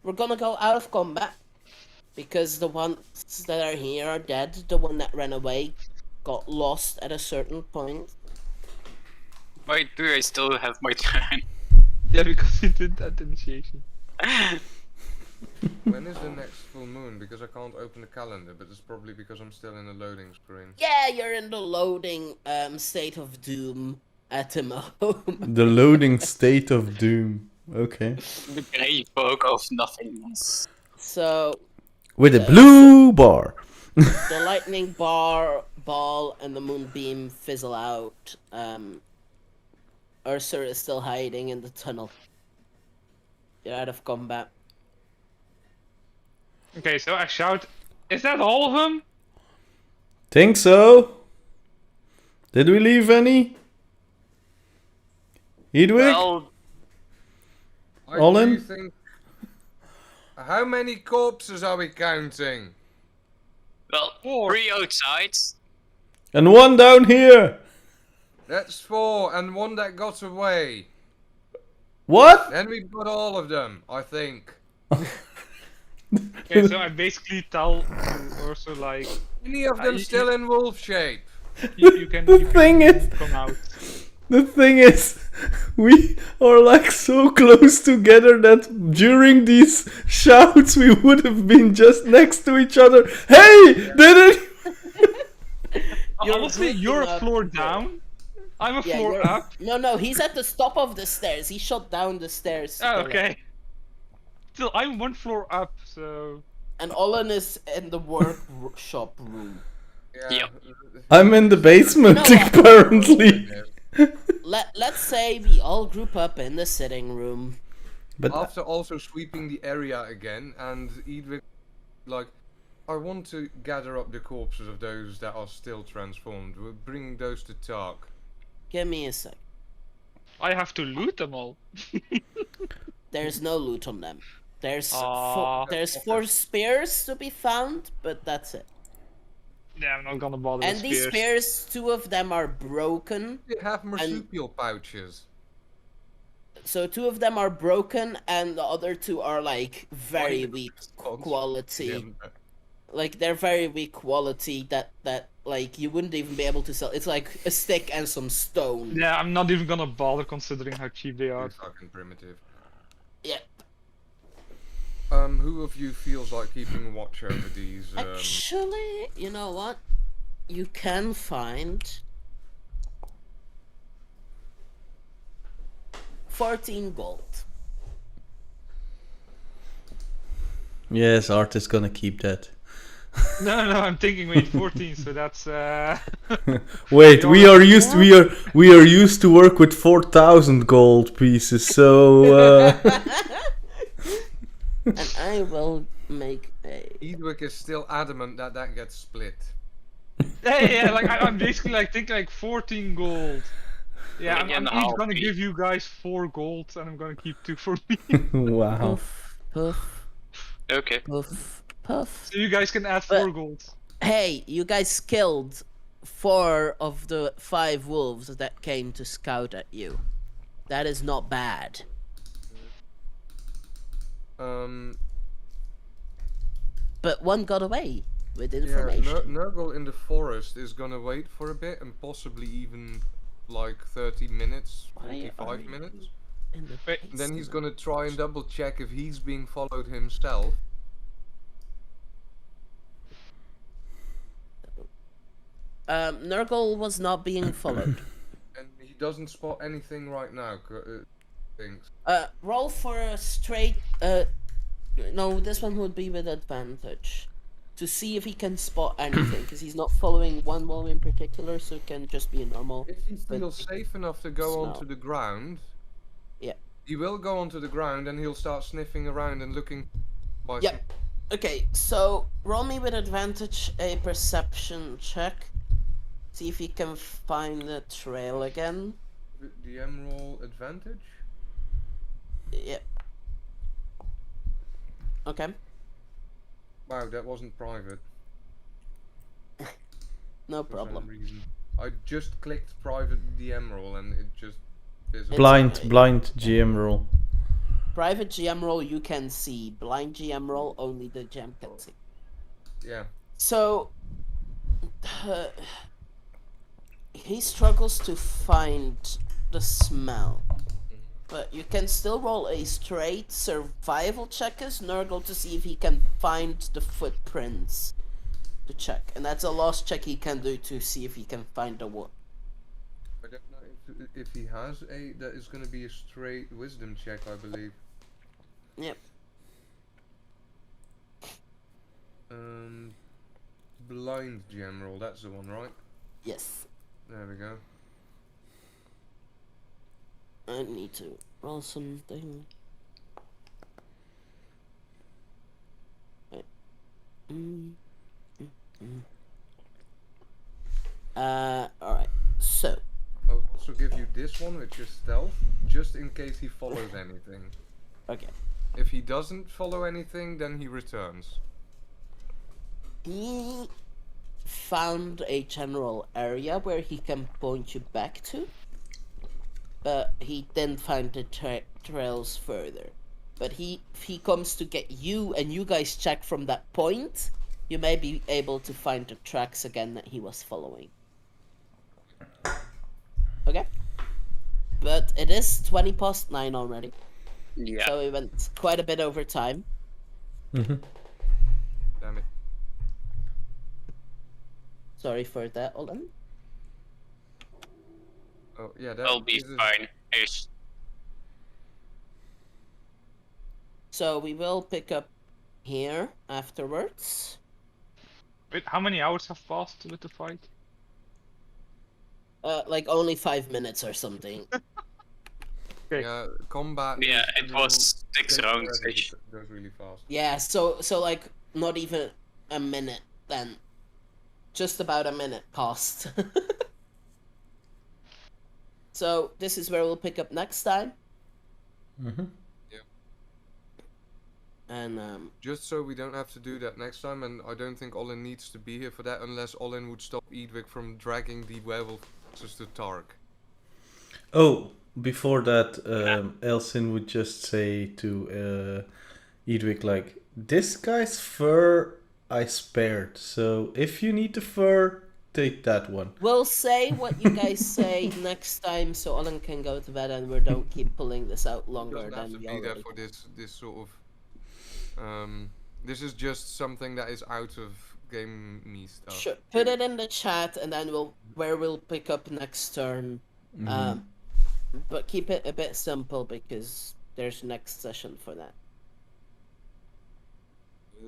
we're gonna go out of combat because the ones that are here are dead. The one that ran away got lost at a certain point. Why do I still have my turn? Yeah, because you did that initiation. When is the next full moon? Because I can't open the calendar, but it's probably because I'm still in the loading screen. Yeah, you're in the loading state of doom at the moment. The loading state of doom. Okay. The grey fog of nothingness. So With a blue bar. the lightning ball and the moonbeam fizzle out. Ursur is still hiding in the tunnel. You're out of combat. Okay, so I shout, is that all of them? Think so? Did we leave any? Hedwig? Well, All do in? think... How many corpses are we counting? well, 3 outside. And one down here. That's 4, and one that got away. What? Then we've got all of them, I think. Okay, so I basically tell Ursa like, Any of them still in wolf shape? you can come out. The thing is, we are like so close together that during these shouts we would have been just next to each other. Hey, did it? Honestly, you're a waking floor up. down. I'm a Yeah, floor you're... up. No, he's at the top of the stairs. He shot down the stairs. Oh, okay. I'm one floor up, so. And Olin is in the workshop room. Yeah. I'm in the basement, You know what? apparently. Let's say we all group up in the sitting room. But After also sweeping the area again, and Edwin, like, I want to gather up the corpses of those that are still transformed. We're bringing those to Tark. Give me a sec. I have to loot them all. There's no loot on them. There's Aw. there's 4 spears to be found, but that's it. Yeah, I'm not gonna bother And with these spears. spears, 2 of them are broken. They have marsupial pouches. So 2 of them are broken, and the other 2 are like very Fine. weak Sponsor. quality. Yeah. Like they're very weak quality that like you wouldn't even be able to sell. It's like a stick and some stone. Yeah, I'm not even gonna bother considering how cheap they are. They're fucking primitive. Yeah. Who of you feels like keeping watch over these? Actually, you know what? You can find 14 gold. yes, Art is gonna keep that. No, I'm thinking wait, 14, so that's Wait, You're we are at used four? we are used to work with 4,000 gold pieces, so And I will make a. Edwick is still adamant that that gets split. yeah, like I'm basically like thinking like 14 gold. Yeah, I'm 3.5 each gonna each. give you guys 4 gold, and I'm gonna keep 2 for me. wow. Puff, puff, Okay. puff, puff. So you guys can add 4 gold. Hey, you guys killed 4 of the 5 wolves that came to scout at you. That is not bad. But one got away with Yeah, information. Nurgle in the forest is gonna wait for a bit and possibly even like 30 minutes, Why are 45 you minutes. in the Wait, And then he's basement? gonna try and double check if he's being followed himself. Nurgle was not being followed. And he doesn't spot anything right now, thinks. Roll for a straight. No, this one would be with advantage. To see if he can spot anything, because he's not following one wolf in particular, so it can just be a normal. If he feels safe enough to go onto the ground, Yeah. he will go onto the ground and he'll start sniffing around and looking. By Yep. Okay, so roll me with advantage a perception check. See if you can find the trail again. DM roll advantage? Yep. Okay. Wow, that wasn't private. No For some problem. reason. I just clicked private DM roll and it just fizzled. Blind okay. blind GM roll. Private GM roll you can see. Blind GM roll only the GM can see. Yeah. So he struggles to find the smell. But you can still roll a straight survival check as Nurgle to see if he can find the footprints to check. And that's a last check he can do to see if he can find the wolf. I don't know if he has a, that is going to be a straight wisdom check, I believe. Yep. Blind gem roll, that's the one, right? Yes. There we go. I need to roll something. Wait. Alright. So. I'll also give you this one, which is stealth, just in case he follows anything. Okay. If he doesn't follow anything, then he returns. He found a general area where he can point you back to. But he didn't find the trails further. But if he comes to get you and you guys check from that point, you may be able to find the tracks again that he was following. Okay? But it is 20 past 9 already. Yeah. So we went quite a bit over time. Damn it. Sorry for that, Olin. Oh, yeah, that I'll be is a- fine. Ish. So we will pick up here afterwards. Wait, how many hours have passed with the fight? Like only 5 minutes or something. Okay. Yeah, combat. Yeah, is- it will was 6 take rounds. forever, it goes really fast. Yeah, so like not even a minute then. Just about a minute passed. So this is where we'll pick up next time. Mm-hmm. And Just so we don't have to do that next time, and I don't think Olin needs to be here for that unless Olin would stop Edwig from dragging the werewolf corpses to Tark. Oh, before that, Eilcyn would just say to Edwig, like, this guy's fur I spared, so if you need the fur, take that one. we'll say what you guys say next time, so Olin can go to bed and we don't keep pulling this out longer Doesn't have than to we be there already. for this sort of. This is just something that is out of game me stuff. Sure, put it in the chat, and then we'll pick up next turn. But keep it a bit simple because there's next session for that.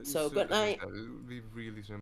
So, good night. It would be really simple.